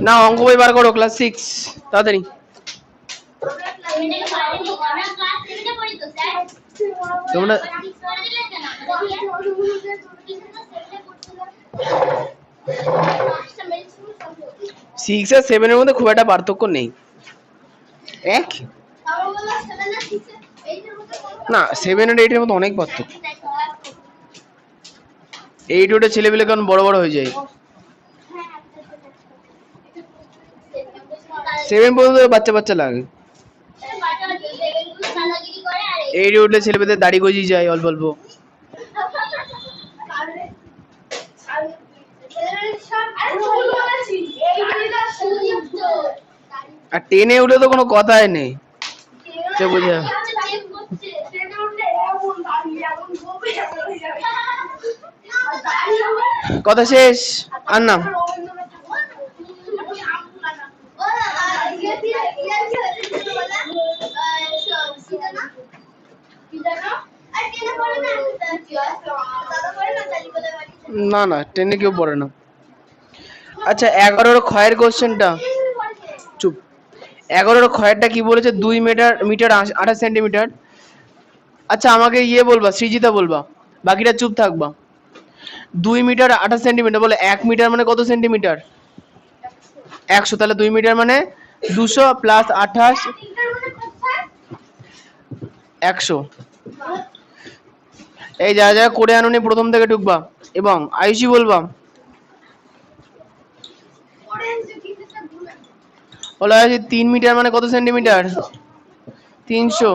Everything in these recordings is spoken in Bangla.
না অঙ্ক বই বার করো, ক্লাস 6 তাড়াতাড়ি। তোমরা 6 আর 7 এর মধ্যে খুব একটা পার্থক্য নেই। এক না 7 আর 8 এর মধ্যে অনেক পার্থক্য। 8 ওটা ছেলেপেলে কারণ বড় বড় হয়ে যায়। 7 পর্যন্ত বাচ্চা বাচ্চা লাগে। 8 উঠলে ছেলেপেলে দাড়ি গজিয়ে যায় অল্প অল্প। আর 10 উঠলে তো কোনো কথাই নেই, সে বুঝে কথা শেষ। আর না না না 10 কেউ পড়ে না। আচ্ছা 11 ক্ষয়ের কোশ্চেনটা, চুপ। 11 ক্ষয়েরটা কি বলেছে? 2 মিটার 28 সেন্টিমিটার। আচ্ছা আমাকে ইয়ে বলবা, সৃজিতা বলবা, বাকিটা চুপ থাকবা। 2 মিটার 28 সেন্টিমিটার বলে 1 মিটার মানে কত সেন্টিমিটার? 100। তাহলে 2 মিটার মানে 200 প্লাস 28 100। এই যা যা করে আনুনি প্রথম থেকে ঢুকবা। এবং আয়ুষি বলবা, বলো আয়ুষি 3 মিটার মানে কত সেন্টিমিটার? 300।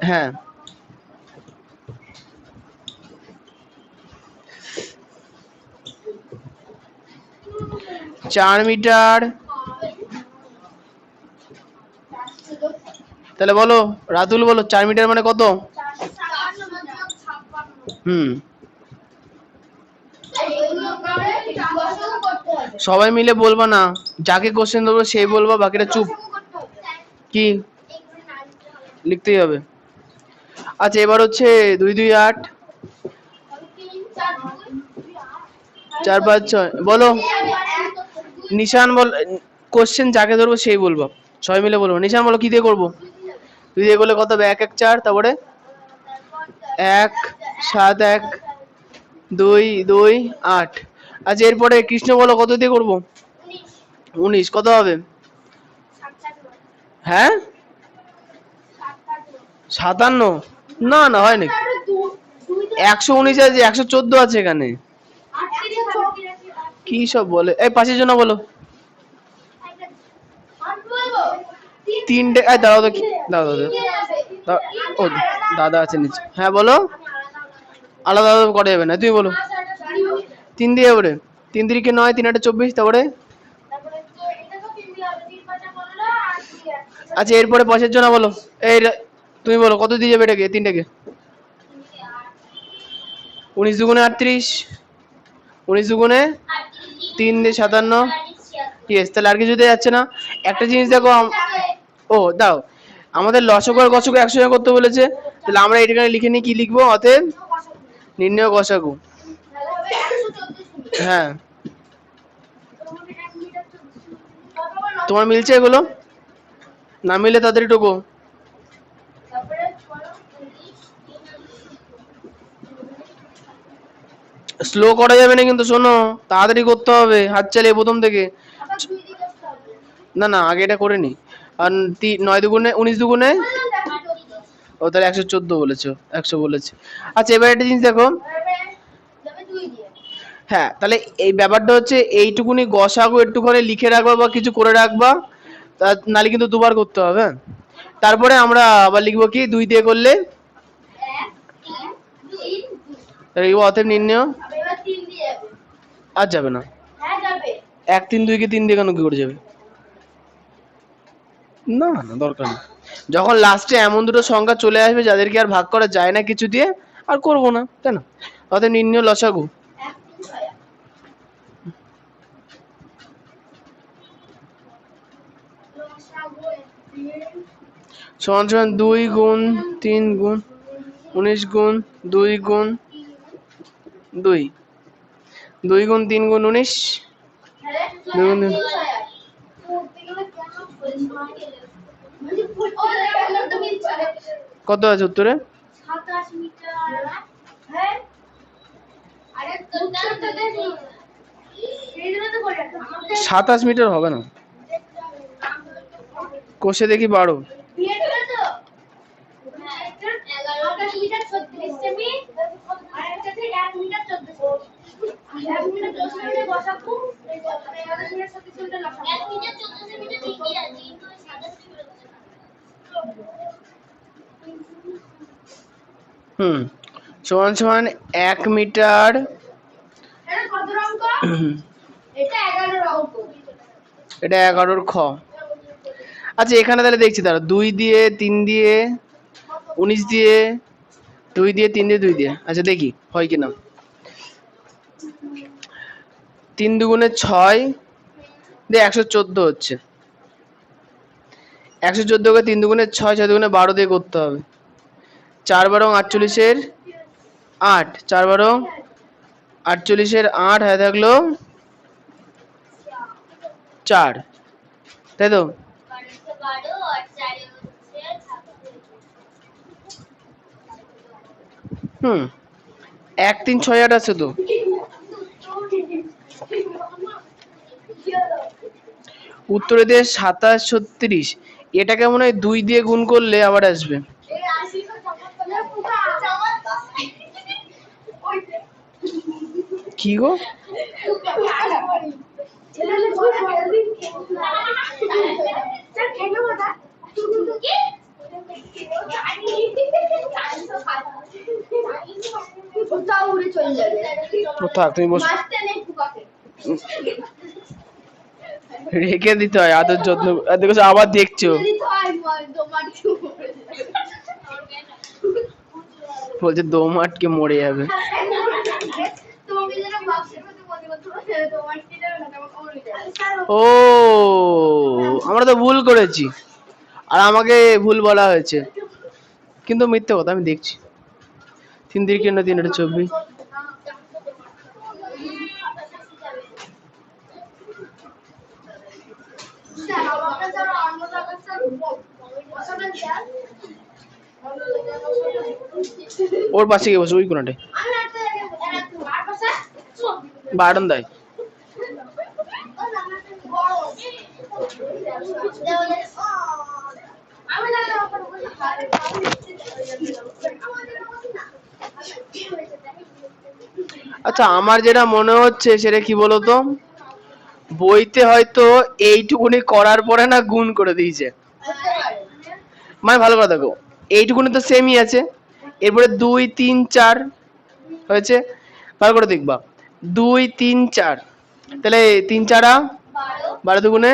হ্যাঁ 4 মিটার। তাহলে বলো রাতুল বলো 4 মিটার মানে কত? সবাই মিলে বলবা না, যাকে কোশ্চেন দেবো সেই বলবা, বাকিটা চুপ। কি লিখতেই হবে। আচ্ছা এবার হচ্ছে 2 2 8 4 5 6 বলো। নিশান বল, কোশ্চেন যাকে ধরবো সেই বলবো, সবাই মিলে বলবো। নিশান বলো কি দিয়ে করবো? 2 দিয়ে করলে কত হবে? 1 1 4, তারপরে 1 7 1 2 2 8। আচ্ছা এরপরে কৃষ্ণ বলো কত দিয়ে করবো? 19। কত হবে? হ্যাঁ 57। না না হয় নাকি? 119 আছে, 114 আছে এখানে। কি সব বলে? এই পাশের জন্য বলো। 3টে দাঁড়াও তো, দাঁড়াও ও দাদা আছে নিচে। হ্যাঁ বলো। আলাদা আলাদা করা যাবে না, তুমি বলো। 3 দিয়ে ওরে 3 3 9, 3 8 24, তারপরে আচ্ছা এরপরে পাশের জন্য বলো। এই তুমি বলো কত দিয়ে যাবে এটাকে, 3টাকে? 19 দুগুণে 38, 19 দুগুণে 3 দিয়ে 57। ইয়েস, তাহলে আর কিছু দিয়ে যাচ্ছে না। একটা জিনিস দেখো, ও দাও, আমাদের লসগু আর গসগু একসঙ্গে করতে বলেছে, তাহলে আমরা এখানে লিখে নিই, কি লিখবো? অতএব নির্ণয় গসাগু। হ্যাঁ তোমার মিলছে এগুলো? না মিলে তাড়াতাড়ি টোকো। স্লো করা যাবে না কিন্তু, শোনো তাড়াতাড়ি করতে হবে, হাত চালিয়ে প্রথম থেকে। না না আগে এটা করে নি। আর 9 দুগুণে 19 দুগুণে, ও তাহলে 114 বলেছো, 100 বলেছে। আচ্ছা এবার একটা জিনিস দেখো। হ্যাঁ তাহলে এই ব্যাপারটা হচ্ছে এইটুকুনি গসাগু একটুখানি লিখে রাখবা বা কিছু করে রাখবা, নালে কিন্তু দুবার করতে হবে। তারপরে আমরা আবার লিখবো কি 2 দিয়ে করলে অতএব নির্ণয়। আর যাবে না, 1 3 2 কে 3 দিয়ে কেন কি করে যাবে? না না দরকার নেই। যখন লাস্টে এমন দুটো সংখ্যা চলে আসবে যাদেরকে আর ভাগ করা যায় না কিছু দিয়ে, আর করবো না, তাই না? অতএব নির্ণয় লসাগু সমান সমান 2 গুণ 3 গুণ 19 গুণ 2 গুণ 2, 2 গুণ 3 গুণ 19, 2 গুণ কত আছে উত্তরে? 27 মিটার হবে না, কষে দেখি 12। সমান সমান 1 মিটার, এটা 11 খ। আচ্ছা এখানে তাহলে দেখছি, তাহলে 2 দিয়ে 3 দিয়ে 19 দিয়ে 2 দিয়ে 3 দিয়ে 2 দিয়ে, আচ্ছা দেখি হয় কিনা। 3 দুগুণে 6 দিয়ে 114 হচ্ছে। 114 কে 3 দুগুণে 6, 6 দুগুণে 12 দিয়ে করতে হবে। 4 বারং 48 8, 4 বারং 48 8 হয়ে থাকলো 4, তাই তো? 1 3 6 8 আছে তো। উত্তরে দিয়ে 27 36, এটাকে মনে হয় 2 দিয়ে গুণ করলে আবার আসবে। কি গো? তুমি রেখে দিতে হয় আদর যত্ন, দেখো আবার দেখছো বলছে দম আটকে মরে যাবে। ও আমরা তো ভুল করেছি, আর আমাকে ভুল বলা হয়েছে, কিন্তু মিথ্যে কথা, আমি দেখছি। 3 3 3 3 24। ওর পাশে গিয়ে বসে, ওই কোনাটায় বারান্দায়। আচ্ছা আমার যেটা মনে হচ্ছে সেটা কি বলতো, বইতে হয়তো এইটুকুনি করার পরে না গুণ করে দিয়েছে। মানে ভালো কথা দেখো, এইটুকুনি তো সেমই আছে, এরপরে 2 3 4 হয়েছে, ভালো করে দেখবা 2 3 4, তাহলে 3 4 12 দুগুণে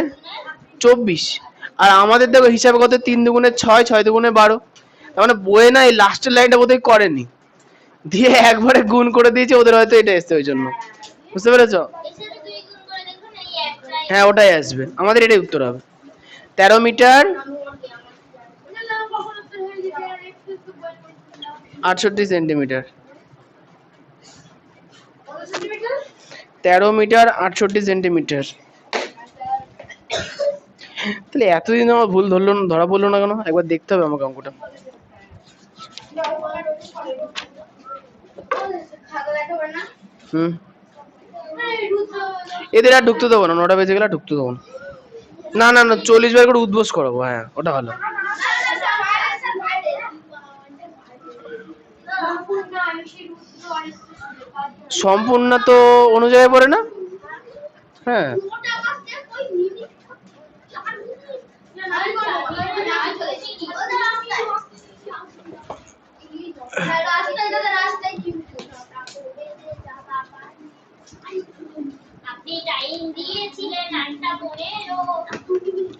24, আর আমাদের দেখো হিসাবে কত, 3 দুগুণে 6, 6 দুগুণে 12, তার মানে বইয়ে না এই লাস্টের লাইনটা বোধহয় করেনি, দিয়ে একবারে গুণ করে দিয়েছে, ওদের হয়তো এটা এসছে ওই জন্য, বুঝতে পেরেছো? হ্যাঁ ওটাই আসবে, আমাদের এটাই উত্তর হবে। 13 মিটার 68 সেন্টিমিটার। 13 metre 68 centimetre. তাহলে এতদিন আমার ভুল ধরা পড়লো না কেন? একবার দেখতে হবে আমাকে অঙ্কটা। এদের আর ঢুকতে দেবো না, 9টা বেজে গেলে ঢুকতে দেবো না। না না না 40 বার করে উদ্বোস করাবো, হ্যাঁ ওটা ভালো। সম্পূর্ণ তো অনুযায়ী পড়ে না, হ্যাঁ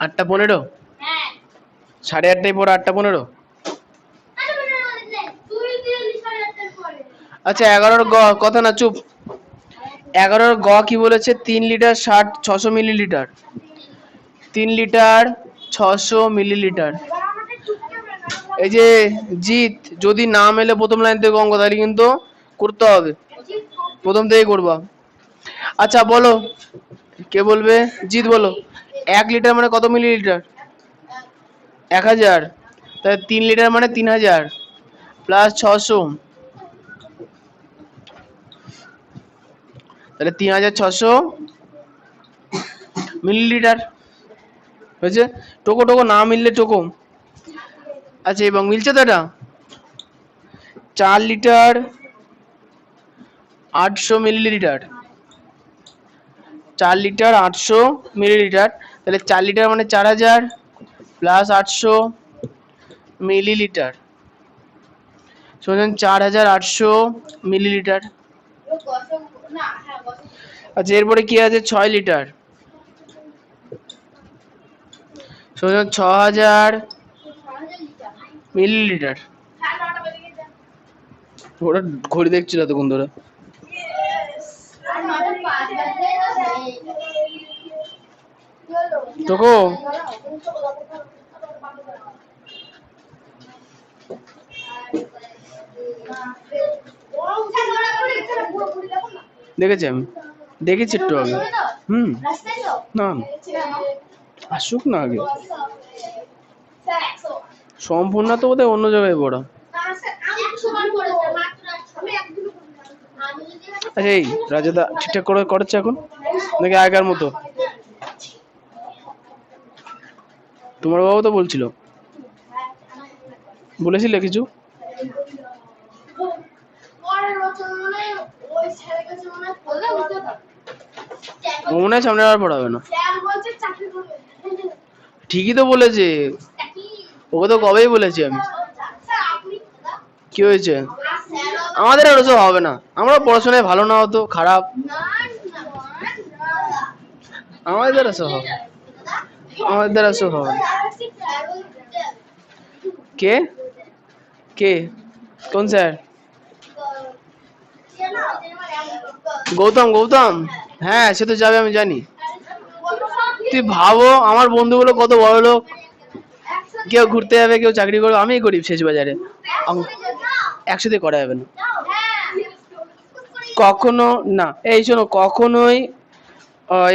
আটটা 15, 8:30 পর 8:15। আচ্ছা 11 গ কথা না, চুপ। 11 গ কি বলেছে? 3 লিটার 600 মিলিলিটার, 3 লিটার 600 মিলিলিটার। এই যে জিৎ, যদি না মেলে প্রথম লাইন থেকে অঙ্ক তাহলে কিন্তু করতে হবে, প্রথম থেকেই করবা। আচ্ছা বলো, কে বলবে? জিৎ বলো। 1 লিটার মানে কত মিলিলিটার? 1000। তাহলে 3 লিটার মানে 3000 প্লাস 600, তাহলে 3600 মিলিলিটার হয়েছে। টোকো টোকো, না মিললে টোকো। আচ্ছা এবং মিলছে তো এটা? 4 লিটার 800 মিলিলিটার, 4 লিটার 800 মিলিলিটার, তাহলে 4 লিটার মানে 4000 প্লাস 800 মিলিলিটার সমান 4800 মিলিলিটার। আচ্ছা এরপরে কি আছে? 6 লিটার সমান 6000 মিলিলিটার। ওরা ঘড়ি দেখছিল এতক্ষণ ধরে। টোকো দেখেছি আমি, দেখেছি একটু আগে। না আসুক না আগে, সম্পূর্ণ তো বোধহয় অন্য জায়গায় পড়া। আচ্ছা এই রাজাদা ঠিকঠাক করে করেছে এখন নাকি আগের মতো? তোমার বাবা তো বলছিল, বলেছিলে কিছু? মনে হয় সামনে আর পড়াবে না। ঠিকই তো বলেছে, ওকে তো কবেই বলেছি আমি। কি হয়েছে? আমাদের আর ওসব হবে না, আমরা পড়াশোনায় ভালো না হতো, খারাপ, আমাদের দ্বারা সব হবে, আমাদের দ্বারা সব হবে। কে কে কোন স্যার? গৌতম, গৌতম, হ্যাঁ সে তো যাবে আমি জানি। তুই ভাবো আমার বন্ধুগুলো কত বড় লোক, কেউ ঘুরতে যাবে, কেউ চাকরি করবে, আমিই গরিব শেষ বাজারে। একসাথে করা যাবে না কখনো না। এই শোনো, কখনোই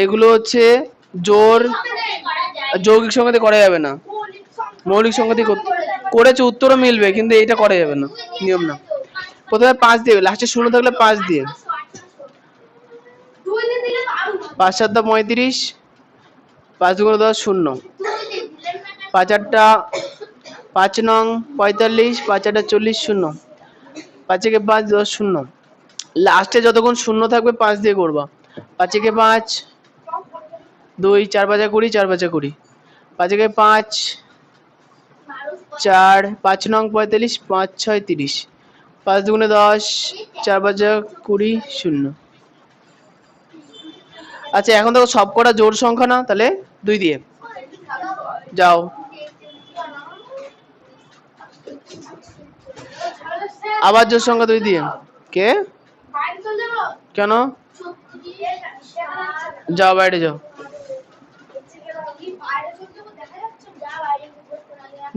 এগুলো হচ্ছে জোর যৌগিক সংখ্যাতে করা যাবে না, মৌলিক সংখ্যাতে করেছে, উত্তরও মিলবে, কিন্তু এইটা করা যাবে না, নিয়ম না। প্রথমে 5 দিয়ে, লাস্টে 0 থাকলে 5 দিয়ে। 5 7 35, 5 2 10 0, 5 8 5 9 45, 5 8 40 0, 5 1 5 10 0। লাস্টে যতক্ষণ 0 থাকবে 5 দিয়ে করবা। 5 1 5 2, 4 5 20, 4 5 20, 5 1 5 4, 5 9 45, 5 6 30, 5 2 10, 4 5 20 0। আচ্ছা এখন দেখো সব কটা জোড় সংখ্যা না, তাহলে 2 দিয়ে যাও। আবার জোড় সংখ্যা 2 দিয়ে। কে? কেন? যাও বাইরে যাও,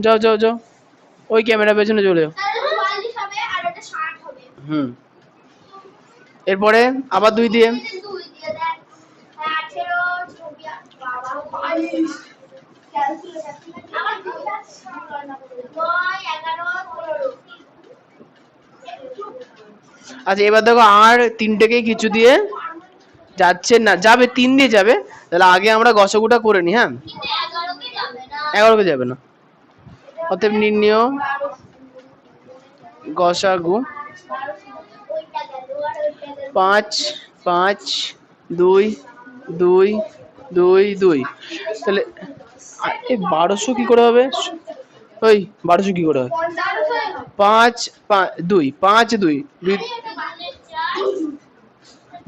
যাও যাও যাও, ওই ক্যামেরা পেছনে চলে যাও। এরপরে আবার 2 দিয়ে। আচ্ছা এবার দেখো আর 3টেকেই কিছু দিয়ে যাচ্ছে না, যাবে 3 দিয়ে যাবে, তাহলে আগে আমরা গসাগুটা করে নি। হ্যাঁ 11 কে যাবে না, অতএব নির্ণয় গসাগু 5 5 2 2 2 2, তাহলে 1200 কি করে হবে? ওই 1200 কি করে হবে? 5 2 5 2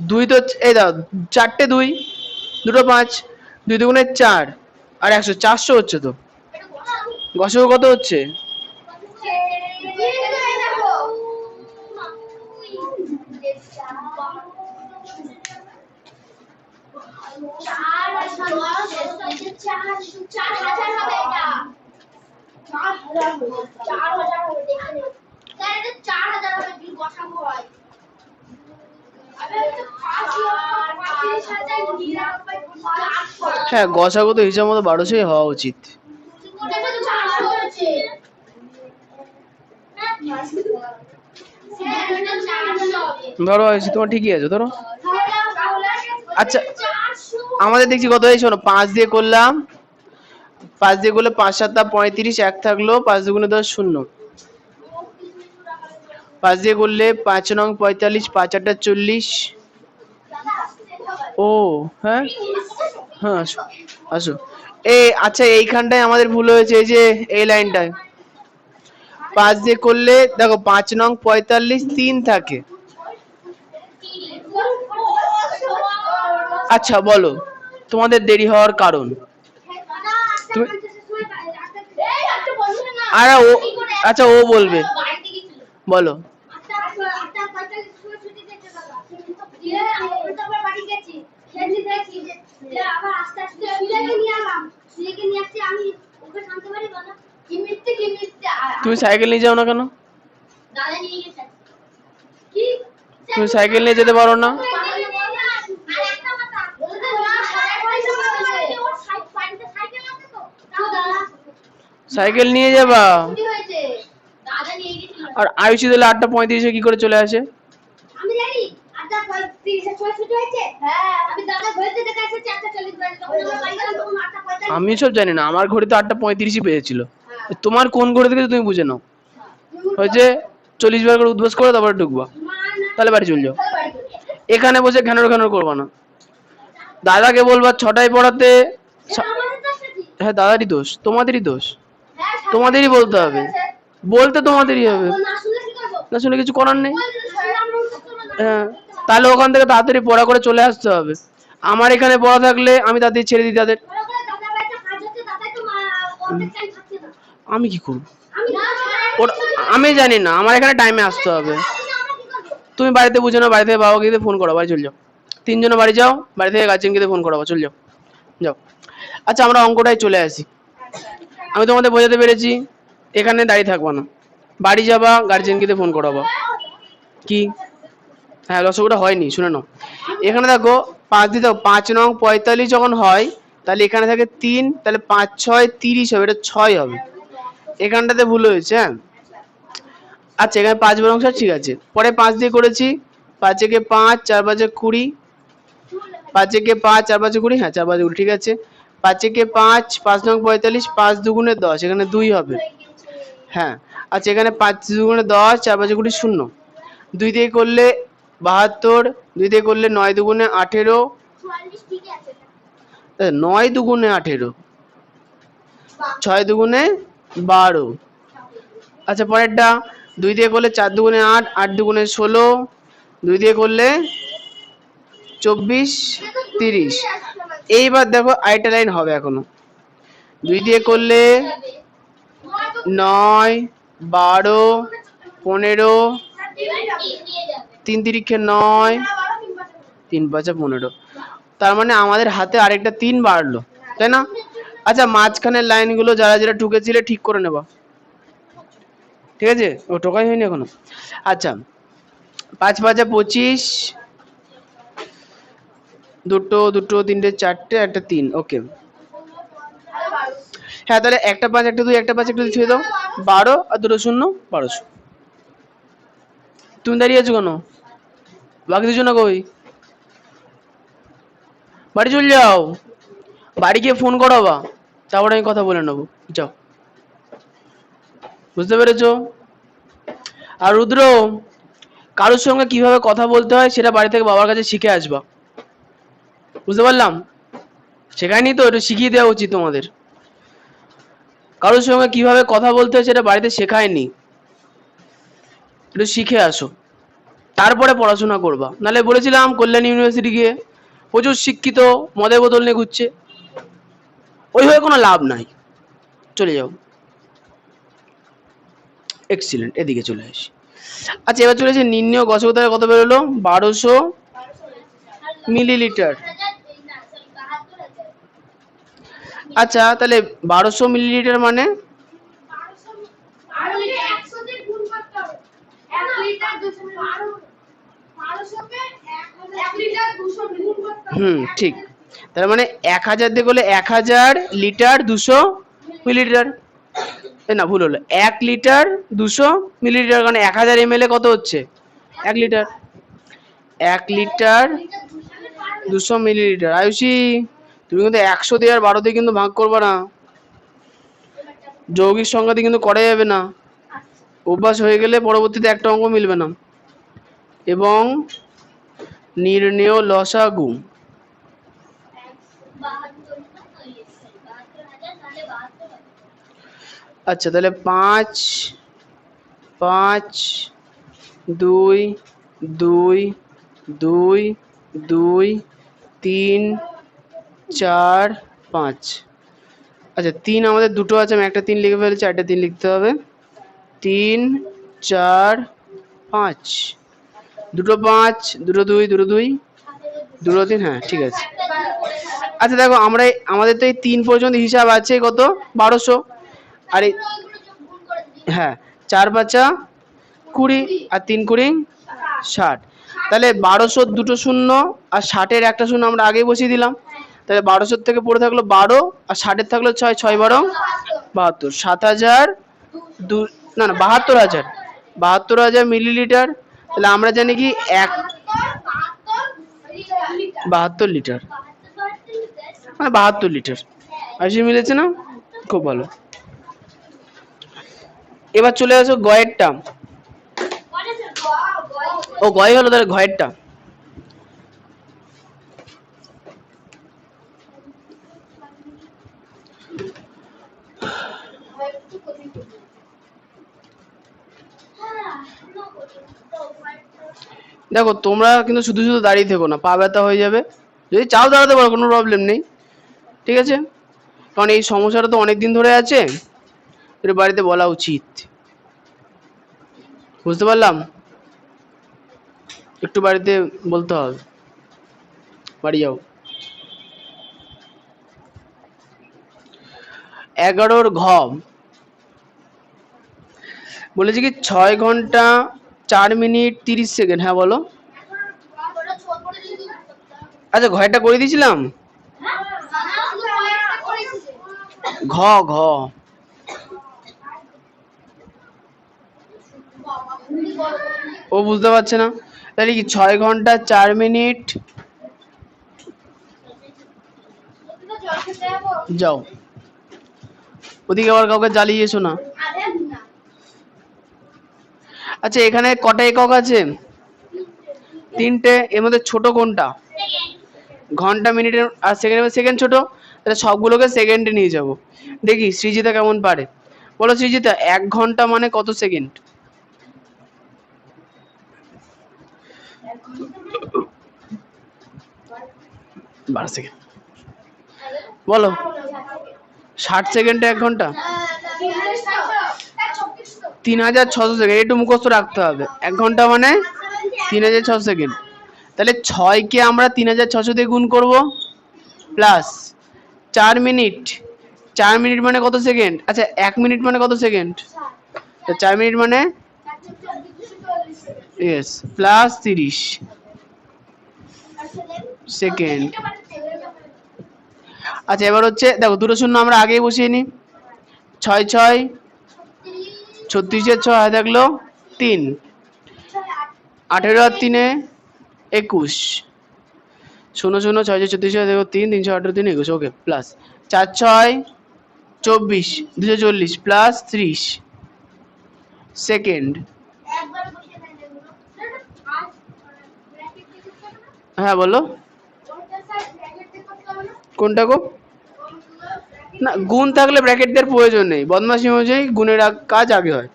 2 তো এই দাও, 4টে 2, দুটো 5, 2 দুগুণে 4 আর 100, 400 হচ্ছে তো। গসাগু কত হচ্ছে? হ্যাঁ, গসাগু তো হিসাব মতো 1200 হওয়া উচিত। ধরো হয়েছে, তোমার ঠিকই আছে, ধরো। আচ্ছা, আমাদের দেখছি কত হয়েছে, শোনো, 5 দিয়ে করলাম, 5 দিয়ে করলে 5 7 35, 1 থাকলো, 5 দুগুণে 10, 0। 5 দিয়ে করলে 5 9 45, 5 8 40। ও হ্যাঁ হ্যাঁ, আসো আসো। আচ্ছা, এইখানটায় আমাদের ভুল হয়েছে, এই যে এই লাইনটায় 5 দিয়ে করলে দেখো 5 9 45, 3 থাকে। আচ্ছা বলো, তোমাদের দেরি হওয়ার কারণ। আরে ও, আচ্ছা ও বলবে, বলো। তুমি সাইকেল নিয়ে যাও না কেন? তুমি সাইকেল নিয়ে যেতে পারো না? সাইকেল নিয়ে যাবা। আর আয়ুষি তাহলে 8:35 কি করে চলে আসে? আমি জানি 8:35 হয়েছে। হ্যাঁ, আমি দাদা ঘড়িতে দেখে এসেছি 8:40 বাজে, তখন আমরা বাড়ি গেলাম, তখন 8:45। আমি সব জানি না, আমার ঘড়িতে 8:35 বেজেছিল। তোমার কোন ঘড়ি থেকে তুমি বুঝে নাও। হয়েছে 40 বার করে উদ্বাস করে তারপরে ঢুকবা, তাহলে বাড়ি চলে যাও। এখানে বসে ঘ্যানোর ঘ্যানোর করবা না। দাদাকে বলবা 6টায় পড়াতে। হ্যাঁ, দাদারই দোষ, তোমাদেরই দোষ, তোমাদেরই বলতে হবে, বলতে তোমাদেরই হবে, না শুনে কিছু করার নেই। হ্যাঁ, তাহলে ওখান থেকে তাড়াতাড়ি পড়া করে চলে আসতে হবে। আমার এখানে পড়া থাকলে আমি তাদের ছেড়ে দিই তাদের। আমি কি করব? আমি জানি না, আমার এখানে টাইমে আসতে হবে। তুমি বাড়িতে বুঝো না, বাড়ি থেকে বাবাকে দিয়ে ফোন করো, বাড়ি চলে যাও। 3 জনে বাড়ি যাও, বাড়ি থেকে গার্জেনকে দিয়ে ফোন করাবো, চলে যাও, যাও। আচ্ছা, আমরা অঙ্কটায় চলে আসি। আমি তোমাদের বোঝাতে পেরেছি, এখানে দাঁড়িয়ে থাকবো না, বাড়ি যাবা, গার্জেনকে দিয়ে ফোন করাবা। কি? হ্যাঁ, লসগুটা হয়নি, শুনে নাও। এখানে দেখো 5 দিয়ে দেখো 5 9 45 যখন হয়, তাহলে এখানে থাকে 3, তাহলে 5 6 30 হবে, এটা 6 হবে। এখানটাতে ভুল হয়েছে। হ্যাঁ, আচ্ছা, এখানে 5 বরং ঠিক আছে। পরে 5 দিয়ে করেছি, 5 একে 5, 4 5 20, 5 একে 5, 4 5 20, হ্যাঁ 4 5 20, ঠিক আছে। 5 একে 5, 5 9 45, 5 দুগুণে 10, এখানে 2 হবে। হ্যাঁ, আচ্ছা, এখানে 5 দুগুণে 10, 4 5 20, 0। 2 দিয়ে করলে 72, 2 দিয়ে করলে 9 দুগুণে 18, 9 দুগুণে 18, 6 দুগুণে 12। আচ্ছা, পরেরটা 2 দিয়ে করলে 4 দুগুণে 8, 8 দুগুণে 16, 2 দিয়ে করলে 24 30। এইবার দেখো আরেকটা লাইন হবে এখনো। 2 দিয়ে করলে 9 12 15, 3 তিরিখে 9, 3 5 15। তার মানে আমাদের হাতে আরেকটা 3 বাড়লো, তাই না? আচ্ছা, মাঝখানের লাইনগুলো যারা যারা ঠুকেছিলে ঠিক করে নেবা, ঠিক আছে? ও টোকাই হয়নি এখনো। আচ্ছা, 5 5 25, দুটো দুটো, 3টে 4টে, একটা 3, ওকে। হ্যাঁ, তাহলে একটা 5 একটা 2, একটা 5 একটা 2 ছুঁয়ে দাও, 12 আর 2 0, 1200। তুমি দাঁড়িয়ে আছো কেন? বাকি দুজনে কই? বাড়ি চলে যাও, বাড়ি গিয়ে ফোন করাবা, তারপরে আমি কথা বলে নেবো, যাও। বুঝতে পেরেছো? আর রুদ্র, কারোর সঙ্গে কিভাবে কথা বলতে হয় সেটা বাড়ি থেকে বাবার কাছে শিখে আসবা, বুঝতে পারলাম? শেখায়নি তো, একটু শিখিয়ে দেওয়া উচিত তোমাদের। কারোর সঙ্গে কিভাবে কথা বলতে হয় সেটা বাড়িতে শেখায়নি, একটু শিখে আসো, তারপরে পড়াশোনা করবা। নাহলে বলেছিলাম কল্যাণ ইউনিভার্সিটি গিয়ে প্রচুর শিক্ষিত মদের বোতল নিয়ে ঘুরছে, ওই হয়ে কোনো লাভ নাই, চলে যাও। এক্সিলেন্ট, এদিকে চলে আসি। আচ্ছা, এবার চলেছে নির্ণয় গসক দ্বারা কত বেরোলো? 1200 মিলিলিটার। আচ্ছা, তাহলে 1200 মিলিলিটার মানে ঠিক। তার মানে 1000 দিয়ে করলে 1000 লিটার 200 মিলিলিটার। না, ভুল হলো, 1 লিটার 200 মিলিলিটার, কারণ 1000 ml কত হচ্ছে 1 লিটার। 1 litre 200 millilitre. আয়ুষী, তুমি কিন্তু 100 দিয়ে আর 12 দিয়ে কিন্তু ভাগ করবে না, যৌগিক সংখ্যাতে কিন্তু করা যাবে না, অভ্যাস হয়ে গেলে পরবর্তীতে একটা অঙ্ক মিলবে না। এবং নির্ণেয় লসাগু, আচ্ছা তাহলে 5 5 2 2 2 2 3 4 5। আচ্ছা 3 আমাদের দুটো আছে, আমি একটা 3 লিখে ফেলেছি, একটা 3 লিখতে হবে। 3 4 5, দুটো 5, দুটো 2, দুটো 2, দুটো 3, হ্যাঁ ঠিক আছে। আচ্ছা দেখো, আমাদের তো এই 3 পর্যন্ত হিসাব আছে কত 1200, আর হ্যাঁ 4 5 20 আর 3 20 60। তাহলে 1200 দুটো শূন্য আর 60-এর একটা শূন্য আমরা আগেই বসিয়ে দিলাম, তাহলে 1200 থেকে পড়ে থাকলো 12 আর 60-এর থাকলো 6, 6 12 72, 7000 না না 72,000 মিলিলিটার। তাহলে আমরা জানি কি 72 লিটার, মানে 72 লিটার। আসি মিলেছে না? খুব ভালো। এবার চলে আসো গয়েরটা। ও গয় হলো, তাহলে ঘয়েরটা। দেখো তোমরা কিন্তু শুধু শুধু দাঁড়িয়ে থেকো না, পা ব্যথা হয়ে যাবে, যদি চাও দাঁড়াতে পারো, কোনো প্রবলেম নেই, ঠিক আছে? কারণ এই সমস্যাটা তো অনেক দিন ধরে আছে, এটা বাড়িতে বলা উচিত, বুঝতে পারলাম? একটু বাড়িতে বলতে হবে, বাড়ি যাও। 11-র ঘ বলেছি কি 6 ঘন্টা 4 মিনিট 30 সেকেন্ড। হ্যাঁ বলো। আচ্ছা ঘয়টা করে দিয়েছিলাম। ঘ ঘ ও বুঝতে পারছে না, তাহলে কি 6 ঘন্টা 4 মিনিট, যাও ওদিকে আবার কাউকে জ্বালিয়ে এসো না। আচ্ছা এখানে কটা একক আছে? 3টে। এর মধ্যে ছোট কোনটা? ঘন্টা, মিনিটের আর সেকেন্ড, সেকেন্ড ছোট, তাহলে সবগুলোকে সেকেন্ডে নিয়ে যাব। দেখি সৃজিতা কেমন পারে, বলো সৃজিতা 1 ঘন্টা মানে কত সেকেন্ড? সেকেন্ড বলো। 60 সেকেন্ডে 1 ঘন্টা, 3600 সেকেন্ড, একটু মুখস্থ রাখতে হবে। 1 ঘন্টা মানে 3600 সেকেন্ড। তাহলে 6কে আমরা 3600 দিয়ে গুণ করব, প্লাস 4 মিনিট, 4 মিনিট মানে কত সেকেন্ড? আচ্ছা 1 মিনিট মানে কত সেকেন্ড? 4 মিনিট মানে ইয়েস, প্লাস 30 সেকেন্ড। আচ্ছা এবার হচ্ছে দেখো, দুটো শূন্য আমরা আগেই বসিয়ে নিই। 6 6 36-এর 6 হাতে থাকলো 3, 18 আর 3 21, 0 0 6 6 36 দেখো 3, 318 3 21, ওকে, প্লাস 4 6 24, 240 প্লাস 30 সেকেন্ড। হ্যাঁ বলো কোনটা গো? না গুণ থাকলে ব্র্যাকেট দেওয়ার প্রয়োজন নেই, বদমাশি অনুযায়ী গুণের কাজ আগে হয়,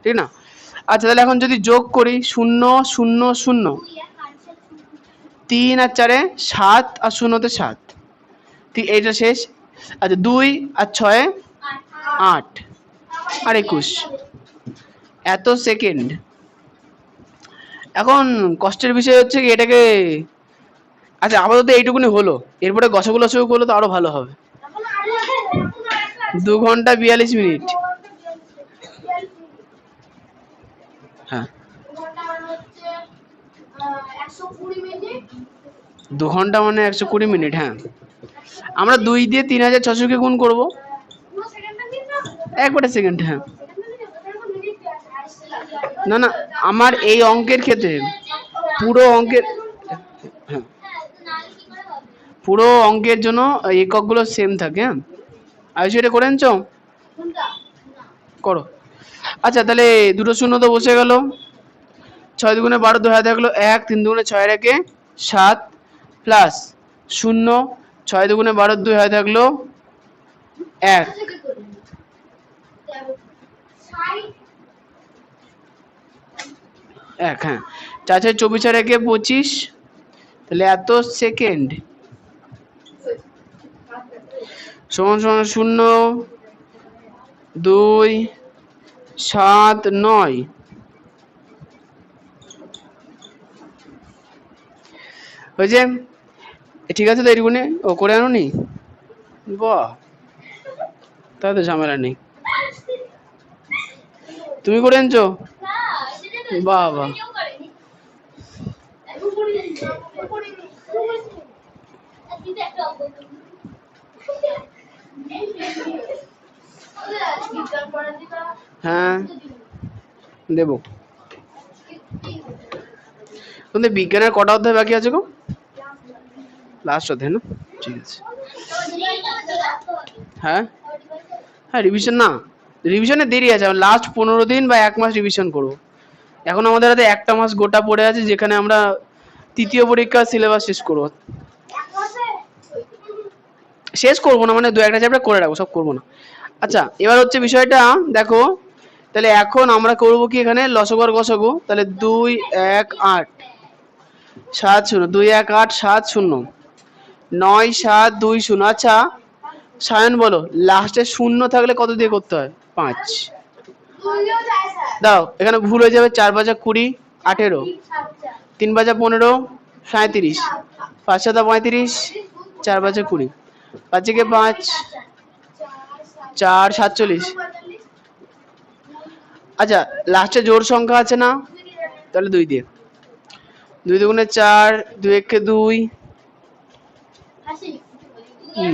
ঠিক না? আচ্ছা তাহলে এখন যদি যোগ করি 0 0 0, 3 আর 4-এ 7 আর 0-তে 7, এইটা শেষ। আচ্ছা 2 আর 6-এ 8 আর 21, এত সেকেন্ড। এখন কষ্টের বিষয় হচ্ছে কি এটাকে, আচ্ছা আপাতত এইটুকুনি হলো, এরপরে গসাগু লসাগু করলে তো আরো ভালো হবে। 2 ঘন্টা 42 মিনিট, হ্যাঁ 2 ঘন্টা মানে 120 মিনিট। হ্যাঁ, আমরা 2 দিয়ে 3600 কে গুণ করব। একবারে সেকেন্ড। হ্যাঁ, না না, আমার এই অঙ্কের ক্ষেত্রে পুরো অঙ্কের, হ্যাঁ, পুরো অঙ্কের জন্য এককগুলো সেম থাকে। হ্যাঁ, আর সেটা করে আনছো, করো। আচ্ছা, তাহলে দুটো শূন্য তো বসে গেল। 6 দুগুণে 12, 2 হাতে থাকলো 1, 3 দুগুণে 6 একে 7 প্লাস 0, 6 দুগুণে 12, 2 হাতে থাকলো 1, হ্যাঁ, 4 4 24, 4 একে 25, তাহলে এত সেকেন্ড সমান সমান 0 2 7 9। হয়েছে? ঠিক আছে, তো এইটুকুনে ও করে আনো নি। বাহ, তাহলে তো ঝামেলা নেই। তুমি করে আনছো? বাহ বাহ। হ্যাঁ, দেবো। তোমাদের বিজ্ঞানের কটা অধ্যায় বাকি আছে গো? লাস্ট অধ্যায় না? ঠিক আছে। হ্যাঁ হ্যাঁ, রিভিশন না, রিভিশনে দেরি আছে। লাস্ট 15 দিন বা 1 মাস রিভিশন করবো। এখন আমাদের হাতে একটা মাস গোটা পড়ে আছে, যেখানে আমরা তৃতীয় পরীক্ষার সিলেবাস শেষ করবো। শেষ করবো না মানে 2-1টা চ্যাপ্টার করে রাখবো, সব করবো না। আচ্ছা, এবার হচ্ছে বিষয়টা দেখো। তাহলে এখন আমরা করবো কি, এখানে লসগু আর গসগু। তাহলে 2 1 8 7 0, 2 1 8 7 0, 9 7 2 0। আচ্ছা সায়ন বলো, লাস্টে 0 থাকলে কত দিয়ে করতে হয়? 5 দাও, এখানে ভুল হয়ে যাবে। 4 5 20 18, 3 5 15 37, 5 7 35, 4 5 20, 5 के 5 4 47। আচ্ছা, লাস্টে জোড় সংখ্যা আছে না? তাহলে 2 দিয়ে। 2 দুগুণে 4, 2 একে 2,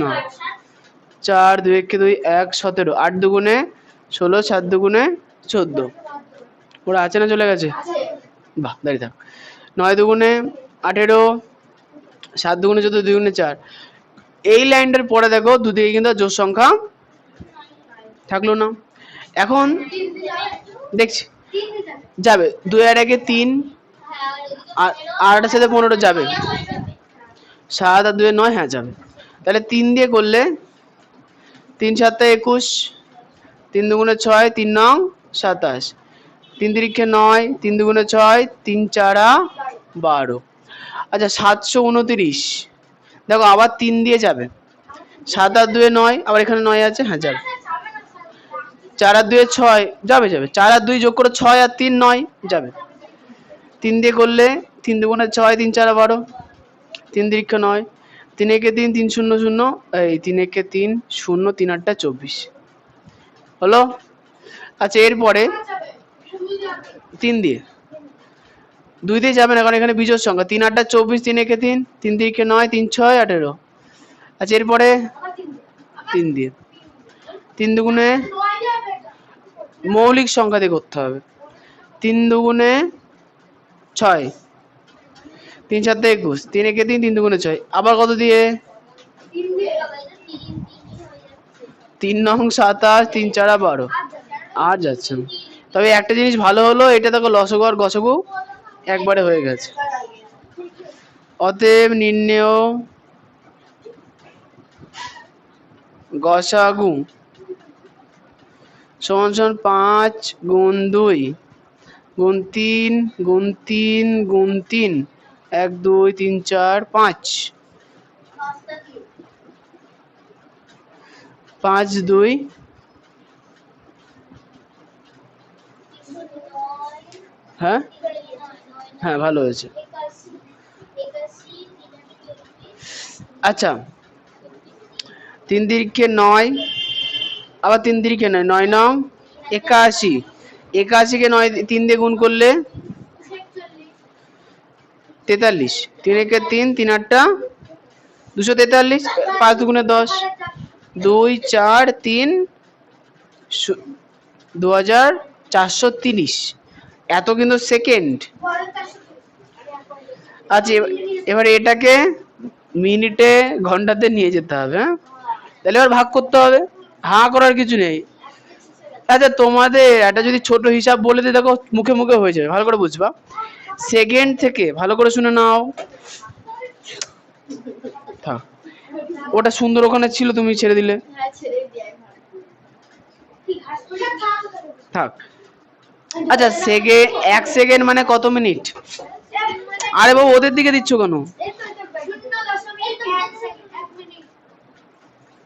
না 4 2 একে 2 1 17, 8 দুগুণে 16, 7 দুগুণে 14। ওরা আছে না চলে গেছে? বাহ, দাঁড়িয়ে থাক। 9 দুগুণে 18, 7 দুগুণে 14, 2 দুগুণে 4। এই লাইনটার পরে দেখো দুদিকে কিন্তু জোড় সংখ্যা থাকলো না। এখন দেখছি যাবে 2 আর 1 3, আর 8 সাথে 15 যাবে, 7 আর 2 9, হ্যাঁ যাবে। তাহলে 3 দিয়ে করলে 3 7 21, 3 দুগুণে 6, 3 9 27, 3 তিরিখে 9, 3 দুগুণে 6, 3 4 12। আচ্ছা 729, দেখো আবার 3 দিয়ে যাবে। 7 আর 2 9, আবার এখানে 9 আছে, হ্যাঁ যাবে। 4 আর 2 6, যাবে যাবে। 4 আর 2 যোগ করে 6 আর 3 9, যাবে। 3 দিয়ে করলে 3 দুগুণে 6, 3 4 12, 3 তিরিখে 9, 3 একে 3, 3 0 0, এই 3 একে 3 0, 3 8 24 হলো। আচ্ছা, এরপরে 3 দিয়ে 2 দিয়ে যাবে না, কারণ এখানে বিজোড় সংখ্যা। 3 8 24, 3 একে 3, 3 তিরিখে 9, 3 6 18। আচ্ছা, এরপরে 3 দিয়ে, 3 দুগুণে মৌলিক সংখ্যা দিয়ে করতে হবে। 3 দুগুণে 6, 3 7 21, 3 একে 3, 3 দুগুণে 6, আবার কত দিয়ে? 3 9 27, 3 4 12। আর যাচ্ছে না। তবে একটা জিনিস ভালো হলো, এটা দেখো লসগু আর গসগু একবারে হয়ে গেছে। অতএব নির্ণেয় গসাগু সমান সমান 5 গুণ 2 গুণ 3 গুণ 3 গুণ 3, 1 2 3 4 5, 5 2, হ্যাঁ হ্যাঁ, ভালো হয়েছে। আচ্ছা, 3 তিরিখে 9, আবার 3 তিরিখে 9, 9 9 81, 81 কে 9 3 দিয়ে গুণ করলে 43, 3 একে 3, 3 আটটা 243, 5 দুগুণে 10, 2 4 3 2430। এত কিন্তু সেকেন্ড। আচ্ছা এবার এটাকে মিনিটে ঘন্টাতে নিয়ে যেতে হবে। হ্যাঁ, তাহলে এবার ভাগ করতে হবে, হাঁ করার কিছু নেই। আচ্ছা তোমাদের একটা যদি ছোট হিসাব বলে দিই, দেখো মুখে মুখে হয়ে যাবে, ভালো করে বুঝবা। সেকেন্ড থেকে ভালো করে শুনে নাও। থাক, ওটা সুন্দর ওখানে ছিল, তুমি ছেড়ে দিলে। থাক। আচ্ছা সেকেন্ড, 1 সেকেন্ড মানে কত মিনিট? আরে বাবু ওদের দিকে দিচ্ছ কেন?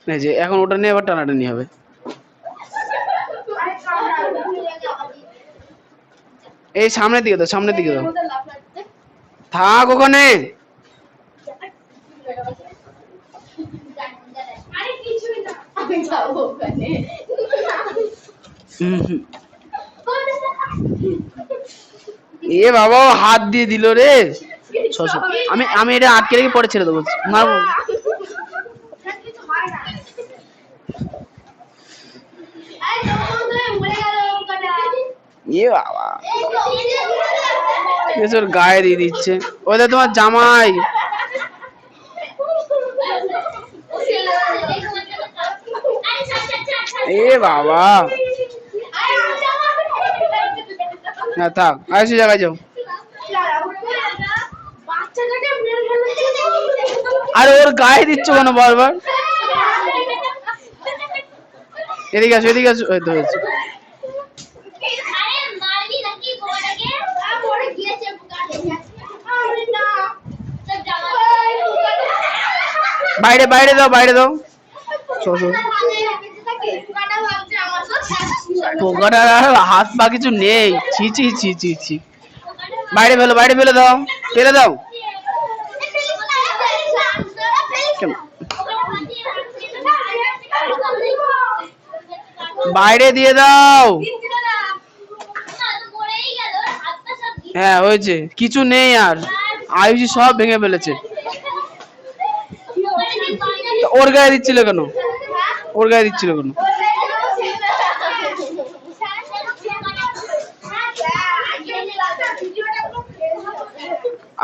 এই যে এখন ওটা নিয়ে আবার টানাটানি হবে। এই সামনের দিকে দাও, সামনের দিকে দাও। থাক ওখানে। এ বাবা হাত দিয়ে দিল রে। আমি আমি এটা আটকে রেখে পরে ছেড়ে দেবো, মারবো। এ বাবা ওর গায়ে দিয়ে দিচ্ছে, ওটা তোমার জামাই। এ বাবা না থাক, আরেকটু জায়গায় যাও। আরে ওর গায়ে দিচ্ছ কেন বারবার? এদিকে আসো, এদিকে আসো। এই তো হয়েছে। বাইরে বাইরে দাও, বাইরে দাও। পোকাটা হাত পা কিছু নেই। ছি ছি ছি ছি ছি। বাইরে ফেলো, বাইরে ফেলে দাও, ফেলে দাও। বাইরে দিয়ে দাও। হ্যাঁ হয়েছে, কিছু নেই আর, আয়ুষি সব ভেঙে ফেলেছে। ওর গায়ে দিচ্ছিল কেন? ওর গায়ে দিচ্ছিল কেন?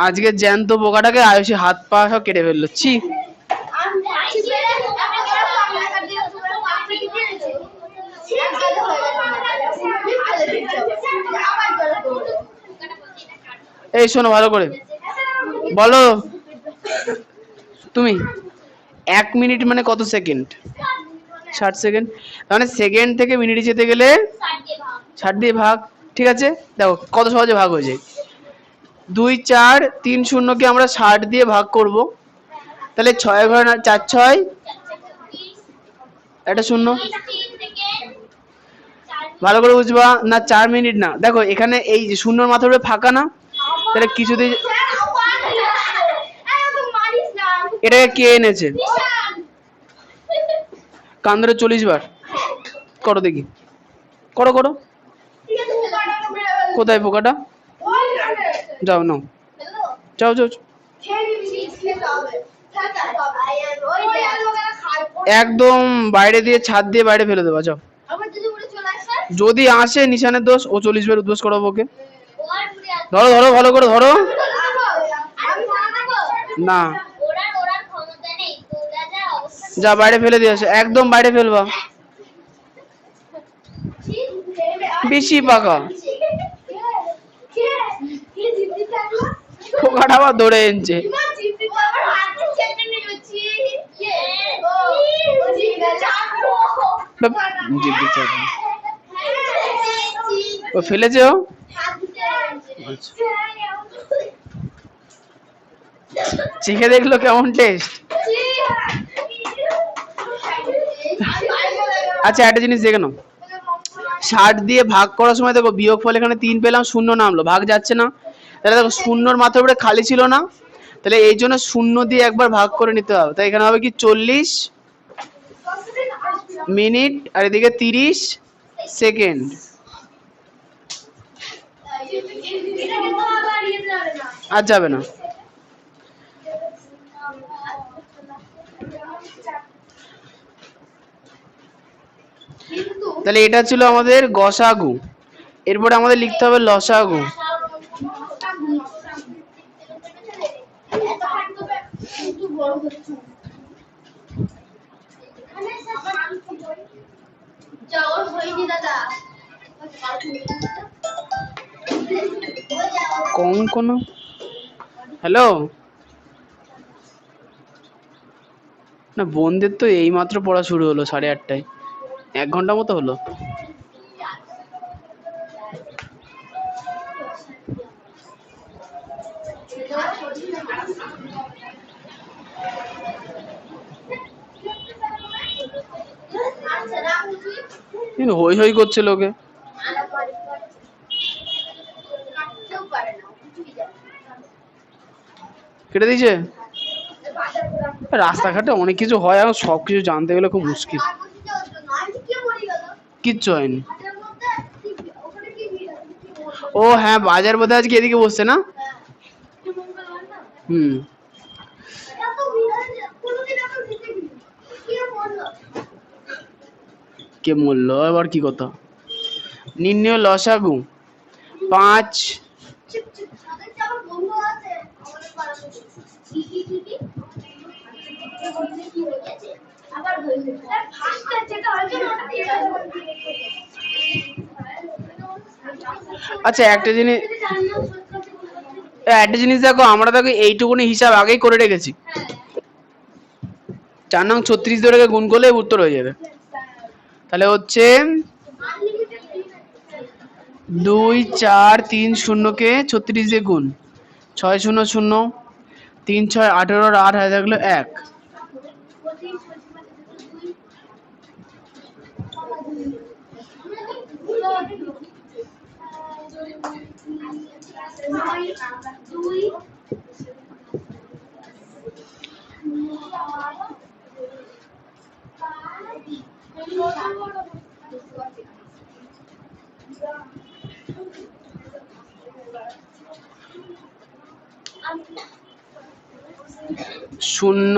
আজকে জ্যান্ত পোকাটাকে আয়ুষি হাত পা সব কেটে ফেললো। ছি। এই শোনো ভালো করে বলো তুমি, 1 মিনিট মানে কত সেকেন্ড? 60 সেকেন্ড। মানে সেকেন্ড থেকে মিনিটে যেতে গেলে 60 দিয়ে ভাগ। ঠিক আছে, দেখো কত সহজে ভাগ হয়ে যায়। 2 4 3 0 কে আমরা 60 দিয়ে ভাগ করব, তাহলে 6 ঘরে 4 6 একটা শূন্য। ভালো করে বুঝবা না, 4 মিনিট না, দেখো এখানে এই যে শূন্যর মাথার উপরে ফাঁকা না, তাহলে কিছুতেই। এটাকে কে এনেছে? কান ধরে 40 বার করো দেখি, করো করো। কোথায় পোকাটা? যাও নাও, যাও যাও। একদম বাইরে দিয়ে, ছাদ দিয়ে বাইরে ফেলে দেবা, যাও। যদি আসে নিশানের দোষ, ও 40 বার উদ্বোস করাবো ওকে। ধরো ধরো, ভালো করে ধরো। না যা বাইরে ফেলে দিয়ে আসে, একদম বাইরে ফেলবা। বেশি পাকা পোকাটা আবার দৌড়ে এনেছে। ও ফেলেছে, ও চেখে দেখলো কেমন টেস্ট। আচ্ছা একটা জিনিস দেখে নাও, 60 দিয়ে ভাগ করার সময় দেখো বিয়োগ ফল এখানে 3 পেলাম, শূন্য নামলো, ভাগ যাচ্ছে না। তাহলে দেখো শূন্যর মাথার উপরে খালি ছিল না, তাহলে এই জন্য শূন্য দিয়ে একবার ভাগ করে নিতে হবে। তাই এখানে হবে কি 40 মিনিট আর এদিকে 30 সেকেন্ড। আর যাবে না। তাহলে এটা ছিল আমাদের গসাগু। এরপরে আমাদের লিখতে হবে লসাগু। কোন হ্যালো, না বোনদের তো এইমাত্র পড়া শুরু হলো 8:30টায়, 1 ঘন্টা মতো হলো। হই হই করছে লোকে। কেটে দিয়েছে। রাস্তাঘাটে অনেক কিছু হয়, আর সবকিছু জানতে গেলে খুব মুশকিল। কিচ্ছু হয়নি। ও হ্যাঁ, বাজার বোধহয় আজকে এদিকে বসছে না? হুম। কে মরল আবার, কি কথা? নির্ণয় লসাগু 5। আচ্ছা একটা জিনিস দেখো, আমরা দেখো এইটুকুনি হিসাব আগেই করে রেখেছি। 4 নং 36 ধরে গুণ করলে উত্তর হয়ে যাবে। তাহলে হচ্ছে 2 4 3 0 কে 36 দিয়ে গুণ, 6 0 0, 3 6 18, 8 হাজার গেল 1। শূন্য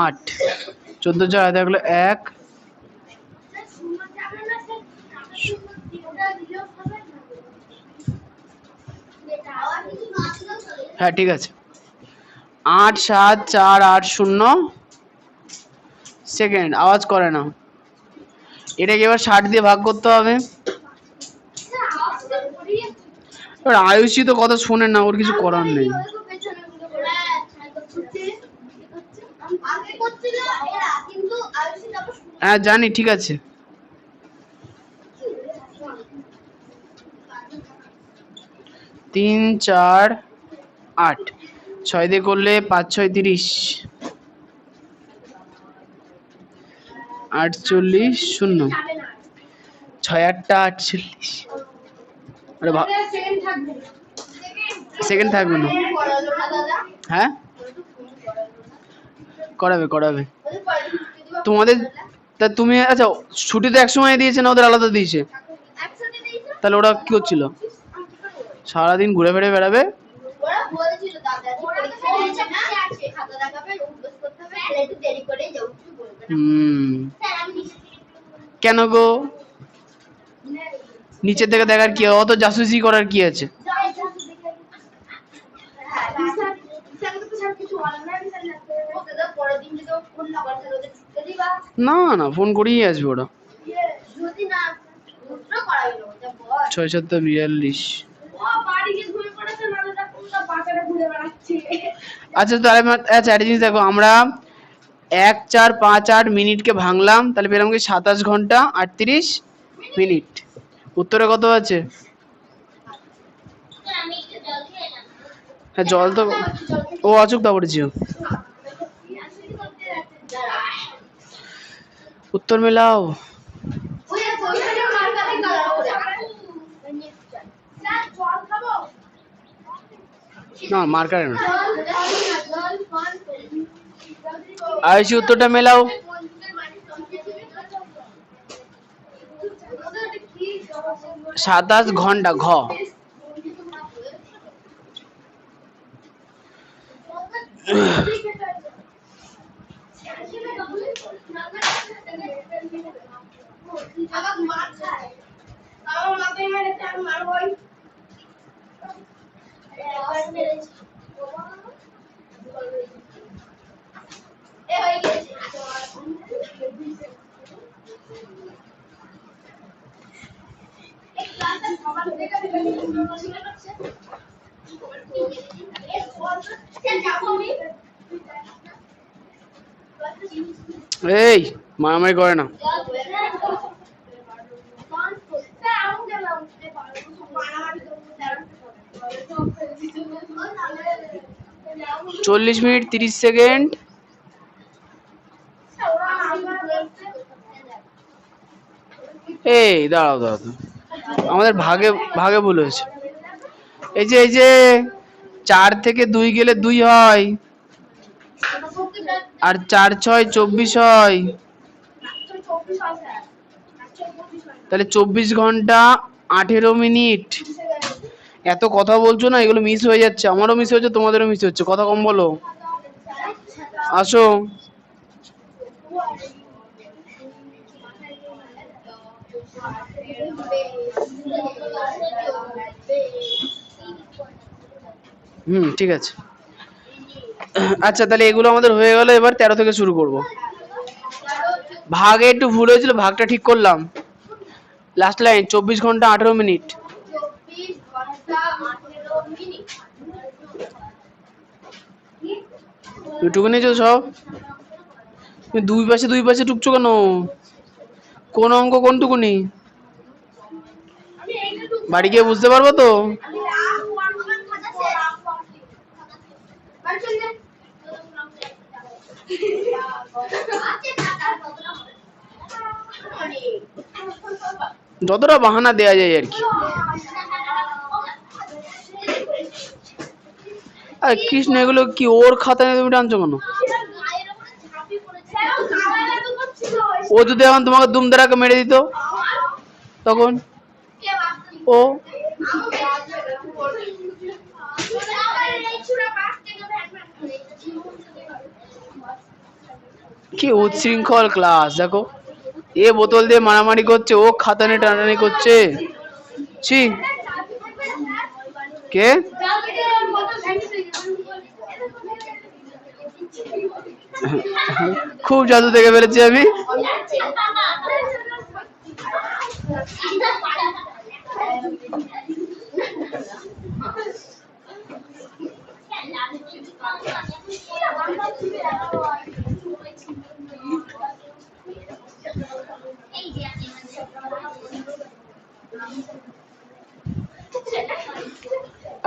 8, 14 4 হাজার গেল 1। হ্যাঁ ঠিক আছে। 8 7 4 8 0 সেকেন্ড। আওয়াজ করে না। এটাকে এবার 60 দিয়ে ভাগ করতে হবে। এবার আয়ুষী তো কথা শোনে না, ওর কিছু করার নেই। হ্যাঁ জানি, ঠিক আছে। 3 4 8, 6 দিয়ে করলে 5 6 30, 48 0, 6 8 48। আরে সেকেন্ড থাকবে না। হ্যাঁ করাবে তোমাদের। তা তুমি আচ্ছা, ছুটি তো এক সময় দিয়েছে না, ওদের আলাদা দিয়েছে? তাহলে ওরা কি করছিল? সারাদিন ঘুরে ফিরে বেড়াবে। কেন গো? নিচের থেকে দেখার কি, অত জাসুসি করার কি আছে? না না, ফোন করেই আসবে ওরা। 6 7 42। আচ্ছা তাহলে আচ্ছা একটা জিনিস দেখো, আমরা 1 4 5 8 মিনিটকে ভাঙলাম, তাহলে পেলাম কি 27 ঘন্টা 38 মিনিট। উত্তরে কত আছে? হ্যাঁ জল তো ও অচুক তা পড়েছি। উত্তর মেলাও। না মার্কার না। আয়ুষী উত্তরটা মেলাও। 27 ঘন্টা ঘ। এই মারামারি করে না। 40 মিনিট 30 সেকেন্ড। এই দাঁড়াও দাঁড়াও, আমাদের ভাগে ভাগে ভুল হয়েছে। এই যে 4 থেকে 2 গেলে 2 হয়, আর 4 6 24 হয়, তাহলে 24 ঘন্টা 18 মিনিট। এত কথা বলছো না, এগুলো মিস হয়ে যাচ্ছে, আমারও মিস হচ্ছে, তোমাদেরও মিস হচ্ছে, কথা কম বলো। আসো। ঠিক আছে। আচ্ছা তাহলে এগুলো আমাদের হয়ে গেল, এবার 13 থেকে শুরু করব। ভাগে একটু ভুল হয়েছিল, ভাগটা ঠিক করলাম। লাস্ট লাইন 24 ঘন্টা 18 মিনিট। তুমি টুকে নিয়েছো সব? তুমি দুই পাশে টুকছো কেন? কোন অঙ্ক কোনটুকুনি? বাড়ি গিয়ে বুঝতে পারবো তো। যতটা বাহানা দেয়া যায় আর কি। আর কৃষ্ণ এগুলো কি ওর খাতায় তুমি টানছো কেন? ও যদি এখন তোমাকে দুম দাঁড়াকে মেরে দিত তখন? ও কি উচ্ছৃঙ্খল ক্লাস দেখো, এ বোতল দিয়ে মারামারি করছে, ও খাতা নিয়ে টানাটানি করছে। ছি। কে? খুব জাদু দেখে ফেলেছি আমি।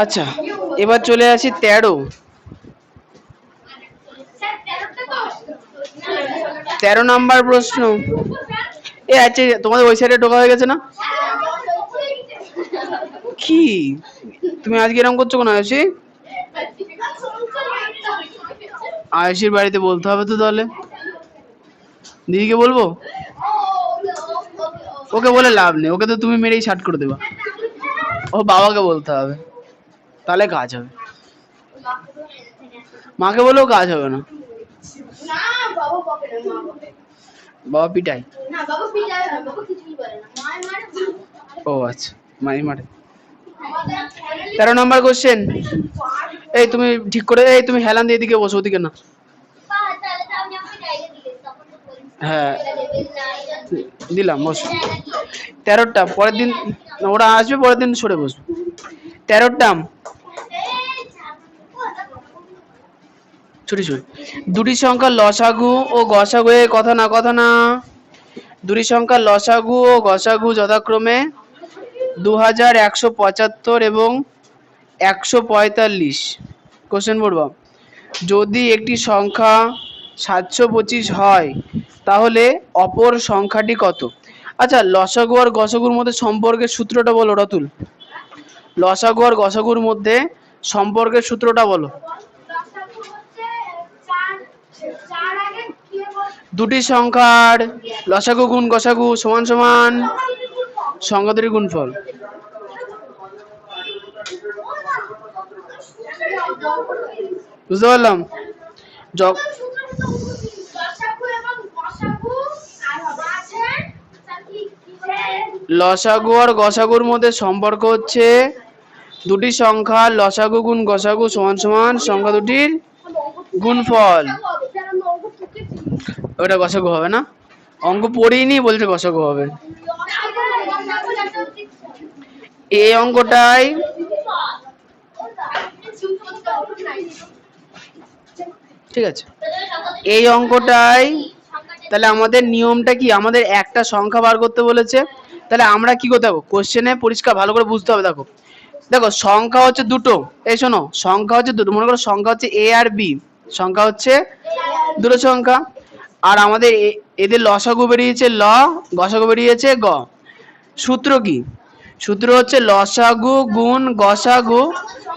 আচ্ছা এবার চলে আসি 13। 13 নাম্বার প্রশ্ন। এ আচ্ছা তোমাদের ওই সাইডে ঢোকা হয়ে গেছে না? কি তুমি আজকে এরকম করছো কেন আয়ুষি? আয়ুষির বাড়িতে বলতে হবে তো, তাহলে দিদিকে বলবো? ওকে বলে লাভ নেই, ওকে তো তুমি মেরেই শার্ট করে দেবা। ও বাবাকে বলতে হবে, তাহলে কাজ হবে। মাকে বলেও কাজ হবে না, বাবা পিটাই। ও আচ্ছা, মাই মারে। 13 নাম্বার কোশ্চেন। এই তুমি ঠিক করে, এই তুমি হেলান দিয়ে এদিকে বসো, ওদিকে না। হ্যাঁ দিলাম, বসো। 13টা পরের দিন ওরা আসবে, পরের দিন সরে বসবে। 13টা ছুটি ছুটি। দুটি সংখ্যার লসাগু ও গসাগু এর কথা না, কথা না। দুটি সংখ্যার লসাগু ও গসাগু যথাক্রমে 2175 এবং 145। কোশ্চেন পড়বা, যদি একটি সংখ্যা 725 হয় তাহলে অপর সংখ্যাটি কত? আচ্ছা লসাগু আর গসাগুর মধ্যে সম্পর্কের সূত্রটা বলো রাতুল। লসাগু আর গসাগুর মধ্যে সম্পর্কের সূত্রটা বলো। দুটি সংখ্যার লসাগু গুণ গসাগু সমান সমান সংখ্যা দুটির গুণফল। বুঝতে পারলাম? লসাগু আর গসাগুর মধ্যে সম্পর্ক হচ্ছে দুটি সংখ্যা লসাগু গুণ গসাগু সমান সমান সংখ্যা দুটির গুণফল। ওটা গসাগু হবে না, অঙ্ক পড়িনি বলছে গসাগু হবে। এই অঙ্কটাই ঠিক আছে, এই অঙ্কটাই তাহলে আমাদের নিয়মটা কি, আমাদের একটা সংখ্যা বার করতে বলেছে, তাহলে আমরা কি করতে হবে, কোশ্চেনে পরিষ্কার ভালো করে বুঝতে হবে। দেখো দেখো সংখ্যা হচ্ছে দুটো, এই শোনো সংখ্যা হচ্ছে দুটো, মনে করো সংখ্যা হচ্ছে এ আর বি, সংখ্যা হচ্ছে দুটো সংখ্যা, আর আমাদের এদের লসাগু বেরিয়েছে ল, গসাগু বেরিয়েছে গ। সূত্র কি, সূত্র হচ্ছে লসাগু গুণ গসাগু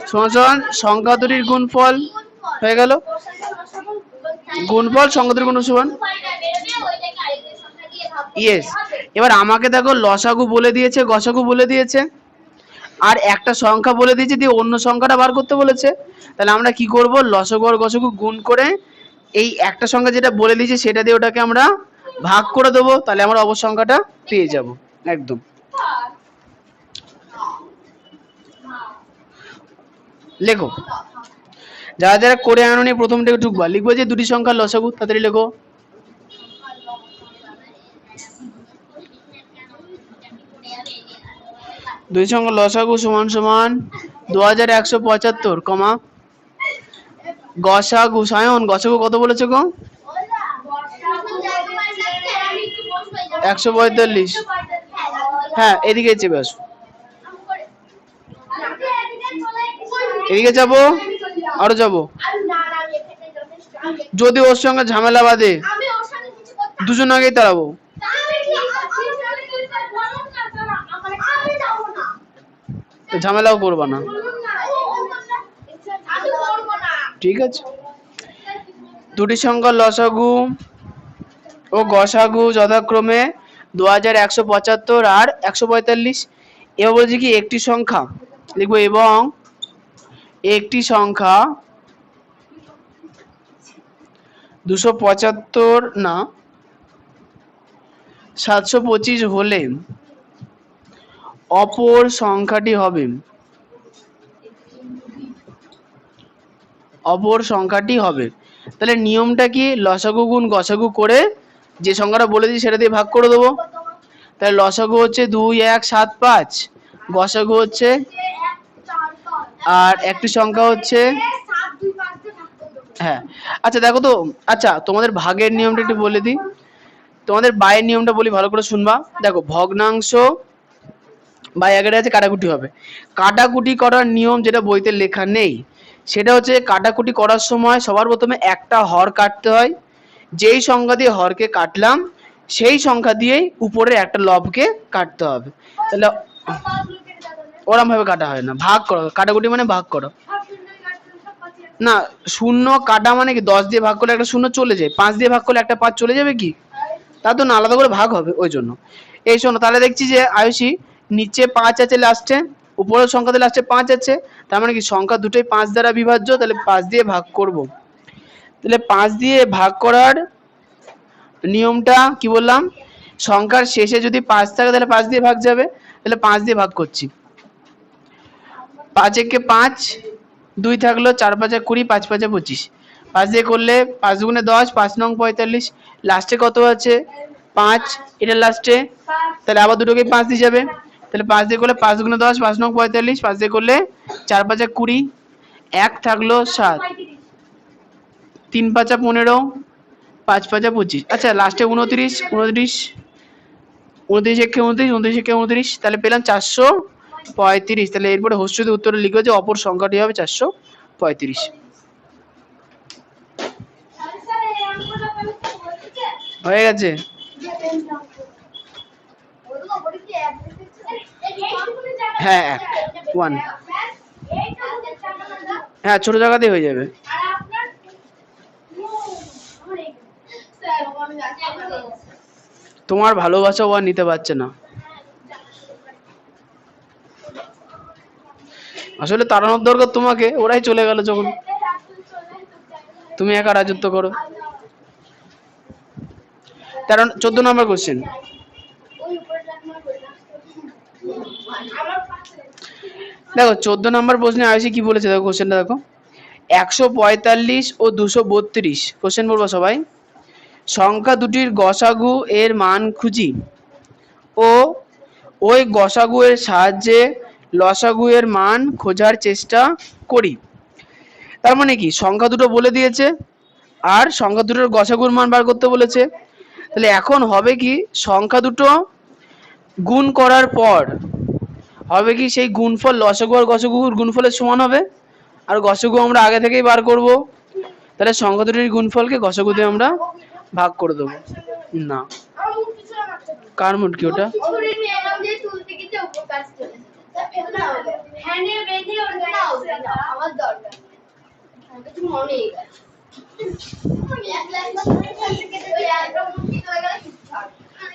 সমান সংখ্যা দুটির গুণফল, হয়ে গেল গুণফল সংখ্যা দুটির গুণ সমান। ইয়েস, এবার আমাকে দেখো লসাগু বলে দিয়েছে গসাগু বলে দিয়েছে আর একটা সংখ্যা বলে দিয়েছে দিয়ে অন্য সংখ্যাটা বার করতে বলেছে, তাহলে আমরা কি করব, লসাগু আর গসাগু গুণ করে এই একটা সংখ্যা যেটা বলে দিয়েছে সেটা দিয়ে ওটাকে আমরা ভাগ করে দেবো, তাহলে আমরা অবশ্য সংখ্যাটা পেয়ে যাব একদম। লেখো, যারা যারা করে আনোনি প্রথমটাকে ঢুকবা, লিখবো যে দুটি সংখ্যার লসাগু, তাড়াতাড়ি লেখো। দুই সংখ্যার লসাগু সমান সমান 2175 কমা গসাগু, সায়ন গসাগু কত বলেছে গো, 145। হ্যাঁ এদিকে চেপে আসো, এদিকে যাবো আরো যাবো, যদি ওর সঙ্গে ঝামেলা বাঁধে দুজন আগেই তাড়াবো। ঝামেলাও করবা না, ঠিক আছে। দুটি সংখ্যার লসাগু ও গসাগু যথাক্রমে 2175 আর 145। এবার বলছি কি একটি সংখ্যা লিখবো, এবং একটি সংখ্যা 275 না 725 হলে অপর সংখ্যাটি হবে, অপর সংখ্যাটি হবে। তাহলে নিয়মটা কি, লসাগু গুণ গসাগু করে যে সংখ্যাটা বলে দিই সেটা দিয়ে ভাগ করে দেবো, তাহলে লসাগু হচ্ছে 2175, গসাগু হচ্ছে আর একটি সংখ্যা হচ্ছে, হ্যাঁ আচ্ছা দেখো তো, আচ্ছা তোমাদের ভাগের নিয়মটা একটু বলে দিই, তোমাদের বায়ের নিয়মটা বলি ভালো করে শুনবা। দেখো ভগ্নাংশ বা একের আছে কাটাকুটি হবে, কাটাকুটি করার নিয়ম যেটা বইতে লেখা নেই সেটা হচ্ছে কাটাকুটি করার সময় সবার প্রথমে একটা হর কাটতে হয়, যেই সংখ্যা দিয়ে হরকে কাটলাম সেই সংখ্যা দিয়েই উপরের একটা লবকে কাটতে হবে। তাহলে ওরম ভাবে কাটা হয় না, ভাগ করো, কাটাকুটি মানে ভাগ করো না, শূন্য কাটা মানে কি 10 দিয়ে ভাগ করলে একটা শূন্য চলে যায়, 5 দিয়ে ভাগ করলে একটা 5 চলে যাবে কি, তা তো না, আলাদা করে ভাগ হবে ওই জন্য। এই শোনো তাহলে দেখছি যে আয়ুষী নিচে 5 আছে লাস্টে, উপরের সংখ্যাতে লাস্টে 5 আছে, তার মানে কি সংখ্যা দুটোই 5 দ্বারা বিভাজ্য, তাহলে 5 দিয়ে ভাগ করব। তাহলে 5 দিয়ে ভাগ করার নিয়মটা কি বললাম, সংখ্যার শেষে যদি 5 থাকে তাহলে 5 দিয়ে ভাগ যাবে, তাহলে 5 দিয়ে ভাগ করছি, 5 একে 5, 2 থাকলো, 4 5 20, 5 5 25, 5 দিয়ে করলে 5 দুগুণে 10, 5 নং 45, লাস্টে কত আছে 5, এটা লাস্টে, তাহলে আবার দুটোকে 5 দিয়ে যাবে, তাহলে 5 দিয়ে করলে 5 দুগুণে 10, 5 নং 45, 5 দিয়ে করলে 4 5 20, 1 থাকলো 7, 3 5 15, 5 5 25, আচ্ছা লাস্টে 29, 29 29 একে 29, 29 একে 29, তাহলে পেলাম 435। তাহলে এরপরে হোস্টে উত্তরে লিখবে যে অপর সংখ্যাটি হবে 435। হয়ে গেছে, হ্যাঁ 1, হ্যাঁ ছোট জায়গাতেই হয়ে যাবে। তোমার ভালোবাসা ও আর নিতে পারছে না, আসলে তাড়ানোর দরকার তোমাকে, ওরাই চলে গেল যখন, তুমি একা রাজত্ব করো। 14 নম্বর কোশ্চেন, দেখো 14 নম্বর প্রশ্নে আয়ুষী কি বলেছে, দেখো কোশ্চেনটা দেখো। 145 ও 232 কোশ্চেন বলবো সবাই। সংখ্যা দুটির গসাগু এর মান খুঁজি ও ওই গসাগু এর সাহায্যে লসাগু এর মান খোঁজার চেষ্টা করি। তার মানে কি, সংখ্যা দুটো বলে দিয়েছে আর সংখ্যা দুটোর গসাগুর মান বার করতে বলেছে। তাহলে এখন হবে কি, সংখ্যা দুটো গুণ করার পর হবে কি, সেই গুণফল লসাগু আর গসাগুর গুণফলের সমান হবে। আর গসাগু আমরা আগে থেকেই বার করব, তাহলে সংখ্যা দুটির গুণফলকে গসাগু দিয়ে আমরা ভাগ করে দেবো। না, কার মুটকি ওটা?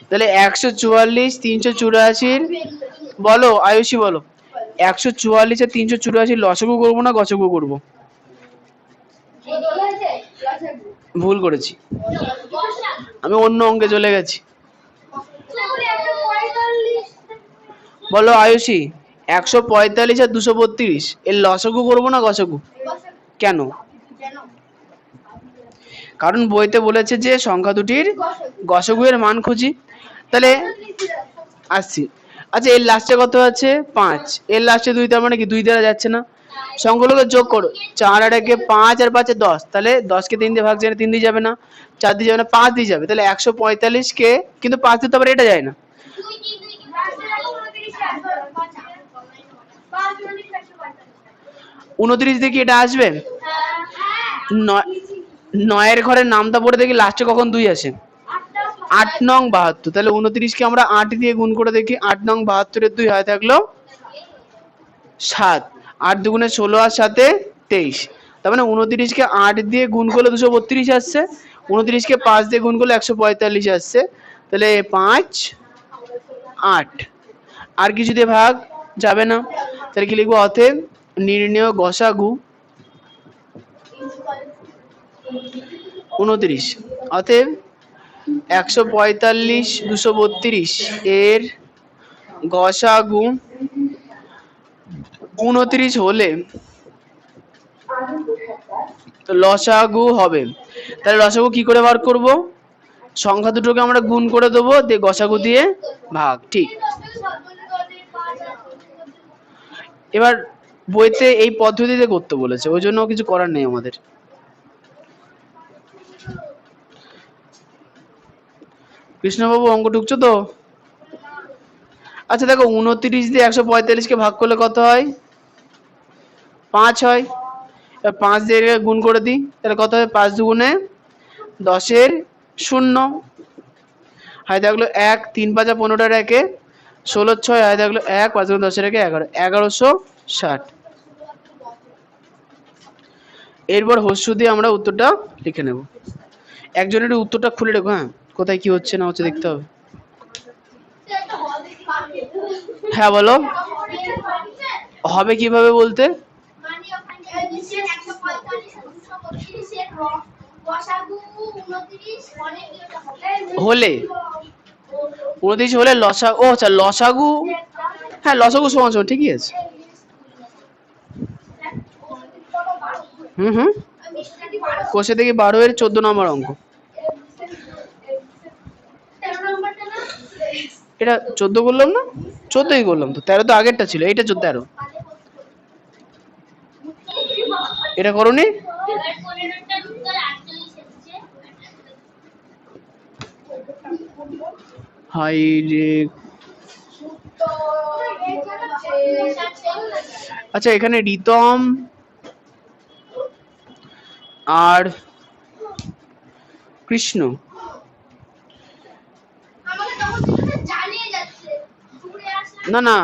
তাহলে 144 384 বলো আয়ুষী বলো, 144 আর 384 লসাগু করবো না গসাগু করবো? ভুল করেছি, আমি অন্য অঙ্কে চলে গেছি। বলো আয়ুষী, 145 আর 232 এর লসাগু করবো না গসাগু? কেন? কারণ বইতে বলেছে যে সংখ্যা দুটির গসাগু এর মান খুঁজি। তাহলে আসছি। আচ্ছা, এর লাস্টে কত আছে? 5। এর লাস্টে 2, তার মানে কি 2 দ্বারা যাচ্ছে না। সংখ্যাগুলোকে যোগ করো, 4 আর 1 5 আর 5 10, তাহলে 10 কে 3 দিয়ে ভাগ যায় না, 3 দিয়ে যাবে না, 4 দিয়ে যাবে না, 5 দিয়ে যাবে। তাহলে 145 কে কিন্তু 5 দিয়ে তো আবার এটা যায় না। 29 দিয়ে কি এটা আসবে? 9 ঘরের নামটা পড়ে দেখি লাস্টে কখন 2 আসে? 8 নং 72। তাহলে 29 কে আমরা 8 দিয়ে গুণ করে দেখি, 8 নং 72 এর 2 হয় থাকলো 7। 8 দুগুণে 16 আর 7 23। তার মানে 29 কে 8 দিয়ে গুণ করলে 232 আসছে, 29 কে 5 দিয়ে গুণ করলে 145 আসছে। তাহলে 5 8, আর কিছু দিয়ে ভাগ যাবে না। তাহলে কি লিখবো? অতএব নির্ণেয় গসাগু 29। অতএব 145 232 এর গসাগু 29 হলে তো লসাগু হবে। তাহলে লসাগু কি করে বার করব? সংখ্যা দুটোকে আমরা গুণ করে দেবো, দিয়ে গসাগু দিয়ে ভাগ। ঠিক। এবার বইতে এই পদ্ধতিতে করতে বলেছে, ওই জন্য কিছু করার নেই আমাদের। কৃষ্ণবাবু অঙ্ক ঢুকছো তো? আচ্ছা দেখো, 29 দিয়ে 145 কে ভাগ করলে কত হয়? 5 হয়। 5 দিয়ে গুণ করে দিই, তাহলে কত হয়? 5 দুগুণে 10 এর 0 হয় থাকলো 1, 3 5 15 একে 16 6 হয় থাকলো 1, 5 10 এর একে 11, 1160। এরপর হস্যু দিয়ে আমরা উত্তরটা লিখে নেব। একজনের উত্তরটা খুলে রেখো, হ্যাঁ, কোথায় কি হচ্ছে না হচ্ছে দেখতে হবে। হ্যাঁ বলো, হবে কিভাবে বলতে? হলে 29 হলে লসাগু, ও আচ্ছা লসাগু, হ্যাঁ লসাগু সমান সমান ঠিকই আছে। হুম, কোষে দেখি 12 এর 14 নম্বর অঙ্ক। এটা 14 করলাম না? 14ই করলাম তো, 13 তো আগেরটা ছিল, এইটা 13। এটা করোনি? হাই রে। আচ্ছা, এখানে রিতম আর কৃষ্ণ, না না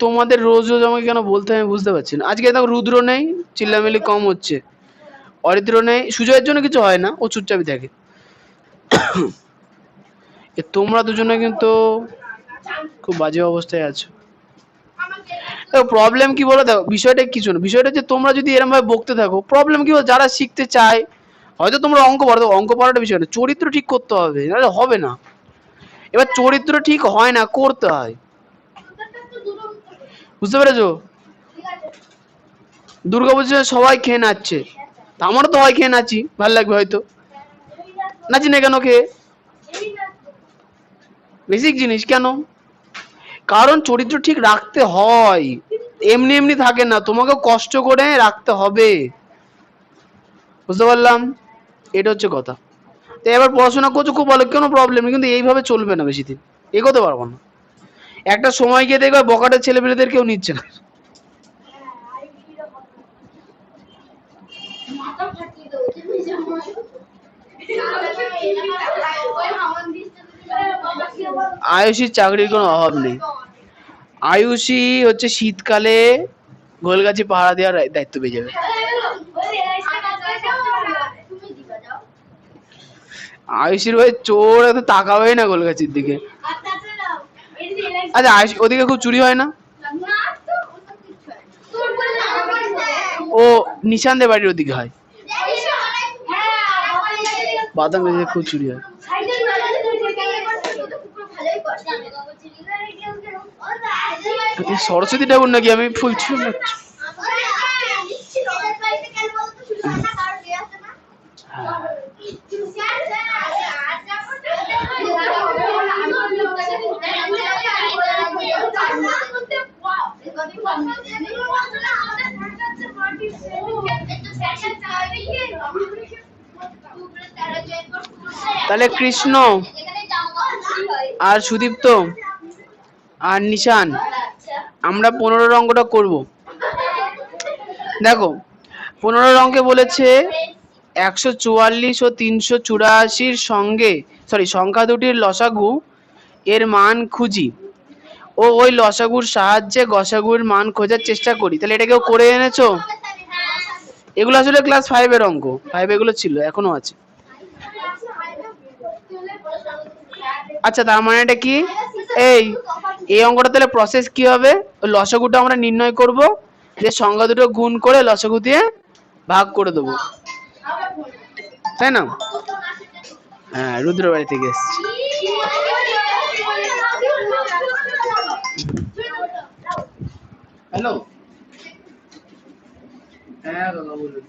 তোমাদের রোজ রোজ আমাকে কেন বলতে আমি বুঝতে পারছি না। আজকে দেখো রুদ্র নেই, চিল্লামিল্লি কম হচ্ছে, অরিত্র নেই, সুজয়ের জন্য কিছু হয় না, ও চুপচাপই থাকে। তোমরা দুজনে কিন্তু খুব বাজে অবস্থায় আছো। দেখো প্রবলেম কি বলো, দেখো বিষয়টা কিছু না, বিষয়টা যে তোমরা যদি এরকম ভাবে বকতে থাকো, প্রবলেম কি বলো, যারা শিখতে চায় হয়তো তোমরা অঙ্ক পড়ো, অঙ্ক পড়াটা বিষয় না, চরিত্র ঠিক করতে হবে, নাহলে হবে না। এবার চরিত্র ঠিক হয় না, করতে হয়। বুঝতে পেরেছো? দুর্গাপুজোয় সবাই খেয়ে নাচছে, তা আমারও তো হয় খেয়ে নাচি, ভালো লাগবে হয়তো, নাচি না কেন খেয়ে? বেসিক জিনিস কেন? কারণ চরিত্র ঠিক রাখতে হয়, এমনি এমনি থাকে না, তোমাকে কষ্ট করে রাখতে হবে। বুঝতে পারলাম, এটা হচ্ছে কথা। তো এবার পড়াশোনা করছো খুব ভালো, কোনো প্রবলেম নেই, কিন্তু এইভাবে চলবে না, বেশি দিন এগোতে পারবো না। একটা সময় গিয়ে দেখবে বকাটের ছেলেপেলেদের কেউ নিচ্ছে না। আয়ুষীর চাকরির কোনো অভাব নেই। আয়ুষী হচ্ছে শীতকালে গোলগাছি পাহারা দেওয়ার দায়িত্ব পেয়ে যাবে। আয়ুষীর ভাই চোর এত তাকাবেই না গোলগাছির দিকে। আচ্ছা আয়ুষ ওদিকে খুব চুরি হয় না? ও নিশানদের বাড়ির ওদিকে হয়, বাদাম গাছে খুব চুরি হয়। সরস্বতী ঠাকুর নাকি, আমি ফুল ছুঁড়ে মারছি। তাহলে কৃষ্ণ আর সুদীপ্ত আর নিশান, আমরা 15 অঙ্কটা করব। দেখো 15 অঙ্কে বলেছে 144 ও 384 সঙ্গে সংখ্যা দুটির লসাগু এর মান খুঁজি ও ওই লসাগুর সাহায্যে গসাগুর মান খোঁজার চেষ্টা করি। তাহলে এটা কেউ করে এনেছো? এগুলো আসলে ক্লাস 5 এর অঙ্ক, 5 এগুলো ছিল, এখনো আছে। আচ্ছা তার মানে এটা কি, এই অঙ্কটা তাহলে প্রসেস কি হবে, লসাগুটা আমরা নির্ণয় করব, যে সংখ্যা দুটো গুণ করে লসাগু দিয়ে ভাগ করে দেবো, তাই না? হ্যাঁ রুদ্র বাড়ি থেকে এসেছি। হ্যালো, হ্যাঁ দাদা বলুন।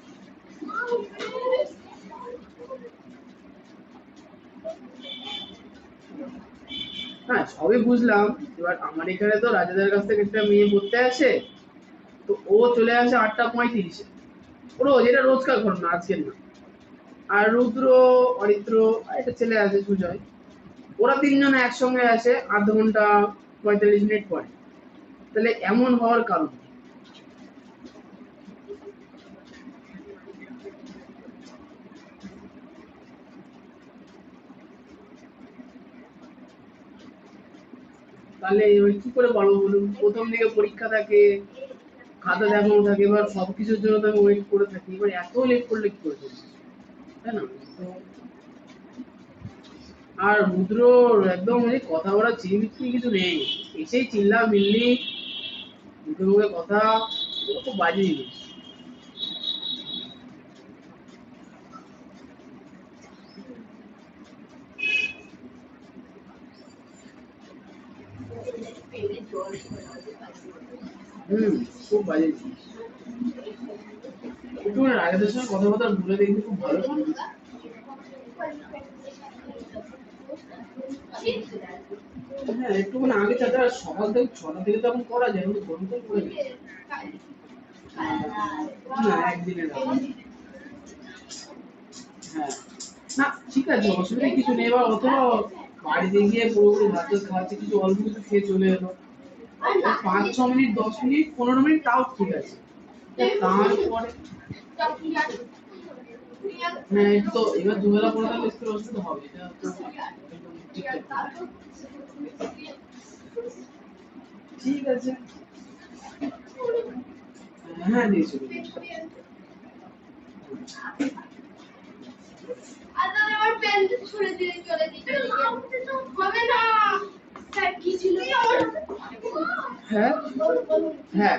হ্যাঁ সবই বুঝলাম, এবার আমার এখানে তো রাজাদের কাছ থেকে একটা মেয়ে পড়তে আসে, তো ও চলে আসে 8:35-এ, রোজ, এটা রোজকার ঘটনা, আজকের না। আর রুদ্র, অরিত্র, একটা ছেলে আছে সুজয়, ওরা তিনজন একসঙ্গে আসে 0.5 ঘন্টা 45 মিনিট পরে। তাহলে এমন হওয়ার কারণ, তাহলে কি করে পারবো বলুন? প্রথম দিকে পরীক্ষা থাকে, খাতা দেখানো থাকে, এবার সবকিছুর জন্য তো আমি ওয়েট করে থাকি, এবার এত লেট করলে কি করে চলবে, তাই না? তো আর রুদ্র একদম কথা বলা চিনমিচি কিছু নেই, এসেই চিল্লা মিল্লি, মুখে মুখে কথা, ও খুব বাজে জিনিস। খুব বাজে জিনিস। একটু রাজাদের সঙ্গে কথাবার্তা বলে দেখবি, খুব ভালো। হ্যাঁ একটুখানি আগে চাচা, সকাল থেকে 6টা থেকে তখন করা যায়, কিন্তু গরম তো পড়ে গেছে। না একদিনে না। হ্যাঁ না ঠিক আছে, অসুবিধা কিছু নেই, এবার অথবা বাড়িতে গিয়ে পুরোপুরি ভাত খাওয়াচ্ছে, কিছু অল্প কিছু খেয়ে চলে এলো, 5-6 মিনিট 10 মিনিট 15 মিনিট তাও ঠিক আছে, তারপরে হ্যাঁ তো এবার দুবেলা পরে তাহলে একটু অসুবিধা হবে, এটা তো ঠিক আছে। হ্যাঁ দিয়েছি। হ্যাঁ হ্যাঁ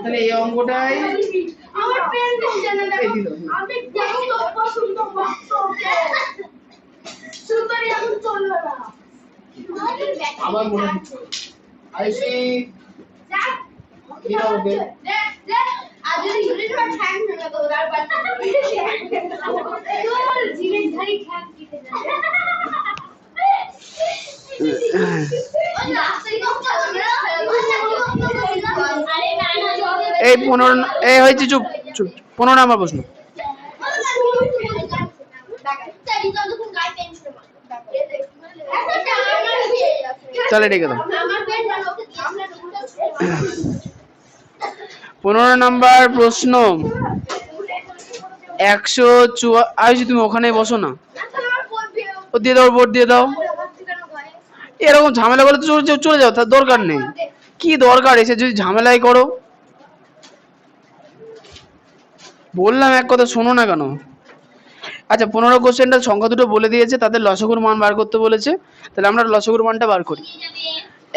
তাহলে এই অঙ্কটাই আবার মনে হচ্ছে আইসি এই 15 এই হয়েছে, চুপ চুপ। 15 নাম্বার প্রশ্ন। তাহলে রেখে দাও। 15 নাম্বার প্রশ্ন। 104 আয়ুষি, তুমি ওখানে বসো না। ও দিয়ে দাও, বোর্ড দিয়ে দাও। এরকম ঝামেলা করে তো চলে যাও, তার দরকার নেই। কি দরকার এসে যদি ঝামেলাই করো? বললাম এক কথা, শোনো না কেন? আচ্ছা 15 কোশ্চেনটা সংখ্যা দুটো বলে দিয়েছে, তাদের লসাগুর মান বার করতে বলেছে। তাহলে আমরা লসাগুর মানটা বার করি।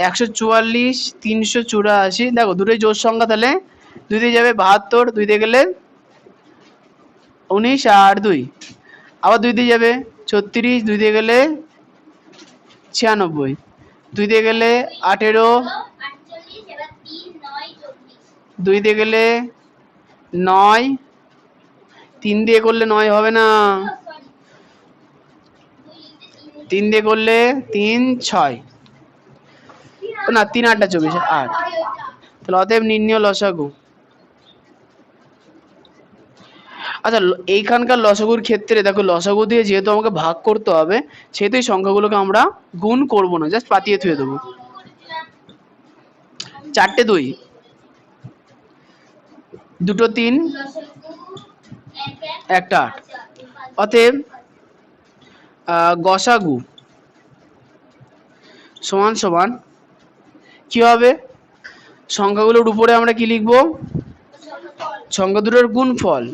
144, 384, দেখো দুটোই জোড় সংখ্যা, তাহলে 2 দিয়ে যাবে 72, 2 দিয়ে গেলে 19 আর 2, আবার 2 দিয়ে যাবে 36, 2 দিয়ে গেলে 96, 2 দিয়ে গেলে 18, 2 দিয়ে গেলে 9, 3 দিয়ে করলে 9 হবে না, 3 দিয়ে করলে 3 6 না, 3 8 24 8। তাহলে অতএব নির্ণয় লসাগু। আচ্ছা এইখানকার লসাগুর ক্ষেত্রে দেখো, লসাগু দিয়ে যেহেতু আমাকে ভাগ করতে হবে, সেহেতু এই সংখ্যাগুলোকে আমরা গুণ করব না, জাস্ট পাতিয়ে থুয়ে দেবো। 4টে 2, 2টো 3, 1টা 8। অতএব গসাগু সমান সমান কি হবে? সংখ্যাগুলোর উপরে আমরা কি লিখবো? সংখ্যা দুটোর গুণফল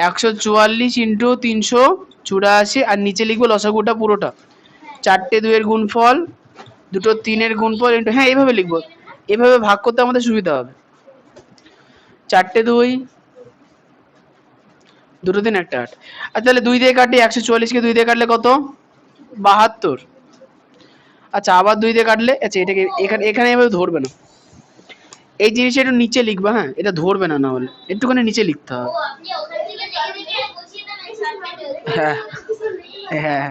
144 ইন্টু 384, আর নিচে লিখবো লসাগুটা পুরোটা। 4টে 2 এর গুণফল, 2টো 3 এর গুণফল ইন্টু, হ্যাঁ এইভাবে লিখবো, এভাবে ভাগ করতে আমাদের সুবিধা হবে। 4টে 2, 2টো 3, 1টা 8। আর তাহলে 2 দিয়ে কাটি, 144কে 2 দিয়ে কাটলে কত? 72। আচ্ছা আবার 2 দিয়ে কাটলে, আচ্ছা এটাকে এখানে এখানে এভাবে ধরবে না, এই জিনিসটা একটু নিচে লিখবা। হ্যাঁ এটা ধরবে না, না হলে একটুখানি নিচে লিখতে হবে। হ্যাঁ হ্যাঁ,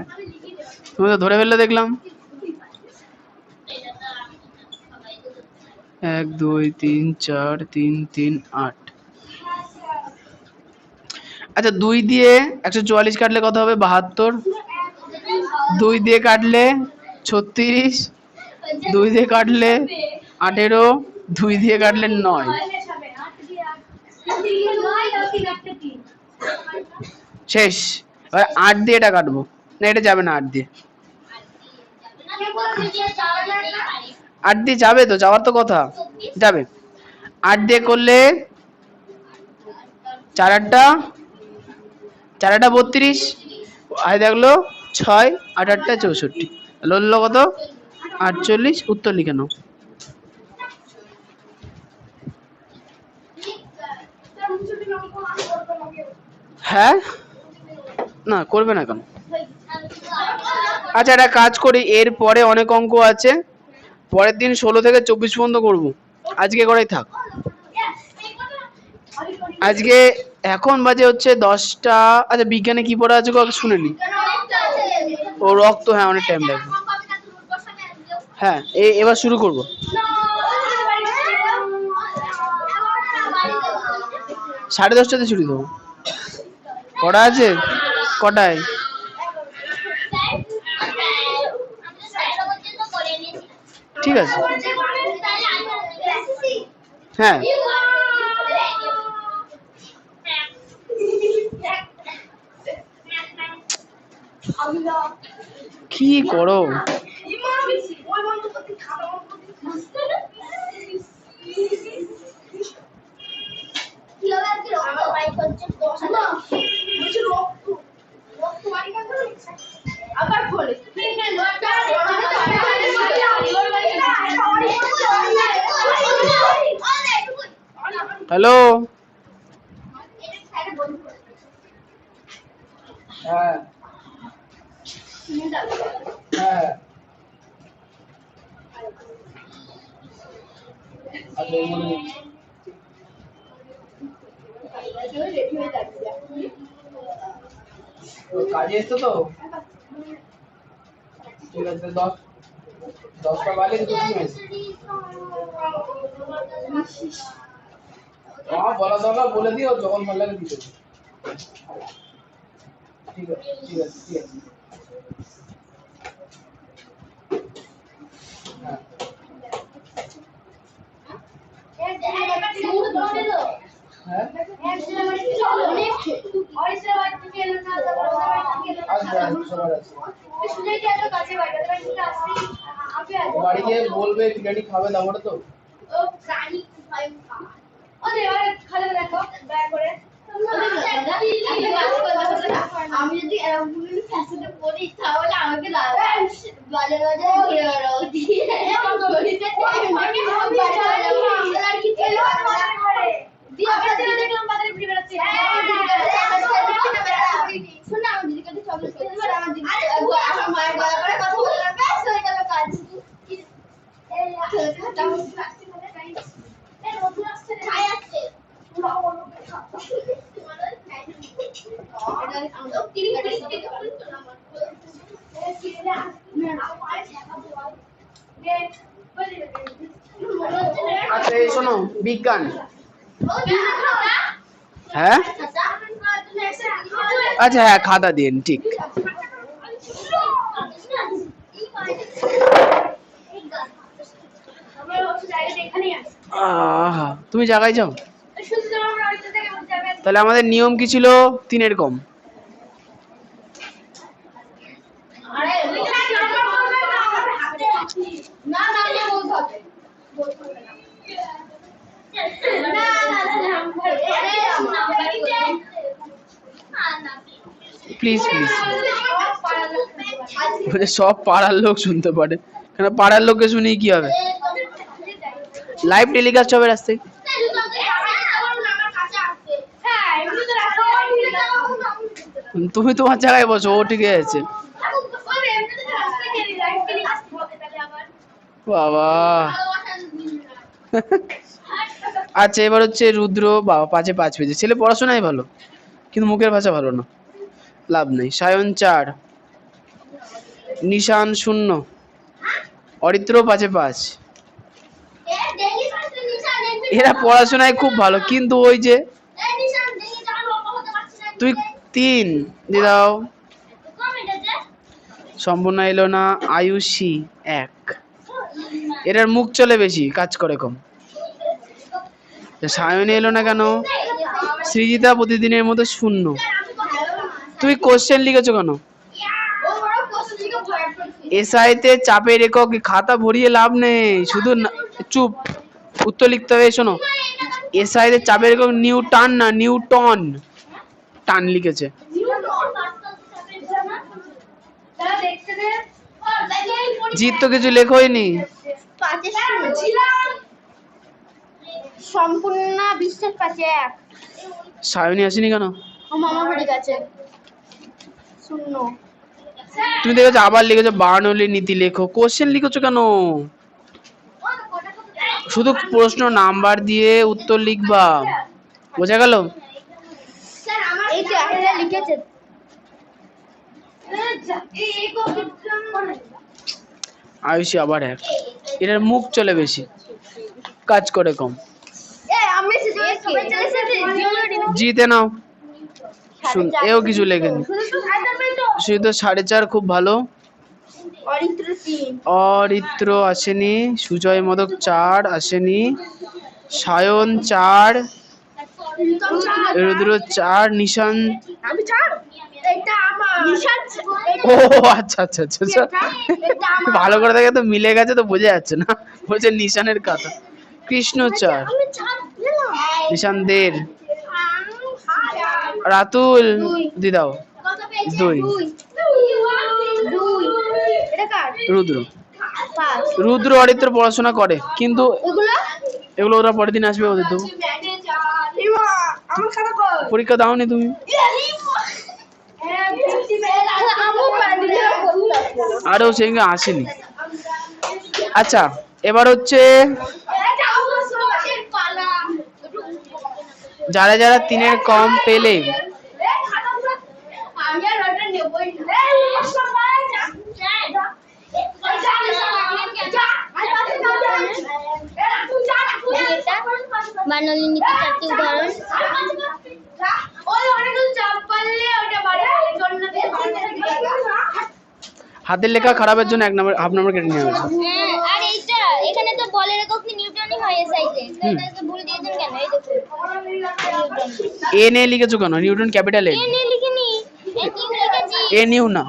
তুমি তো ধরে ফেললে দেখলাম। 1 2 3 4 3 3 8। আচ্ছা 2 দিয়ে 144 কাটলে কত হবে? 72। 2 দিয়ে কাটলে 36, 2 দিয়ে কাটলে 18, 2 দিয়ে কাটলে 9। শেষ। এবার 8 দিয়ে এটা কাটবো না, এটা যাবে না 8 দিয়ে। 8 দিয়ে যাবে তো, যাওয়ার তো কথা, যাবে। 8 দিয়ে করলে 4 8টা 32, আর দেখলো 6 8 8টা 64, লড়লো কত? 48। উত্তর লিখে নাও। হ্যাঁ না করবে না কেন? আচ্ছা একটা কাজ করি, এর পরে অনেক অঙ্ক আছে, পরের দিন 16 থেকে 24 পর্যন্ত করব, আজকে করাই থাক। আজকে এখন বাজে হচ্ছে 10টা। আচ্ছা বিজ্ঞানে কি পড়া আছে শুনে নি। ও রক্ত, হ্যাঁ অনেক টাইম লাগবে। হ্যাঁ এবার শুরু করব। সাড়ে 10টাতে ছুটি দেবো। পড়া আছে কটায়? ঠিক আছে, হ্যাঁ কি করো? হ্যালো, হ্যাঁ হ্যাঁ কাজে এসছো তো? ঠিক আছে, 10টা বাজে তো বলা দরকার বলে দিও, যখন ভালো লাগে দিও। ঠিক আছে ঠিক আছে ঠিক আছে। বাড়ি গিয়ে বলবে বিরিয়ানি খাবে না বলে তো। আমি যদি পড়ি তাহলে আমাকে বাজে বাজে ঘুরে বেড়াবো আচ্ছা এই শোনো, বিজ্ঞান। হ্যাঁ আচ্ছা, হ্যাঁ খাতা দিন, ঠিক। তুমি জায়গায় যাও। তাহলে আমাদের নিয়ম কি ছিল? 3-এর কম। প্লিজ প্লিজ, সব পাড়ার লোক শুনতে পারে, কেন পাড়ার লোককে শুনি কি হবে? লাইভ টেলিকাস্ট হবে রাস্তায়। তুমি তোমার জায়গায় বসো, ও ঠিক আছে। বাবা আচ্ছা, এবার হচ্ছে রুদ্র। বাবা 5-এ 5 পেয়েছে। ছেলে পড়াশোনায় ভালো, কিন্তু মুখের ভাষা ভালো না, লাভ নেই। সায়ন 4, নিশান 0, অরিত্র 5-এ 5। এরা পড়াশোনায় খুব ভালো, কিন্তু ওই যে তুই 3 দিয়ে দাও। সম্পূর্ণ এলো না। আয়ুষী 1। এটার মুখ চলে বেশি, কাজ করে কম। সায়নে এলো না কেন? সৃজিতা প্রতিদিনের মতো 0। তুমি কোশ্চেন লিখেছো কেন? এসআইতে চাপের একক, খাতা ভরিয়ে লাভ নেই, শুধু চুপ উত্তর লিখতে হবে। শোনো, এসআইতে চাপের একক নিউটন না নিউটন, টান লিখেছে। জিত তো কিছু লেখোইনি। সম্পূর্ণ বিশ্বাস 5-এ 1। সায়নী আসেনি কেন? মামা বাড়ি গেছে 0। তুমি দেখেছো আবার লিখেছো বার্নলি নীতি লেখো, কোশ্চেন লিখেছো কেন? শুধু প্রশ্ন নাম্বার দিয়ে উত্তর লিখবা, বোঝা গেল? এই তো একটা লিখেছে। আয়ুষী আবার 1। এটার মুখ চলে বেশি, কাজ করে কম। জিতে নাও। এও কিছু লেখেনি। শুধু 4.5 খুব ভালো। অরিত্র আসেনি। সুজয় মোদক 4 আসেনি। সায়ন 4, রুদ্র 4, নিশান। ও আচ্ছা আচ্ছা আচ্ছা, ভালো করে দেখে তো মিলে গেছে তো, বোঝা যাচ্ছে না। বলছে নিশানের কথা। কৃষ্ণ 4, নিশান 1.5, রাতুল দি দাও 2, রুদ্র। রুদ্র অরিত্র পড়াশোনা করে, কিন্তু এগুলো ওরা পরের দিন আসবে, ওদের দেবো। পরীক্ষা দাওনি তুমি? আরেও সেদিকে আসেনি। আচ্ছা এবার হচ্ছে যারা যারা 3-এর কম পেলে আমি আর ওটা নেবই না। বার্নলিনীতে 4টি উদাহরণ। হাতের লেখা খারাপের জন্য 1 নম্বর হাফ নম্বর কেটে নেওয়া হয়েছে। আর এইটা এখানে তো বলের একক নিউটনই হয় সাইডে, তো এটাকে ভুল দিয়েছেন কেন? এই দেখো এন এ লিখেছো কেন? Newton capital N. এ লিখিনি, এ কি লিখেছি? এ নিউ না,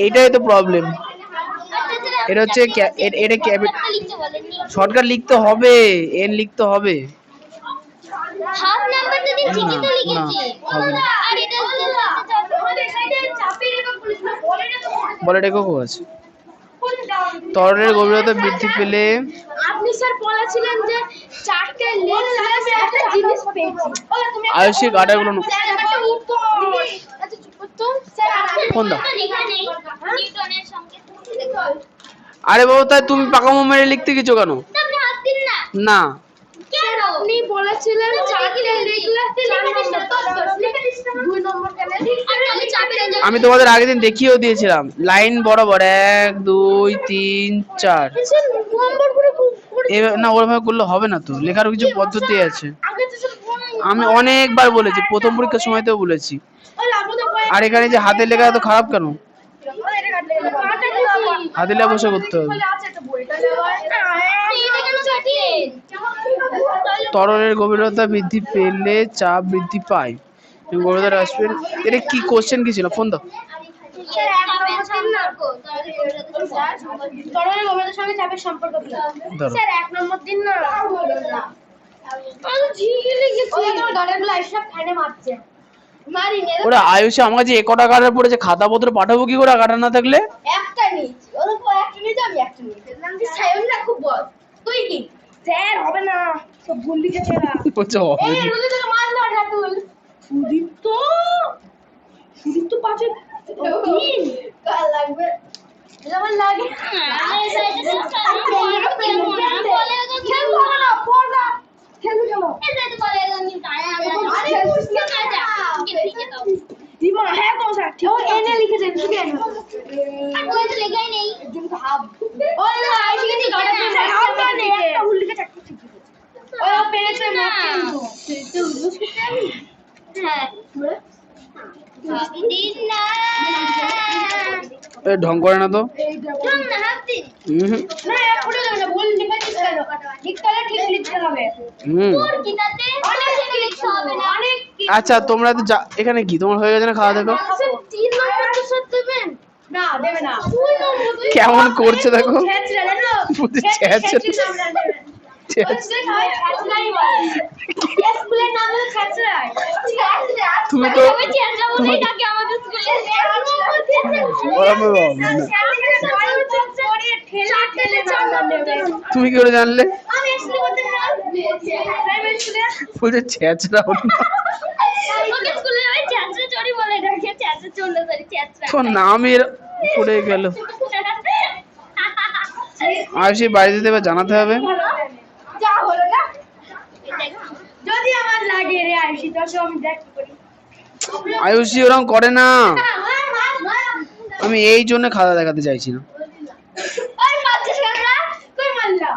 এইটাই তো প্রবলেম। এটা হচ্ছে এটা লিখতে বলেননি। শর্টকাট লিখতে হবে, এন লিখতে হবে। হাফ নাম্বার তো দিন ঠিকই তো না, লিখেছি। হবে না। আর এটা আমাদের সাইডে চাপের একক বলেছিল, বলের একক বলের এককও আছে। তরলের গভীরতা বৃদ্ধি পেলে আপনি স্যার বলেছিলেন যে 4টে লেন্স আছে, একটা জিনিস পেয়েছি। তুমি আয়ুষী গাটাগুলো স্যার একটা উত্তর। আচ্ছা উত্তর স্যার আপনি ফোন দাও। লেখা নেই নিউটনের সংকেত দেখো। আরে বাবা, তাই তুমি পাকামো মেরে লিখতে গেছো কেন? আপনি হাত দিন না। না, কেন? আপনি বলেছিলেন 4টে লিখলে 4 নম্বর, লিখে দিস না 2 নম্বর কেন? আমি চাপে আমি তোমাদের আগের দিন দেখিয়েও দিয়েছিলাম, লাইন বরাবর 1 2 3 4। নম্বর করে না, ওরভাবে করলে হবে না তো, লেখারও কিছু পদ্ধতি আছে। আগে তো স্যার বলেন। আমি অনেকবার বলেছি, প্রথম পরীক্ষার সময়তেও বলেছি। আর এখানে যে হাতের লেখা এত খারাপ কেন? হাতের লেখা বসে করতে হবে। তরলের গভীরতা বৃদ্ধি পেলে চাপ বৃদ্ধি পায়, গভীরতা হ্রাস পেলে। এটা কি কোশ্চেন কি ছিল? ফোন দাও। তরলের গভীরতার সঙ্গে চাপের সম্পর্ক কি? ধরো। স্যার 1 নম্বর দিন না। আমি ঝিকে লিখেছি। ওই তোমার ডলারগুলো এসব ফ্যানে মারছে। মারিনি। ওরা আয়ুষে আমার কাছে একটা কাটার পড়েছে, খাতাপত্র পাঠাবো কি করে কাটা না থাকলে? একটা নিয়েছি। ওর উপর একটা নিয়েছি, আমি একটা নিয়েছি। নামটি সায়নরা খুব বল। তুই কি? স্যার হবে না। সব ভুল লিখেছে এরা। বলছে হবে এই না। রুলে তোকে মারলো ঠাকুর। সুদীপ্ত। সুদীপ্ত পাঁচে 3 কাল লাগবে। যেমন লাগে। আমি সাইডে সিস্টেম বলে তো খেলবো না, পড়া। খেলবো কেন? এই সাইডে বলে আমি তাই আমি। আরে বুঝতে না যা। কি লিখে দাও। দিবা হ্যাঁ তো স্যার। ও এনে লিখেছে ঠিক আছে। আর তুই তো লেখাই নেই। একদম তো হাফ। ও না আইসি কি গড়ে পেছে। হাফ মানে একটা ভুল লিখে চাকরি ঠিক আছে। ও পেরেছে ম্যাথ কিন্তু। তুই বুঝ করতে আমি? হ্যাঁ। দিন না। এ ঢং করে না তো। ঢং না হাফ দিন। না পড়ে যাবে না, ভুল লিখেছিস কেন? লিখতে হলে ঠিক লিখতে হবে। তোর কি তাতে? অনেক ঠিক লিখতে হবে না। অনেক আচ্ছা, তোমরা তো এখানে কি তোমার হয়ে গেছে না খাওয়া? দেখো 3 নম্বর তো সব দেবেন। না দেবে না। 2 নম্বর কেমন করছে দেখো। ছেঁচড়া জানো? বুঝে ছেঁচড়া। ছেঁচড়া দেবেন। স্কুলের নাম ছেঁচড়াই বলে। স্কুলের নাম হলো ছেঁচড়া। তুমি তো আমি ছেঁচড়া বলেই ডাকে আমাদের স্কুলে। তুমি কি করে জানলে? আমি স্কুলে করতে না। প্রাইভেট স্কুলে। বলছে ছেঁচড়া হলো। ওকে স্কুলে ওই ছেঁচড়া চড়ি বলে ডাকে, ছেঁচড়া চড়লে ধরে ছেঁচড়া। তো নামের পড়ে গেল। আয়ুষী বাড়ি যেতে এবার জানাতে হবে। যা হলো না। যদি আমার লাগে রে আইসি তো আমি দেখ কি করি। আয়ুষী ওরকম করে না, আমি এই জন্য খাতা দেখাতে চাইছি না। ওই মারছিস কেন না? কই মারলা?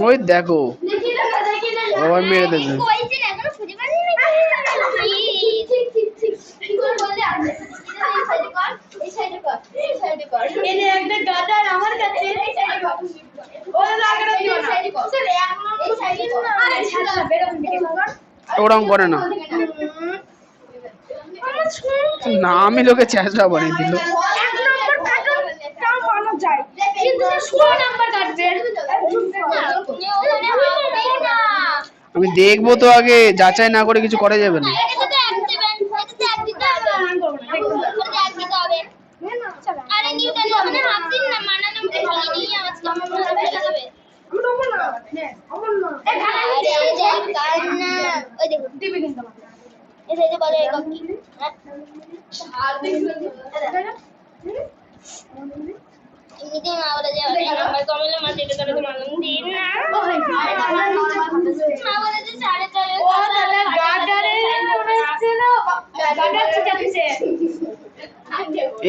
ওই দেখো দেখি না দেখি না। আবার মেরে দেবে। কইছিস এখনো খুঁজে পাইনি নাকি? ঠিক কি করে বললি আপনি? এই সাইডে কর, এই সাইডে কর। এনে একটা গাদা আমার কাছে এই সাইডে কর। ওরে লাগানো দিও না। স্যার এক নম্বর এই সাইডে কর। আরে ছাড়া বেরো দিকে কর। ওরকম করে না। না, আমি লোকে ছেঁচড়া বানিয়ে দিল। 1 নম্বর কাটুন তাও মানা যায়, কিন্তু 16 নম্বর কাটবে। আমি দেখবো তো, আগে যাচাই না করে কিছু করা যাবে না। আরে নিউটন মানে হাফ দিন না, মানা নামটা ভালো নেই আজকে আমার মনে হবে। আমি নেব না। আমার না। এই গাড়ি যাই কার না। ওই দেখো দিবি কিন্তু আমাকে। এই সাইডে বলে একক কি? আর দেখো। এমনিতে মা বলে যে নাম্বার কমালে মা যেটা করে মানলাম দিন না।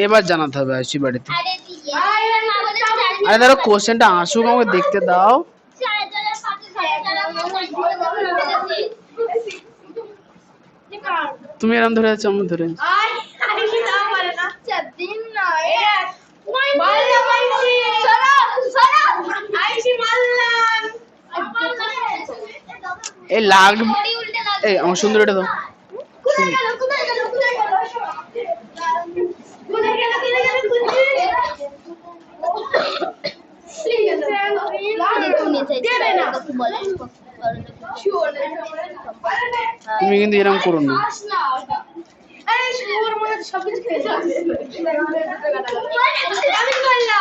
এবার জানাতে হবে আসছি বাড়িতে। আরে দিয়ে মা বলে আরে ধরো কোশ্চেনটা আসুক, আমাকে দেখতে দাও। তুমি এরকম ধরে আছো, আমি ধরে আছি। এই লাগ, এই আমার সুন্দরীটা দাও। তুমি কিন্তু এরকম করো না।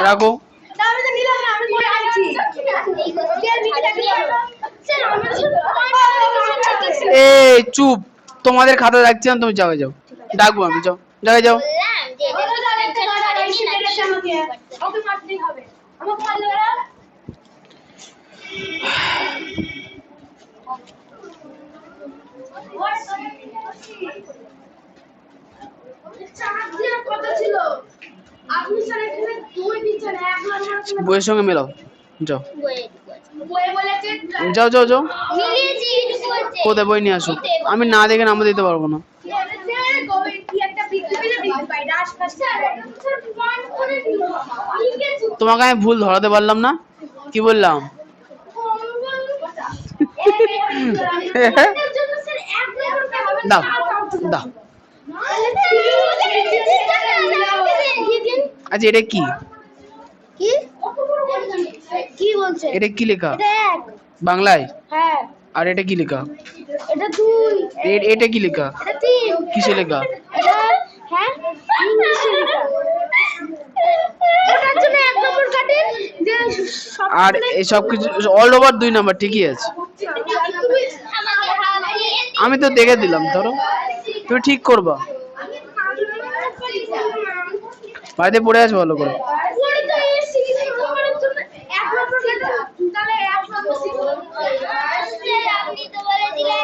রাখো। এই চুপ, তোমাদের খাতা রাখছি না, তুমি যাও যাও, ডাকবো আমি, যাও যাও যাও। বইয়ের সঙ্গে মেলাও, যাও যাও যাও যাও। কোথায় বই নিয়ে আসো, আমি না দেখে নাম্বার দিতে পারবো না। তোমাকে আমি ভুল ধরাতে পারলাম না, কি বললাম? দাও দাও। আচ্ছা এটা কি, কি বলছে? এটা কি লেখা এটা এক। বাংলায়? হ্যাঁ। আর এটা কি লেখা? এটা দুই। এটা কি লেখা? এটা তিন। কিসে লেখা? এটা হ্যাঁ ইংলিশে লেখা। ওটার জন্য এক নম্বর কাটেন যে আর এই সব কিছু অল ওভার 2 নাম্বার ঠিকই আছে। আমি তো দেখে দিলাম, ধরো তুমি ঠিক করবা, বাড়িতে পড়ে আছে ভালো করে।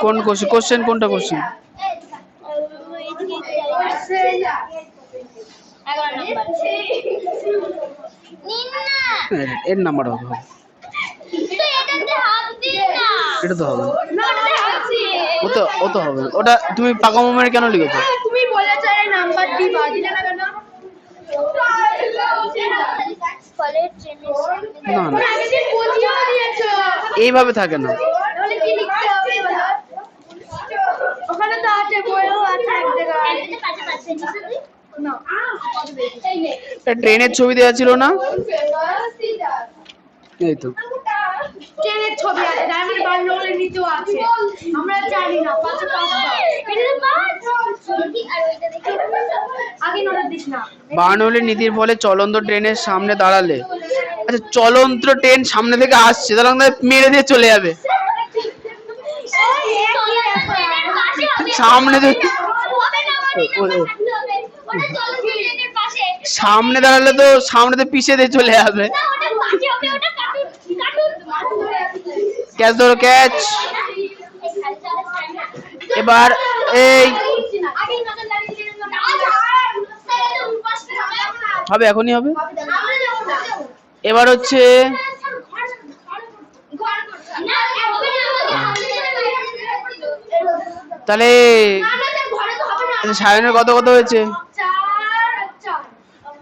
কোন কোশ্চেন, কোনটা কোশ্চেন? এর নাম্বার হবে, এটা তো হবে না, ও তো হবে। ওটা তুমি পাকা মোমের কেন লিখেছো? তুমি বলেছো এই নাম্বার দিবা, দিলে না কেন? না না, এইভাবে থাকে না। ওখানে তো আছে, বইও আছে এক জায়গায়। ট্রেনের ছবি দেওয়া ছিল না? এই তো ট্রেনের ছবি আছে, ডায়মন্ড বান্ডলের নিচেও আছে, আমরা জানি না। পাঁচটা আগে নোট দিস না। বার্নওয়েলের নীতির ফলে চলন্ত ট্রেনের সামনে দাঁড়ালে, আচ্ছা চলন্ত ট্রেন সামনে থেকে আসছে, তাহলে আমাদের মেরে দিয়ে চলে যাবে সামনে সামনে দাঁড়ালে, তো সামনে তো পিছিয়ে দিয়ে চলে যাবে। ক্যাচ ধরো, ক্যাচ। এবার এই হবে, এখনই হবে। এবার হচ্ছে তাহলে সায়নের কত কত হয়েছে,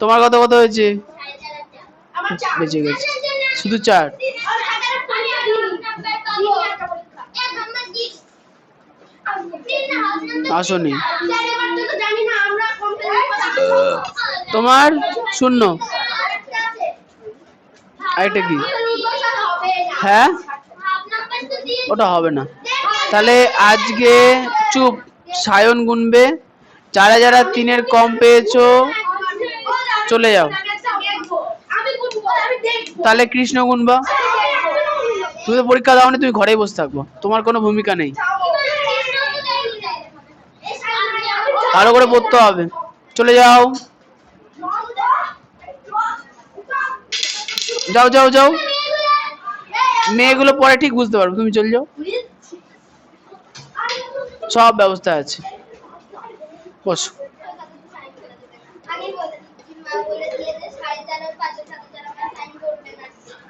তোমার কত কত হয়েছে? বেঁচে গেছে শুধু 4। আসনি, তোমার 0। এটা কি? হ্যাঁ ওটা হবে না। তাহলে আজকে চুপ, সায়ন গুনবে, যারা যারা 3-এর কম পেয়েছো চলে যাও। তাহলে কৃষ্ণ গুনবা, তুমি তো পরীক্ষা দাও না, তুমি ঘরেই বসে থাকবো, তোমার কোনো ভূমিকা নেই। ভালো করে পড়তে হবে, চলে যাও যাও যাও যাও। মেয়েগুলো পরে ঠিক বুঝতে পারবে, তুমি চলে যাও, সব ব্যবস্থা আছে, বসো।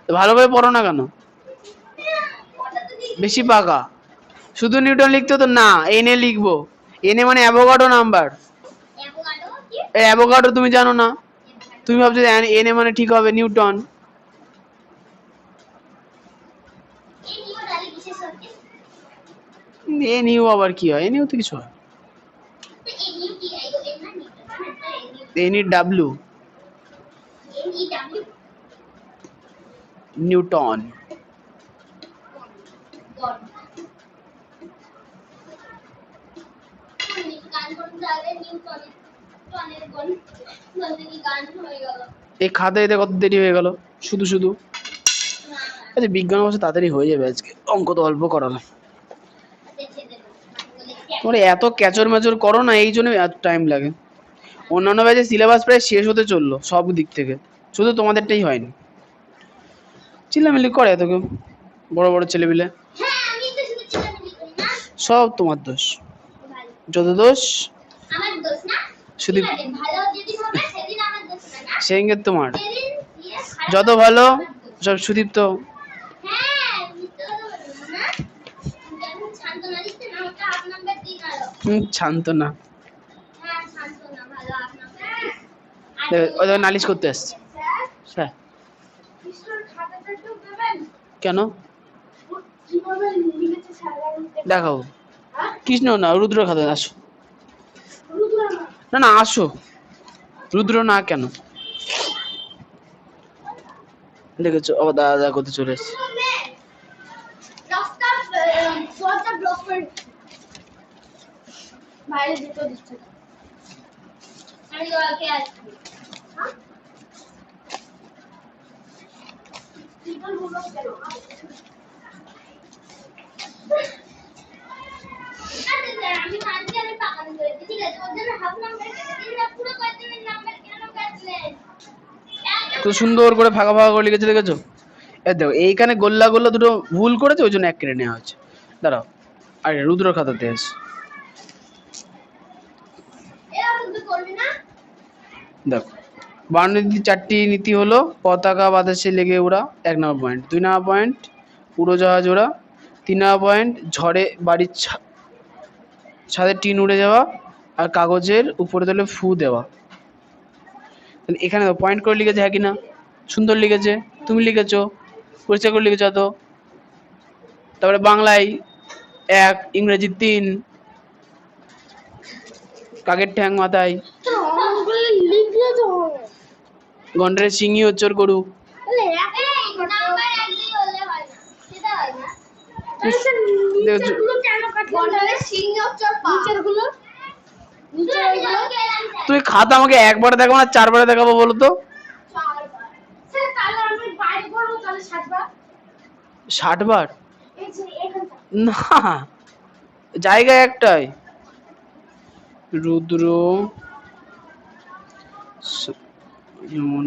তো ভালোভাবে পড়ো না কেন? বেশি পাকা। শুধু নিউটন লিখতে তো না, এনে লিখবো। এনে মানে অ্যাভোগাড্রো নাম্বার। অ্যাভোগাড্রো তুমি জানো না? তুমি ভাবছো এনে মানে ঠিক হবে নিউটন। এ নিউ আবার কি হয়? এ নিউ তো কিছু হয়। N E W, Newton. এই খাতা এতে কত দেরি হয়ে গেল শুধু শুধু। আচ্ছা বিজ্ঞান অবশ্য তাড়াতাড়ি হয়ে যাবে, আজকে অঙ্ক তো অল্প করালাম। তোমরা এত ক্যাচর ম্যাচর করো না, এই জন্য এত টাইম লাগে। অন্যান্য ব্যাচে সিলেবাস প্রায় শেষ হতে চললো সব দিক থেকে, শুধু তোমাদেরটাই হয়নি। চিল্লামিল্লি করে এত কেউ, বড় বড় ছেলেপিলে। সব তোমার দোষ, যত দোষ শুধু সেদিনকে তোমার। যত ভালো সব সুদীপ্ত। শান্ত না, নালিশ করতে আসছে। হ্যাঁ কেন দেখাও? কৃষ্ণ না রুদ্র খাতা, আসো। না না আসো, রুদ্র না কেন দেখেছো? ও দাদা দাদা করতে চলে এসছে। তো সুন্দর করে ফাঁকা ফাঁকা করে লিখেছে, দেখেছো? এই দেখো এইখানে গোল্লা গোল্লা দুটো ভুল করেছে, ওই জন্য এক কেটে নেওয়া হয়েছে। দাঁড়াও, আরে রুদ্র খাতাতে আছে, দেখো। বারোনীতি চারটি নীতি হলো: পতাকা বাতাসে লেগে ওড়া 1 নম্বর পয়েন্ট, 2 নম্বর পয়েন্ট উড়োজাহাজ ওড়া, 3 নম্বর পয়েন্ট ঝড়ে বাড়ির ছাদের টিন উড়ে যাওয়া, আর কাগজের উপরে তলে ফু দেওয়া। এখানে পয়েন্ট করে লিখেছে, হ্যাঁ কিনা? সুন্দর লিখেছে, তুমি লিখেছো, পরিষ্কার করে লিখেছো তো। তারপরে বাংলায় 1, ইংরেজি 3, কাকের ঠ্যাং মাথায়, গন্ডারের সিংহি উচ্চর গরু। তুই খাতা আমাকে একবার দেখাবো না 4 বারে দেখাবো বলো তো? 60 বার না, জায়গায় একটাই। রুদ্র যেমন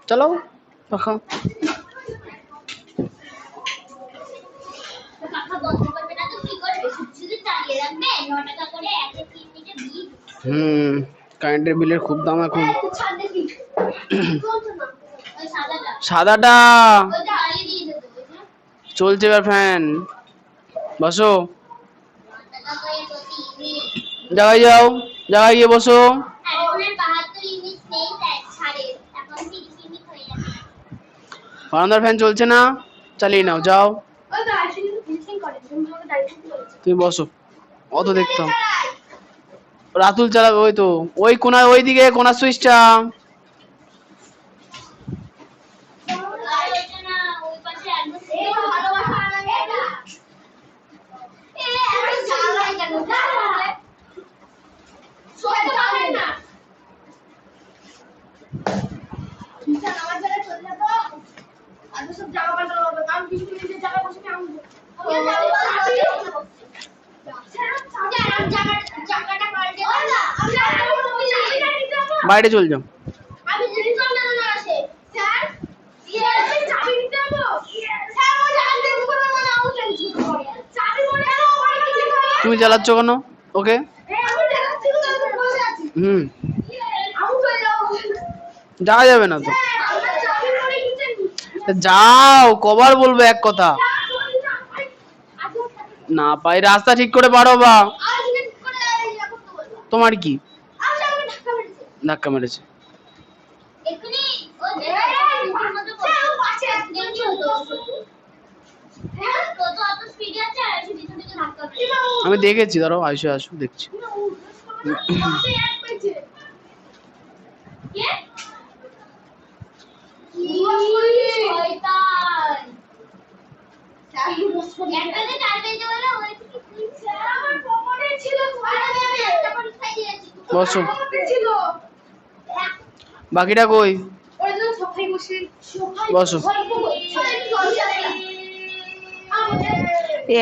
चलो पाखा কারেন্টের বিলের খুব দাম এখন। সাদাটা চলছে এবার ফ্যান। বসো, জায়গায় যাও, জায়গায় গিয়ে বসো। বারান্দার ফ্যান চলছে না, চালিয়ে নাও, যাও তুমি বসো। অত দেখতাম রাতুল চালাবে, ওই তো ওই কোনায়, ওই দিকে কোনার সুইচটা। বাইরে চল যাও। তুমি চালাচ্ছ কেন ওকে? যাওয়া যাবে না তো, যাও, কবার বলবো এক কথা। না পাই রাস্তা ঠিক করে পারো বা তোমার কি ধাক্কা মেরেছে? আমি দেখেছি, ধরো আইসো আসো দেখছি। বসো, বাকিটা কই? বসো।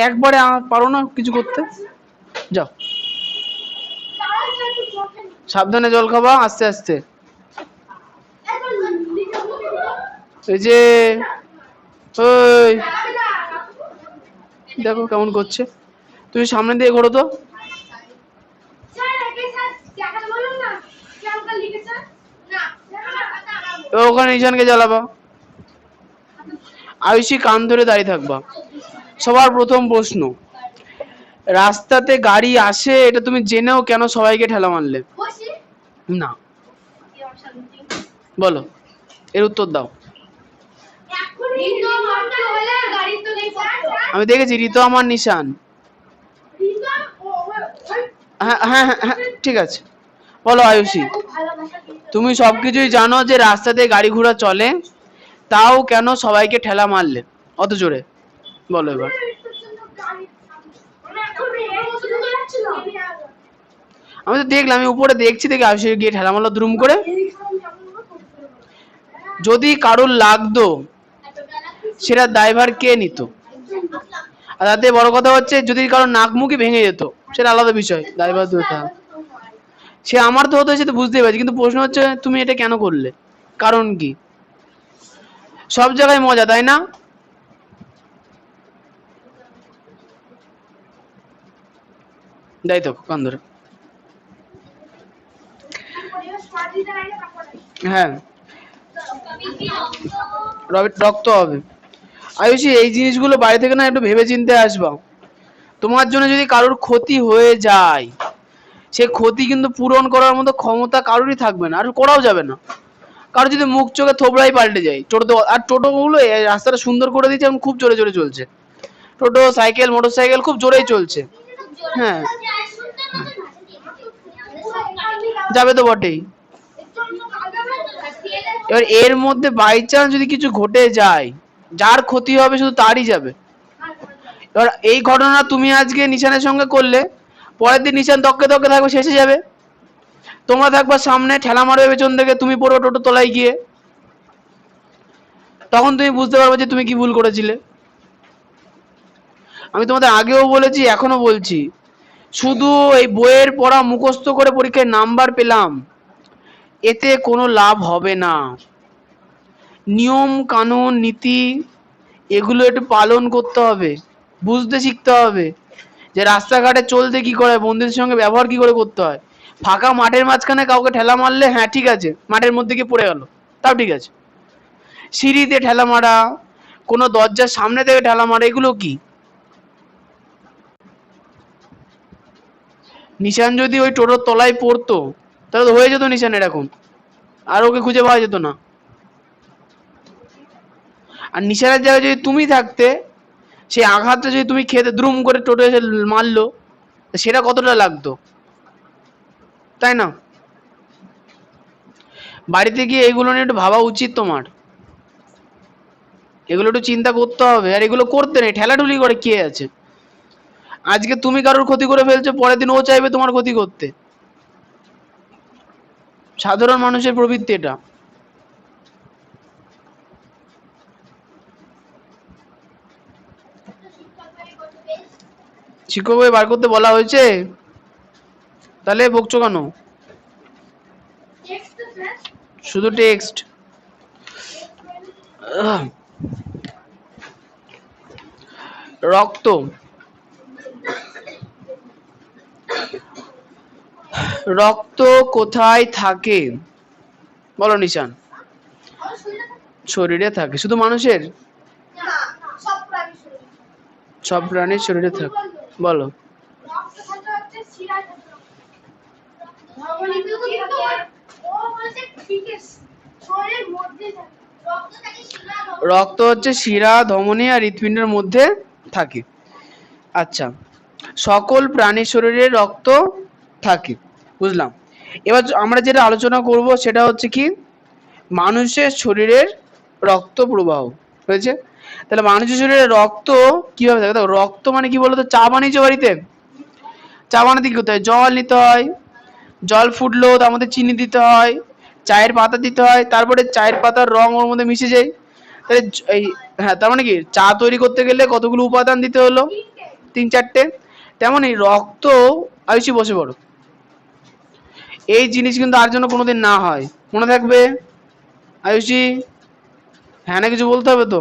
একবারে পারো না কিছু করতে? যাও, সাবধানে জল খাবা, আস্তে আস্তে। এই যে ওই দেখো কেমন করছে। তুমি সামনে দিয়ে ঘোরো তো। এবার ওখানে নিশানকে জ্বালাবা। আয়ুষী কান ধরে দাঁড়িয়ে থাকবা। সবার প্রথম প্রশ্ন, রাস্তাতে গাড়ি আসে এটা তুমি জেনেও কেন সবাইকে ঠেলা মারলে? না, বলো, এর উত্তর দাও। আমি দেখেছি ঋতু আমার নিশান। হ্যাঁ হ্যাঁ হ্যাঁ হ্যাঁ, ঠিক আছে, বলো আয়ুষী, তুমি সবকিছুই জানো যে রাস্তাতে গাড়ি ঘোড়া চলে, তাও কেন সবাইকে ঠেলা মারলে অত জোরে? বলো এবার। আমি তো দেখলাম, আমি উপরে দেখছি, দেখে আয়ুষী গিয়ে ঠেলা মারলো দ্রুম করে। যদি কারোর লাগতো সেটা দায়ভার কে নিত? আর তাতে বড় কথা হচ্ছে যদি কারোর নাক মুখই ভেঙে যেত সেটা আলাদা বিষয়, দায়ভার তো হতো। সে আমার তো হতো, সে তো বুঝতেই পারছি, কিন্তু প্রশ্ন হচ্ছে তুমি এটা কেন করলে, কারণ কি? সব জায়গায় মজা, তাই না? যাই তো কান ধরে। হ্যাঁ, রক্ত হবে। আয়ুষী, এই জিনিসগুলো বাড়ি থেকে না একটু ভেবে চিন্তে আসবা। তোমার জন্য যদি কারোর ক্ষতি হয়ে যায়, সে ক্ষতি কিন্তু পূরণ করার মতো ক্ষমতা কারোরই থাকবে না, আর করাও যাবে না। কারো যদি মুখ চোখে থোবড়াই পাল্টে যায়, টোটো, আর টোটোগুলো রাস্তাটা সুন্দর করে দিয়েছে এবং খুব জোরে জোরে চলছে, টোটো সাইকেল মোটর সাইকেল খুব জোরেই চলছে। হ্যাঁ, যাবে তো বটেই। এবার এর মধ্যে বাই চান্স যদি কিছু ঘটে যায়, যার ক্ষতি হবে শুধু তারই যাবে। এবার এই ঘটনা তুমি আজকে নিশানের সঙ্গে করলে, পরের দিন নিশান তককে তককে থাকবে, শেষে যাবে। তোমরা থাকবা সামনে, ঠেলা মারবে পেছন থেকে, তুমি পড়ো টোটো তলায় গিয়ে। তখন তুমি বুঝতে পারবে যে তুমি কি ভুল করেছিলে। আমি তোমাদের আগেও বলেছি, এখনো বলছি, শুধু এই বইয়ের পড়া মুখস্থ করে পরীক্ষায় নাম্বার পেলাম, এতে কোনো লাভ হবে না। নিয়ম কানুন নীতি এগুলো একটু পালন করতে হবে, বুঝতে শিখতে হবে যে রাস্তাঘাটে চলতে কি করে, বন্ধুদের সঙ্গে ব্যবহার কি করে করতে হয়। ফাঁকা মাঠের মাঝখানে কাউকে ঠেলা মারলে হ্যাঁ ঠিক আছে, মাঠের মধ্যে গিয়ে পড়ে গেল, তাও ঠিক আছে। সিঁড়িতে ঠেলা মারা, কোনো দরজার সামনে থেকে ঠেলা মারা, এগুলো কি? নিশান যদি ওই টোটোর তলায় পড়তো তাহলে তো হয়ে যেত নিশান এরকম, আর ওকে খুঁজে পাওয়া যেত না। আর নিশানের জায়গায় যদি তুমি থাকতে, সেই আঘাতটা যদি তুমি খেতে, দ্রুম করে টোটো এসে মারলো, সেটা কতটা লাগতো, তাই না? বাড়িতে গিয়ে এগুলো নিয়ে একটু ভাবা উচিত তোমার, এগুলো একটু চিন্তা করতে হবে। আর এগুলো করতে নেই, ঠেলাঠুলি করে কে আছে? আজকে তুমি কারোর ক্ষতি করে ফেলছো, পরের দিন ও চাইবে তোমার ক্ষতি করতে। সাধারণ মানুষের প্রবৃত্তি এটা। শিক্ষক বই বার করতে বলা হয়েছে, তাহলে বকছো কেন? শুধু টেক্সট। রক্ত, রক্ত কোথায় থাকে বলো নিশান? শরীরে থাকে। শুধু মানুষের? সব প্রাণীর শরীরে থাকে। বলো। রক্ত হচ্ছে শিরা ধমনী আর হৃৎপিণ্ডের মধ্যে থাকে। আচ্ছা, সকল প্রাণীর শরীরে রক্ত থাকে, বুঝলাম। এবার আমরা যেটা আলোচনা করব সেটা হচ্ছে কি, মানুষের শরীরের রক্ত প্রবাহ হয়েছে। তাহলে মানুষের শরীরে রক্ত কিভাবে থাকে? দেখো, রক্ত মানে কি বলতো, চা বানিয়েছো বাড়িতে, চা বানাতে কি করতে হয়? জল নিতে হয়, জল ফুটলো তার মধ্যে চিনি দিতে হয়, চায়ের পাতা দিতে হয়, তারপরে চায়ের পাতার রং ওর মধ্যে মিশে যায়। তাহলে এই, হ্যাঁ, তার মানে কি চা তৈরি করতে গেলে কতগুলো উপাদান দিতে হলো? 3-4টে। তেমন এই রক্ত, আয়ুষী বসে পড়ো, এই জিনিস কিন্তু আর জন্য কোনোদিন না হয়, মনে থাকবে। আয়ুষী, হ্যাঁ না কিছু বলতে হবে তো,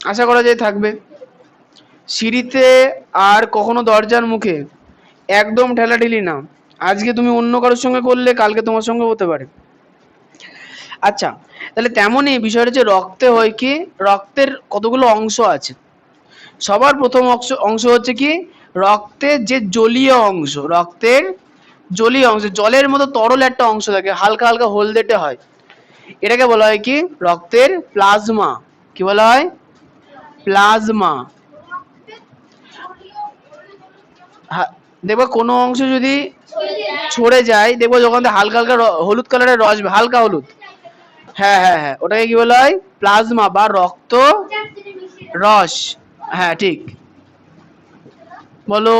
আশা করা যায় থাকবে। সিঁড়িতে আর কখনো দরজার মুখে একদম ঠেলাঠেলি না। আজকে তুমি অন্য কারোর সঙ্গে করলে, কালকে তোমার সঙ্গে হতে পারে। আচ্ছা, তাহলে তেমনই বিষয়টা হচ্ছে রক্তে হয় কি, রক্তের কতগুলো অংশ আছে। সবার প্রথম অংশ অংশ হচ্ছে কি রক্তের যে জলীয় অংশ, রক্তের জলীয় অংশ, জলের মতো তরল একটা অংশ থাকে, হালকা হালকা হলদেটে হয়, এটাকে বলা হয় কি রক্তের প্লাজমা। কি বলা হয়? প্লাজমা। দেখবো কোনো অংশ যদি ছড়ে যায়, দেখবো যখন হালকা হালকা হলুদ কালারের রস, হালকা হলুদ, হ্যাঁ হ্যাঁ হ্যাঁ, ওটাকে কি বলা হয়? প্লাজমা বা রক্ত রস। হ্যাঁ ঠিক। বলো।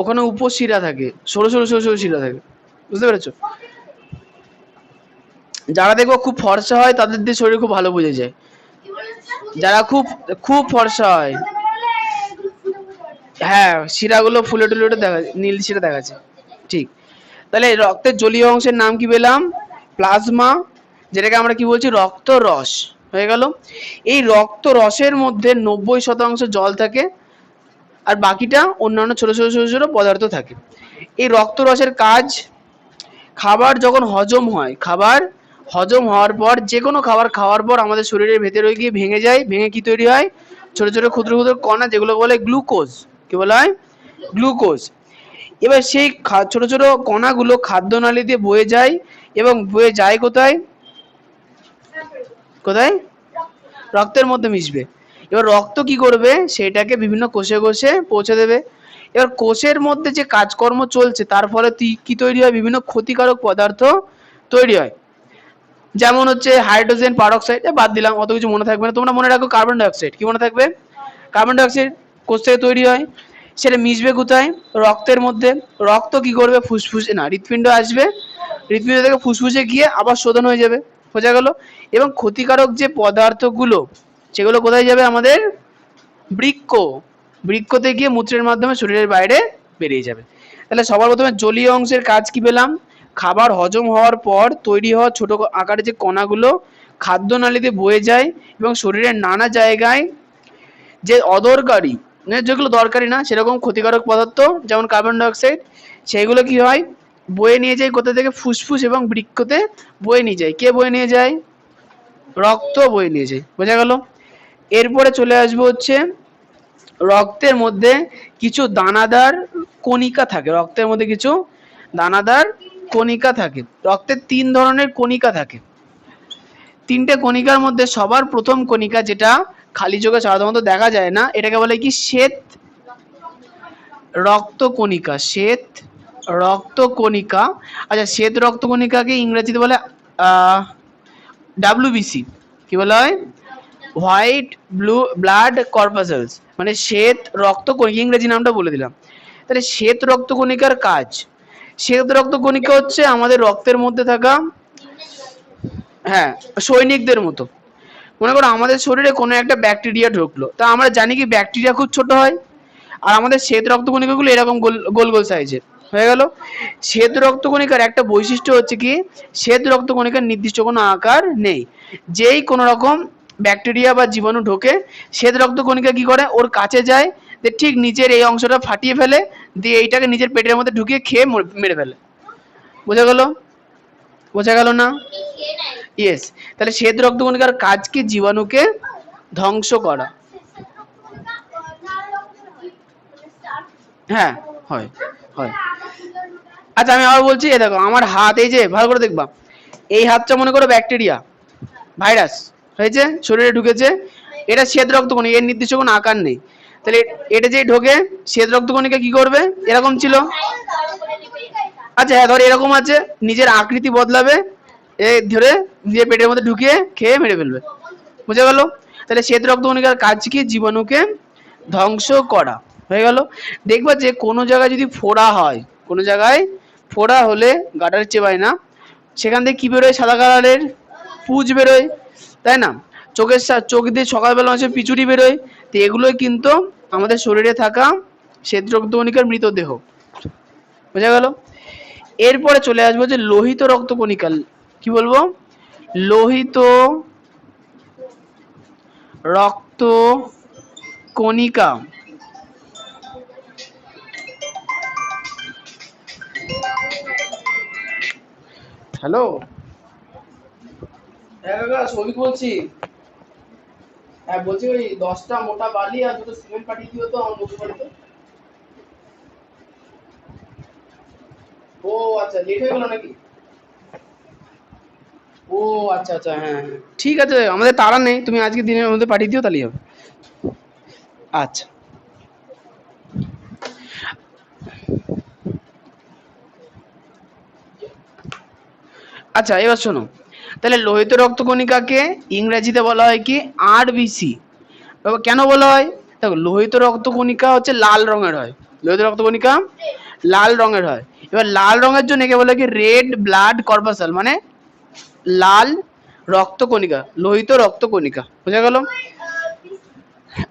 ওখানে উপশিরা থাকে, সরু সরু সরু সরু শিরা থাকে, বুঝতে পেরেছো? যারা দেখবো খুব ফর্সা হয় তাদের দিয়ে শরীর খুব ভালো বোঝা যায়, যারা খুব খুব ফর্সা হয়। হ্যাঁ, শিরাগুলো ফুলে টুলে ওঠে, দেখা নীল শিরা দেখা যাচ্ছে, ঠিক। তাহলে রক্তের জলীয় অংশের নাম কি পেলাম? প্লাজমা, যেটাকে আমরা কি বলছি? রক্ত রস। হয়ে গেল। এই রক্ত রসের মধ্যে 90% জল থাকে, আর বাকিটা অন্যান্য ছোট ছোট ছোট ছোট পদার্থ থাকে। এই রক্ত রসের কাজ, খাবার যখন হজম হয়, খাবার হজম হওয়ার পর, যে কোনো খাবার খাওয়ার পর আমাদের শরীরের ভেতরে গিয়ে ভেঙে যায়, ভেঙে কি তৈরি হয়? ছোট ছোট ক্ষুদ্র ক্ষুদ্র কণা, যেগুলো বলে গ্লুকোজ। কি বলা হয়? গ্লুকোজ। এবার সেই ছোট ছোট কণাগুলো খাদ্যনালী দিয়ে বয়ে যায়, এবং বয়ে যায় কোথায়? কোথায়? রক্তের মধ্যে মিশবে। এবার রক্ত কি করবে? সেটাকে বিভিন্ন কোষে কোষে পৌঁছে দেবে। এবার কোষের মধ্যে যে কাজকর্ম চলছে, তার ফলে কি তৈরি হয়? বিভিন্ন ক্ষতিকারক পদার্থ তৈরি হয়। যেমন হচ্ছে হাইড্রোজেন পারঅক্সাইড, বাদ দিলাম, অত কিছু মনে থাকবে না, তোমরা মনে রাখো কার্বন ডাইঅক্সাইড। কি মনে থাকবে? কার্বন ডাইঅক্সাইড কোষ থেকে তৈরি হয়। সেটা মিশবে কোথায়? রক্তের মধ্যে। রক্ত কি করবে? ফুসফুসে, না, হৃৎপিণ্ড আসবে, হৃৎপিণ্ড থেকে ফুসফুসে গিয়ে আবার শোধন হয়ে যাবে, বোঝা গেল? এবং ক্ষতিকারক যে পদার্থগুলো, সেগুলো কোথায় যাবে? আমাদের বৃক্ক, বৃক্কতে গিয়ে মূত্রের মাধ্যমে শরীরের বাইরে বেরিয়ে যাবে। তাহলে সবার প্রথমে জলীয় অংশের কাজ কি পেলাম? খাবার হজম হওয়ার পর তৈরি হওয়া ছোট আকারের যে কণাগুলো খাদ্যনালীতে বয়ে যায়, এবং শরীরের নানা জায়গায় যে অদরকারি, যেগুলো দরকারি না সেরকম ক্ষতিকারক পদার্থ, যেমন কার্বন ডাইঅক্সাইড, সেইগুলো কি হয়? বয়ে নিয়ে যায় কোথা থেকে? ফুসফুস এবং বৃক্কতে বয়ে নিয়ে যায়। কে বয়ে নিয়ে যায়? রক্ত বয়ে নিয়ে যায়, বোঝা গেল? এরপরে চলে আসবো হচ্ছে রক্তের মধ্যে কিছু দানাদার কণিকা থাকে। রক্তের মধ্যে কিছু দানাদার কণিকা থাকে। রক্তের 3 ধরনের কণিকা থাকে। 3টে কণিকার মধ্যে সবার প্রথম কণিকা, যেটা খালি চোখে সাধারণত দেখা যায় না, এটাকে বলে কি? শ্বেত রক্ত কণিকা। শ্বেত রক্ত কণিকা। আচ্ছা, শ্বেত রক্ত কণিকাকে ইংরেজিতে বলে ডাব্লিউবিসি। কি বলা হয়? হোয়াইট ব্লাড কর্পাসেলস, মানে শ্বেত রক্ত কণিকা, ইংরেজি নামটা বলে দিলাম। তাহলে শ্বেত রক্ত কণিকার কাজ, শ্বেত রক্ত কণিকা হচ্ছে আমাদের রক্তের মধ্যে থাকা, হ্যাঁ, সৈনিকদের মতো। মনে করো আমাদের শরীরে কোনো একটা ব্যাকটেরিয়া ঢুকলো, তা আমরা জানি কি ব্যাকটেরিয়া খুব ছোট হয়, আর আমাদের শ্বেত রক্তকণিকাগুলো এরকম গোল গোল গোল সাইজের। হয়ে গেল। শ্বেত রক্তকণিকার একটা বৈশিষ্ট্য হচ্ছে কি, শ্বেত রক্তকণিকার নির্দিষ্ট কোনো আকার নেই। যেই কোনো রকম ব্যাকটেরিয়া বা জীবাণু ঢোকে, শ্বেত রক্তকণিকা কি করে? ওর কাছে যায়, যে ঠিক নিচের এই অংশটা ফাটিয়ে ফেলে, দিয়ে এইটাকে নিজের পেটের মধ্যে ঢুকিয়ে খেয়ে মেরে ফেলে। বোঝা গেল? বোঝা গেল না? ইয়েস। তাহলে শ্বেত রক্তকণিকার কাজ কি? জীবাণুকে ধ্বংস করা। হ্যাঁ, হয় হয়। আচ্ছা, আমি আবার বলছি, এই দেখো আমার হাত, এই যে ভালো করে দেখবা, এই হাতটা মনে করো ব্যাকটেরিয়া, ভাইরাস হয়েছে, শরীরে ঢুকেছে, এটা শ্বেত রক্তকণিকা, এর নির্দিষ্ট কোনো আকার নেই। তাহলে এটা যে ঢোকে, শ্বেত রক্তকণিকা কি করবে? এরকম ছিল, আচ্ছা হ্যাঁ, ধর এরকম আছে, নিজের আকৃতি বদলাবে, এ ধরে নিজের পেটের মধ্যে ঢুকিয়ে খেয়ে মেরে ফেলবে। বুঝা গেল? তাহলে শ্বেত রক্তকণিকার কাজ কি? জীবাণুকে ধ্বংস করা। হয়ে গেল। দেখবা যে কোনো জায়গায় যদি ফোড়া হয়, কোনো জায়গায় ফোড়া হলে গাটার চেবায় না, সেখান থেকে কি বেরোয়? সাদা কালারের পুঁজ বেরোয়, তাই না? চোখ দিয়ে সকালবেলা মাসে পিচুরি বেরোয়। তো এগুলোই কিন্তু আমাদের শরীরে থাকা শ্বেত রক্তকণিকার মৃতদেহ। বোঝা গেল? এরপরে চলে আসবো যে লোহিত রক্তকণিকা। কি বলবো? লোহিত রক্ত কণিকা। হ্যালো, হ্যাঁ কাকা সৌভিক বলছি। হ্যাঁ বলছি ওই 10টা মোটা বালি আর 2টো সিমেন্ট পাঠিয়ে দিও তো আমার বন্ধু বাড়িতে। ও আচ্ছা, লেট হয়ে গেল নাকি? ও আচ্ছা আচ্ছা, হ্যাঁ হ্যাঁ ঠিক আছে, আমাদের তাড়া নেই, তুমি আজকে দিনের মধ্যে পাঠিয়ে দিও তাহলেই হবে। আচ্ছা আচ্ছা, এবার শোনো, তাহলে লোহিত রক্তকণিকাকে ইংরেজিতে বলা হয় কি? আরবিসি। কেন বলা হয়? দেখো, লোহিত রক্তকণিকা হচ্ছে লাল রঙের হয়। লোহিত রক্তকণিকা লাল রঙের হয়। এবার লাল রঙের জন্য একে বলে কি রেড ব্লাড কর্পাসাল, মানে লাল রক্তকণিকা, লোহিত রক্তকণিকা। বুঝা গেল?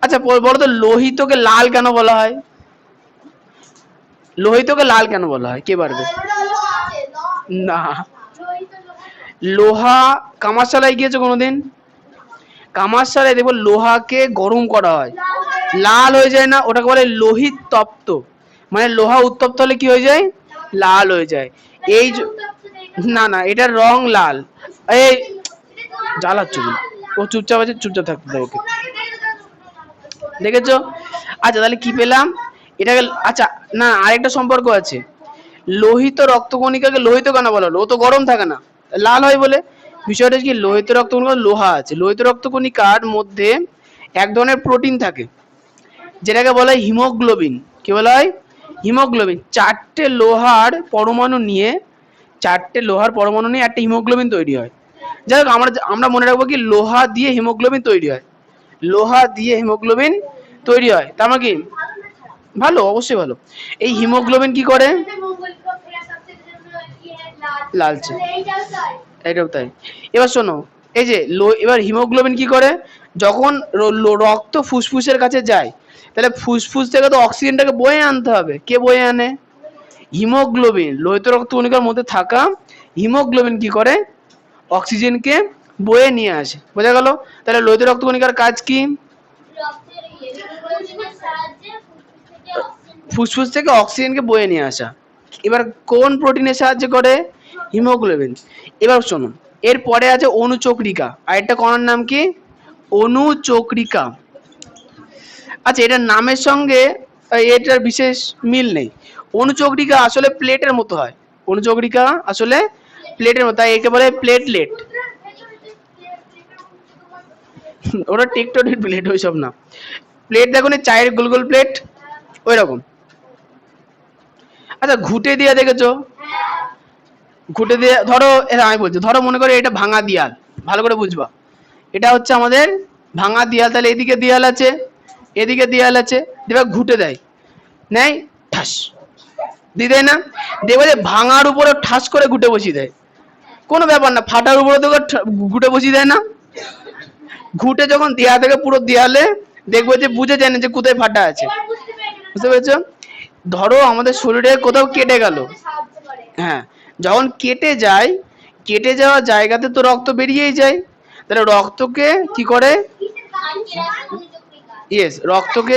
আচ্ছা বলো তো, লোহিতকে লাল কেন বলা হয়? লোহিতকে লাল কেন বলা হয়, কে পারবে? না, লোহা, কামারশালায় গিয়েছো কোনোদিন? কামারশালায় দেখবো লোহাকে গরম করা হয়, লাল হয়ে যায় না? ওটাকে বলে লোহিত তপ্ত, মানে লোহা উত্তপ্ত হলে কি হয়ে যায়? লাল হয়ে যায়। এই না না, এটার রং লাল। এই জ্বালাচ্ছ কি? ও চুপচাপ আছে, চুপচাপ থাকতে দাও ওকে। দেখেছো? আচ্ছা তাহলে কি পেলাম এটাকে? আচ্ছা না, আরেকটা সম্পর্ক আছে। লোহিত রক্তকণিকাকে লোহিত কেন বলা হলো? ও তো গরম থাকে না, লাল হয় বলে। বিষয়টা কি, লোহিত রক্তকণিকা লোহা আছে, লোহিত রক্তকণিকার মধ্যে এক ধরনের প্রোটিন থাকে যেটাকে বলা হয় হিমোগ্লোবিন। কি বলা হয়? হিমোগ্লোবিন। চারটে লোহার পরমাণু নিয়ে একটা হিমোগ্লোবিন তৈরি হয়। যাই হোক, আমরা মনে রাখবো কি, লোহা দিয়ে হিমোগ্লোবিন তৈরি হয়, লোহা দিয়ে হিমোগ্লোবিন তৈরি হয়। তার মানে কি ভালো, অবশ্যই ভালো। এই হিমোগ্লোবিন কি করে? লালচে, এটাও তাই। এবার শোনো, এই যে এবার হিমোগ্লোবিন কি করে? যখন রক্ত ফুসফুসের কাছে যায়, তাহলে ফুসফুস থেকে তো অক্সিজেনটাকে বয়ে আনতে হবে। কে বয়ে আনে? হিমোগ্লোবিন। লোহিত রক্তকণিকার মধ্যে থাকা হিমোগ্লোবিন কি করে? অক্সিজেনকে বয়ে নিয়ে আসে। বোঝা গেল? তাহলে লোহিত রক্তকণিকার কাজ কি? ফুসফুস থেকে অক্সিজেনকে বয়ে নিয়ে আসা। এবার কোন প্রোটিনের সাহায্যে করে? হিমোগ্লোবিন। এবার শোনো, এরপরে আছে অনুচক্রিকা, আর একটা কণার নাম কি? অনুচক্রিকা। আচ্ছা, এটার নামের সঙ্গে এটার বিশেষ মিল নেই। অনুচক্রিকা আসলে প্লেটের মতো হয়, অনুচক্রিকা আসলে প্লেটের মতো, তাই একে বলে প্লেটলেট। ওটা টেকটোনিক প্লেট, ওইসব না। প্লেট দেখো না, চায়ের গোল গোল প্লেট, ওই রকম। আচ্ছা ঘুটে দিয়া দেখেছো? ঘুটে দিয়ে ধরো, আমি বলছি, ধরো মনে করো এটা ভাঙা দিয়াল, ভালো করে বুঝবা, এটা হচ্ছে আমাদের ভাঙা দিয়াল। তাহলে এদিকে দিয়াল আছে, এদিকে দিয়াল আছে, দেবা ঘুটে দেয়, নেয়, ঠাস দিয়ে দেয় না? দেখবে যে ভাঙার উপরে ঠাস করে ঘুটে বসিয়ে দেয়, কোনো ব্যাপার না, ফাটার উপরে তো ঘুটে বসিয়ে দেয় না? ঘুটে যখন দেয়া থেকে পুরো দেয়ালে, দেখবে যে বুঝে যায় না যে কোথায় ফাটা আছে। বুঝতে পেরেছো? ধরো আমাদের শরীরে কোথাও কেটে গেল, হ্যাঁ, যখন কেটে যায়, কেটে যাওয়া জায়গাতে তো রক্ত বেরিয়েই যায়, তাহলে রক্তকে কি করে? ইয়েস, রক্তকে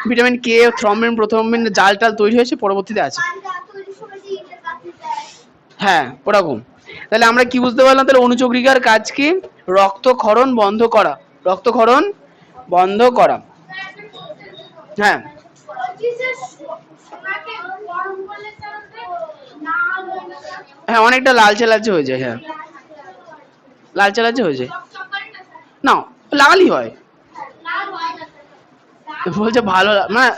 ভিটামিন কে, থ্রম্বিন, প্রথম্বিন, জাল টাল তৈরি হয়েছে, পরবর্তীতে আছে। হ্যাঁ ওরকম। তাহলে আমরা কি বুঝতে পারলাম? তাহলে অনুচক্রিকার কাজ কি? রক্তক্ষরণ বন্ধ করা, রক্তক্ষরণ বন্ধ করা। হ্যাঁ হ্যাঁ, অনেকটা লালচে লালচে হয়ে যায়, হ্যাঁ লালচে লালচে হয়ে যায়। না, লালই হয়। বলছে ভালো, মানে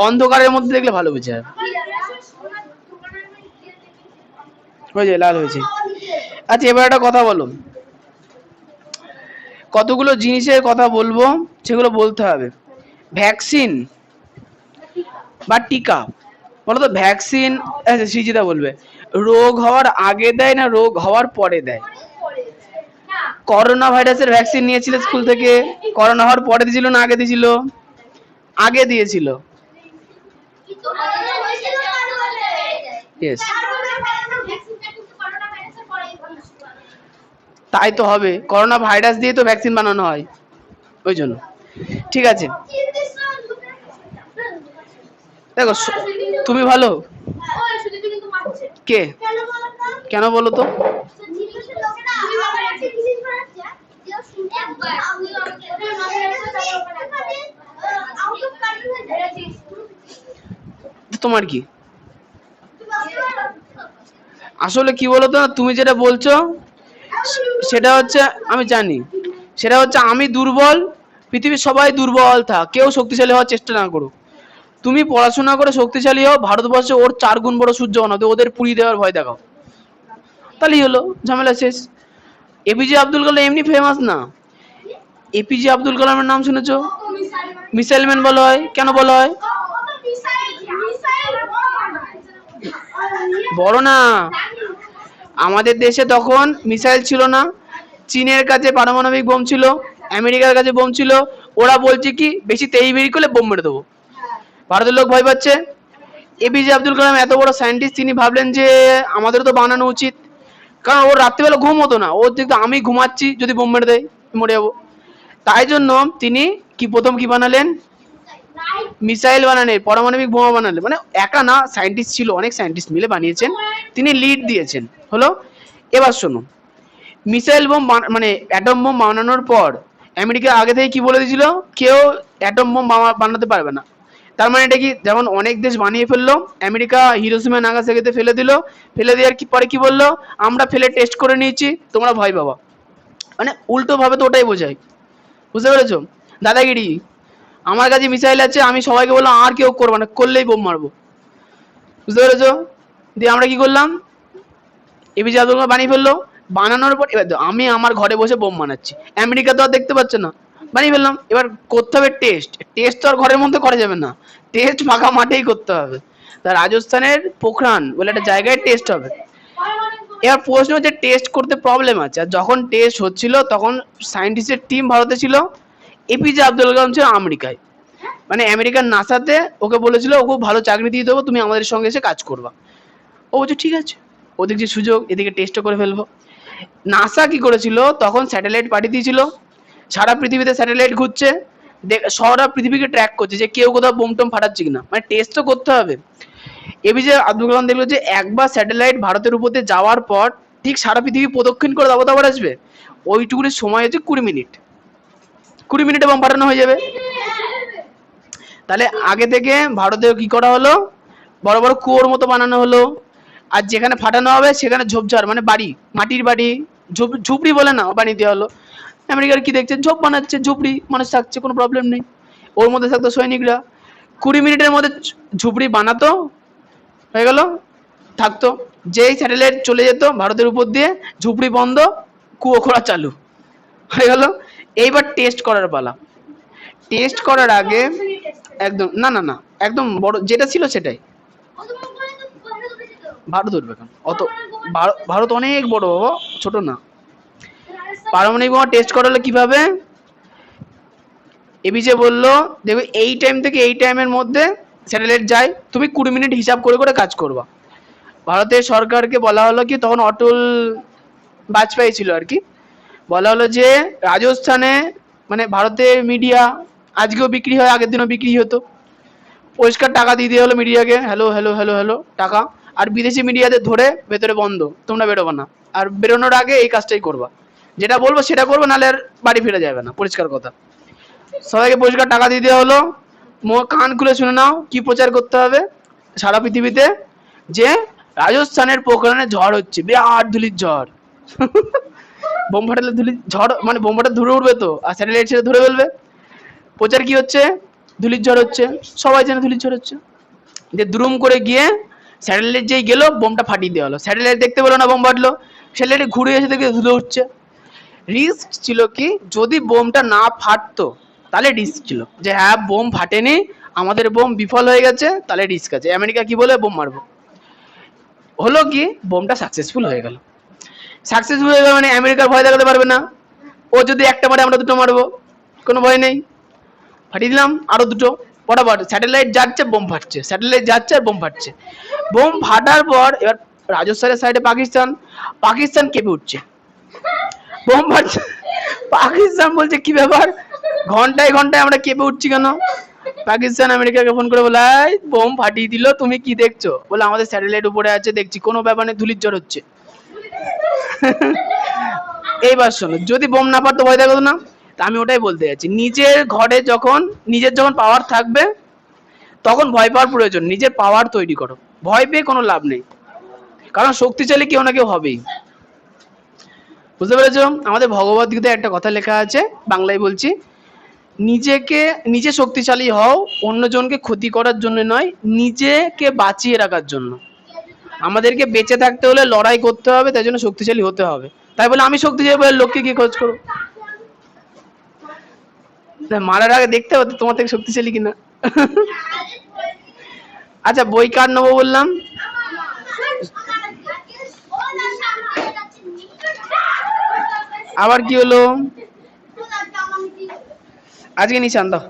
অন্ধকারের মধ্যে দেখলে ভালো বুঝে যায়। হয়েছে, লাল হয়েছে। আচ্ছা এবার একটা কথা বলো, কতগুলো জিনিসের কথা বলবো, সেগুলো বলতে হবে। ভ্যাকসিন বা টিকা, বলো তো ভ্যাকসিন, আচ্ছা সৃজিতা বলবে, রোগ হওয়ার আগে দেয় না রোগ হওয়ার পরে দেয়? করোনা ভাইরাসের ভ্যাকসিন নিয়েছিলে স্কুল থেকে, করোনা হওয়ার পরে দিয়েছিল না আগে দিয়েছিল? আগে দিয়েছিল। ইয়েস, তাই তো হবে, করোনা ভাইরাস দিয়ে তো ভ্যাকসিন বানানো হয়, ওই জন্য। ঠিক আছে, দেখো তুমি ভালো। কে? কেন বলো তো? তোমার কি আসলে কি বলতো, তুমি যেটা বলছো সেটা হচ্ছে আমি জানি, সেটা হচ্ছে আমি দুর্বল, পৃথিবীর সবাই দুর্বল থাক, কেউ শক্তিশালী হওয়ার চেষ্টা না করুক। তুমি পড়াশোনা করে শক্তিশালী হও, ভারতবর্ষে ওর 4 গুণ বড় সূর্য বানাও, ওদের পুড়িয়ে দেওয়ার ভয় দেখাও, তাহলেই হলো, ঝামেলা শেষ। এপিজে আব্দুল কালাম এমনি ফেমাস না। এপিজে আব্দুল কালামের নাম শুনেছো? মিসাইল ম্যান বলা হয়, কেন বলা হয়? বড় না, আমাদের দেশে তখন মিসাইল ছিল না, চীনের কাছে পারমাণবিক বোম ছিল, আমেরিকার কাছে বোম ছিল, ওরা বলছে কি বেশি তেইবেরি করলে বোম মেরে দেবো, ভারতের লোক ভয় পাচ্ছে। এপিজে আব্দুল কালাম এত বড় সায়েন্টিস্ট, তিনি ভাবলেন যে আমাদেরও তো বানানো উচিত, কারণ ওর রাত্রিবেলা ঘুম হতো না, ওর দেখতো আমি ঘুমাচ্ছি, যদি বোম মেরে দেয় মরে যাবো। তাই জন্য তিনি প্রথম কি বানালেন? মিসাইল বানালেন, পারমাণবিক বোমা বানালেন। মানে একা না, সায়েন্টিস্ট ছিল, অনেক সায়েন্টিস্ট মিলে বানিয়েছেন, তিনি লিড দিয়েছেন। হলো, এবার শোনো, মিসাইল বোম মানে অ্যাটম বোম বানানোর পর আমেরিকা আগে থেকে কি বলে দিয়েছিল, কেউ অ্যাটম বোম বানাতে পারবে না। তার মানে এটা কি, যেমন অনেক দেশ বানিয়ে ফেললো, আমেরিকা হিরোশিমা নাগাসাকিতে ফেলে দিল, ফেলে দেওয়ার পরে কি বললো, আমরা ফেলে টেস্ট করে নিয়েছি, তোমরা ভয় পাবা। মানে উল্টো ভাবে তো ওটাই বোঝায়, বুঝতে পেরেছো? দাদাগিরি, আমার কাছে মিসাইল আছে, আমি সবাইকে বললাম আর কেউ করবো না, করলেই বোম মারবো, বুঝতে পেরেছো? দিয়ে আমরা কি করলাম, এপিজে আব্দুল কালাম বানিয়ে ফেললো, বানানোর পর এবার আমি আমার ঘরে বসে বোম বানাচ্ছি, আমেরিকা তো আর দেখতে পাচ্ছে না, বানিয়ে ফেললাম। এবার করতে হবে টেস্ট, টেস্ট তো আর ঘরের মধ্যে করা যাবে না, টেস্ট ফাঁকা মাঠেই করতে হবে। তা রাজস্থানের পোখরান বলে একটা জায়গায় টেস্ট হবে। এবার প্রশ্ন হচ্ছে টেস্ট করতে প্রবলেম আছে, আর যখন টেস্ট হচ্ছিল তখন সায়েন্টিস্টের টিম ভারতে ছিল, এপিজে আব্দুল কালাম ছিল আমেরিকায়, মানে আমেরিকার নাসাতে, ওকে বলেছিল ও খুব ভালো চাকরি দিয়ে দেবো, তুমি আমাদের সঙ্গে এসে কাজ করবা। ও বলছে ঠিক আছে, ওদিক যে সুযোগ, এদিকে টেস্টও করে ফেলবো। নাসা কি করেছিল, তখন স্যাটেলাইট পাঠিয়ে দিয়েছিল, সারা পৃথিবীতে স্যাটেলাইট ঘুরছে, সারা পৃথিবীকে ট্র্যাক করছে যে কেউ কোথাও বোম টোম ফাটাচ্ছে কিনা, মানে টেস্ট তো করতে হবে। এপিজে আব্দুল কালাম দেখলো যে একবার স্যাটেলাইট ভারতের উপর দিয়ে যাওয়ার পর ঠিক সারা পৃথিবী প্রদক্ষিণ করে দাবো আবার আসবে, ওইটুকুনি সময় হচ্ছে 20 মিনিট, 20 মিনিটে বোম ফাটানো হয়ে যাবে। তাহলে আগে থেকে ভারতে কি করা হলো, বড় বড় কুয়োর মতো বানানো হলো, আর যেখানে ফাটানো হবে সেখানে ঝোপঝাড়, মানে বাড়ি, মাটির বাড়ি, ঝুপড়ি বলে না, বানিয়ে দেওয়া হলো। আমেরিকার কি দেখছে, ঝোপ বানাচ্ছে, ঝুপড়ি, মানুষ থাকছে, কোনো প্রবলেম নেই। ওর মধ্যে থাকতো সৈনিকরা, 20 মিনিটের মধ্যে ঝুপড়ি বানাতো, হয়ে গেল, থাকতো। যেই স্যাটেলাইট চলে যেত ভারতের উপর দিয়ে, ঝুপড়ি বন্ধ, কুয়ো খোঁড়া চালু, হয়ে গেল। এইবার টেস্ট করার পালা। টেস্ট করার আগে একদম না না না, একদম বড় যেটা ছিল সেটাই। ভারত উঠবে কেন অত, ভারত অনেক বড়, ছোট না। পারমাণবিক বোমা টেস্ট করালে কিভাবে, এপিজে বললো দেখবে এই টাইম থেকে এই টাইমের মধ্যে স্যাটেলাইট যায়, তুমি 20 মিনিট হিসাব করে করে কাজ করবা। ভারতের সরকারকে বলা হলো কি, তখন অটল বাজপেয়ী ছিল আর কি, বলা হলো যে রাজস্থানে, মানে ভারতের মিডিয়া আজকেও বিক্রি হয়, আগের দিনও বিক্রি হতো, পরিষ্কার টাকা দিয়ে দেওয়া হলো মিডিয়াকে, হ্যালো হ্যালো হ্যালো হ্যালো টাকা, আর বিদেশি মিডিয়াদের ধরে ভেতরে বন্ধ, তোমরা বেরোবা না, আর বেরোনোর আগে এই কাজটাই করবা, যেটা বলবো সেটা করবো, নাহলে আর বাড়ি ফিরে যাবে না, পরিষ্কার কথা। সবাইকে পরিষ্কার টাকা দিয়ে দেওয়া হলো, কান খুলে শুনে নাও কি প্রচার করতে হবে সারা পৃথিবীতে, যে রাজস্থানের পোখরানে ঝড় হচ্ছে, বিরাট ধুলির ঝড়। বোম ফাটালে ধুলির ঝড়, মানে বোম ফাটা ধরে উঠবে তো, আর স্যাটেলাইট ছেড়ে ধরে ফেলবে। প্রচার কি হচ্ছে, ধুলির ঝড় হচ্ছে, সবাই জানে ধুলির ঝড় হচ্ছে। যে দ্রুম করে গিয়ে স্যাটেলাইট যেই গেল, বোমটা ফাটিয়ে দেওয়া হলো, স্যাটেলাইট দেখতে পেলো না বোম ফাটলো, স্যাটেলাইট ঘুরে এসে দেখে ধুলো উঠছে। রিস্ক ছিল কি, যদি বোমটা না ফাটতো তাহলে রিস্ক ছিল, যে হ্যাঁ বোম ফাটেনি, আমাদের বোম বিফল হয়ে গেছে, তাহলে রিস্ক আছে, আমেরিকা কি বলে বোম মারবো। হলো কি, বোমটা সাকসেসফুল হয়ে গেল, সাকসেসফুল হয়ে গেল মানে আমেরিকার ভয় দেখাতে পারবে না, ও যদি একটা মারে আমরা দুটো মারবো, কোনো ভয় নেই, ফাটিয়ে দিলাম আরো দুটো, ফটাফট স্যাটেলাইট যাচ্ছে বোম ফাটছে, স্যাটেলাইট যাচ্ছে আর বোম ফাটছে। বোম ফাটার পর এবার রাজস্থানের সাইডে পাকিস্তান, পাকিস্তান কেঁপে উঠছে, বোম ফাটছে, পাকিস্তান বলছে কি ব্যাপার, ঘন্টায় ঘন্টায় আমরা কেঁপে উঠছি কেন? পাকিস্তান আমেরিকাকে ফোন করে বলে, এই বোম ফাটিয়ে দিল, তুমি কি দেখছো? বলে আমাদের স্যাটেলাইট উপরে আছে, দেখছি। কোনো ব্যাপার নেই, ধুলির জ্বর হচ্ছে। এইবার শোনো, যদি বোম না পারতো ভয় থাকতো না? তা আমি ওটাই বলতে যাচ্ছি, নিজের ঘরে যখন নিজের যখন পাওয়ার থাকবে তখন ভয় পাওয়ার প্রয়োজন। নিজের পাওয়ার তৈরি করো, ভয় পেয়ে কোনো লাভ নেই, কারণ শক্তিশালী কেউ না কেউ হবেই। বুঝতে পেরেছো? আমাদের ভগবত গীতায় একটা কথা লেখা আছে, বাংলায় বলছি, নিজে শক্তিশালী হও, অন্যজনকে ক্ষতি করার জন্য নয়, নিজেকে বাঁচিয়ে রাখার জন্য। আমাদেরকে বেঁচে থাকতে হলে লড়াই করতে হবে, তাই জন্য শক্তিশালী হতে হবে। তাই বলে আমি শক্তিশালী বলে লোককে কি খোঁজ করো? মারার আগে দেখতে হবে তোমার থেকে শক্তিশালী কিনা। আচ্ছা, বই কার নেবো বললাম? আবার কি হলো? আজকে নিশান দাও।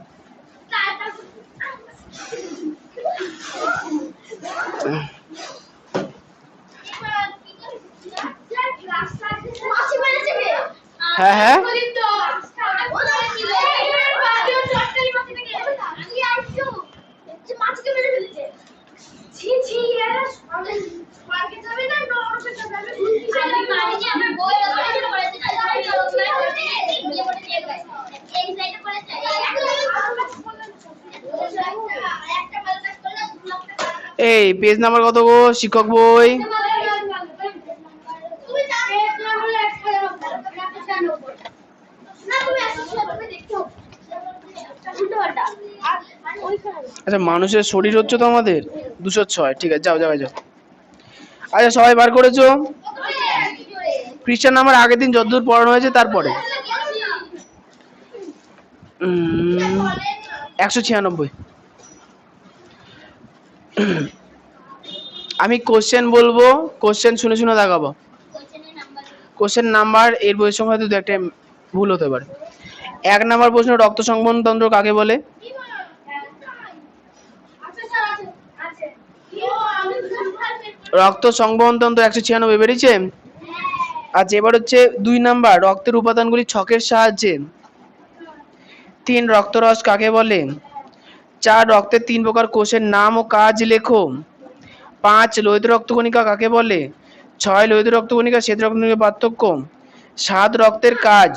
হ্যাঁ হ্যাঁ, এই পেজ নাম্বার কত গো শিক্ষক বই? আচ্ছা, মানুষের শরীর হচ্ছে তো আমাদের 206। ঠিক আছে, যাও যাও যাও। আচ্ছা, সবাই বার করেছো? পৃষ্ঠার নাম্বার আগের দিন যতদূর পড়ানো হয়েছে তারপরে 196। আমি কোশ্চেন বলবো, কোশ্চেন শুনে শুনে দেখাবো। কোশ্চেন নাম্বার এর বইয়ের সঙ্গে হয়তো দু একটা ভুল হতে পারে। 1 নাম্বার প্রশ্ন, রক্ত সংবহনতন্ত্র কাকে বলে? রক্ত সংবহনতন্ত্র 196 বেরিয়েছে। আচ্ছা, এবার হচ্ছে 2 নাম্বার, রক্তের উপাদানগুলি ছকের সাহায্যে। 3, রক্তরস কাকে বলে? 4, রক্তের 3 প্রকার কোষের নাম ও কাজ লেখো। 5, লোহিত রক্তকণিকা কাকে বলে? 6, লোহিত রক্তকণিকা শ্বেত রক্তকণিকার পার্থক্য। 7, রক্তের কাজ।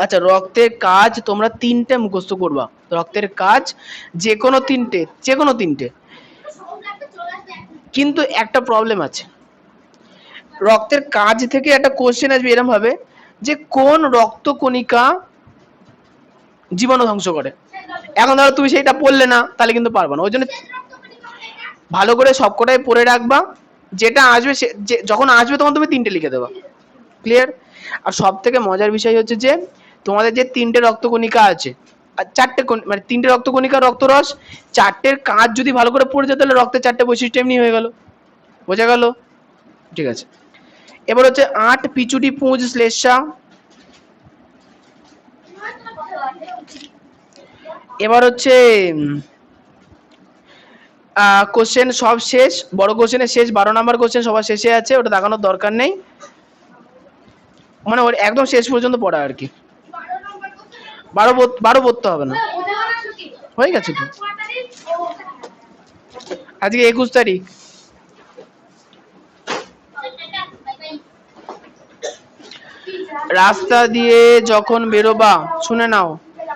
আচ্ছা, রক্তের কাজ তোমরা 3টে মুখস্থ করবা। রক্তের কাজ যে কোনো 3টে, কিন্তু একটা প্রবলেম আছে। রক্তের কাজ থেকে একটা কোশ্চেন আসবে এরকম ভাবে যে কোন রক্তকণিকা জীবাণু ধ্বংস করে। এখন ধরো তুমি সেইটা পড়লে না, তাহলে কিন্তু পারবে না। ওই জন্য ভালো করে সবকটাই পড়ে রাখবা, যেটা আসবে যখন আসবে তখন তুমি 3টে লিখে দেবা। ক্লিয়ার? আর সব থেকে মজার বিষয় হচ্ছে যে তোমাদের যে 3টে রক্তকণিকা আছে, আর 4টে মানে 3টে রক্তকণিকা রক্তরস, 4টের কাজ যদি ভালো করে পড়ে যায় তাহলে রক্তের 4টে বৈশিষ্ট্য এমনি হয়ে গেল। বোঝা গেল? ঠিক আছে। এবার হচ্ছে 8, পিচুটি পুঁজ শ্লেষ্মা। এবার হচ্ছে কোশ্চেন সব শেষ, বড় কোশ্চেনের শেষ 12 নাম্বার কোশ্চেন সবার শেষে আছে, ওটা দেখানোর দরকার নেই, মানে ওর একদম শেষ পর্যন্ত পড়া আর কি। 12 পড়তে হবে না, হয়ে গেছে তো। আজকে 21 তারিখ। রাস্তা দিয়ে যখন বেরোবা, শুনে নাও,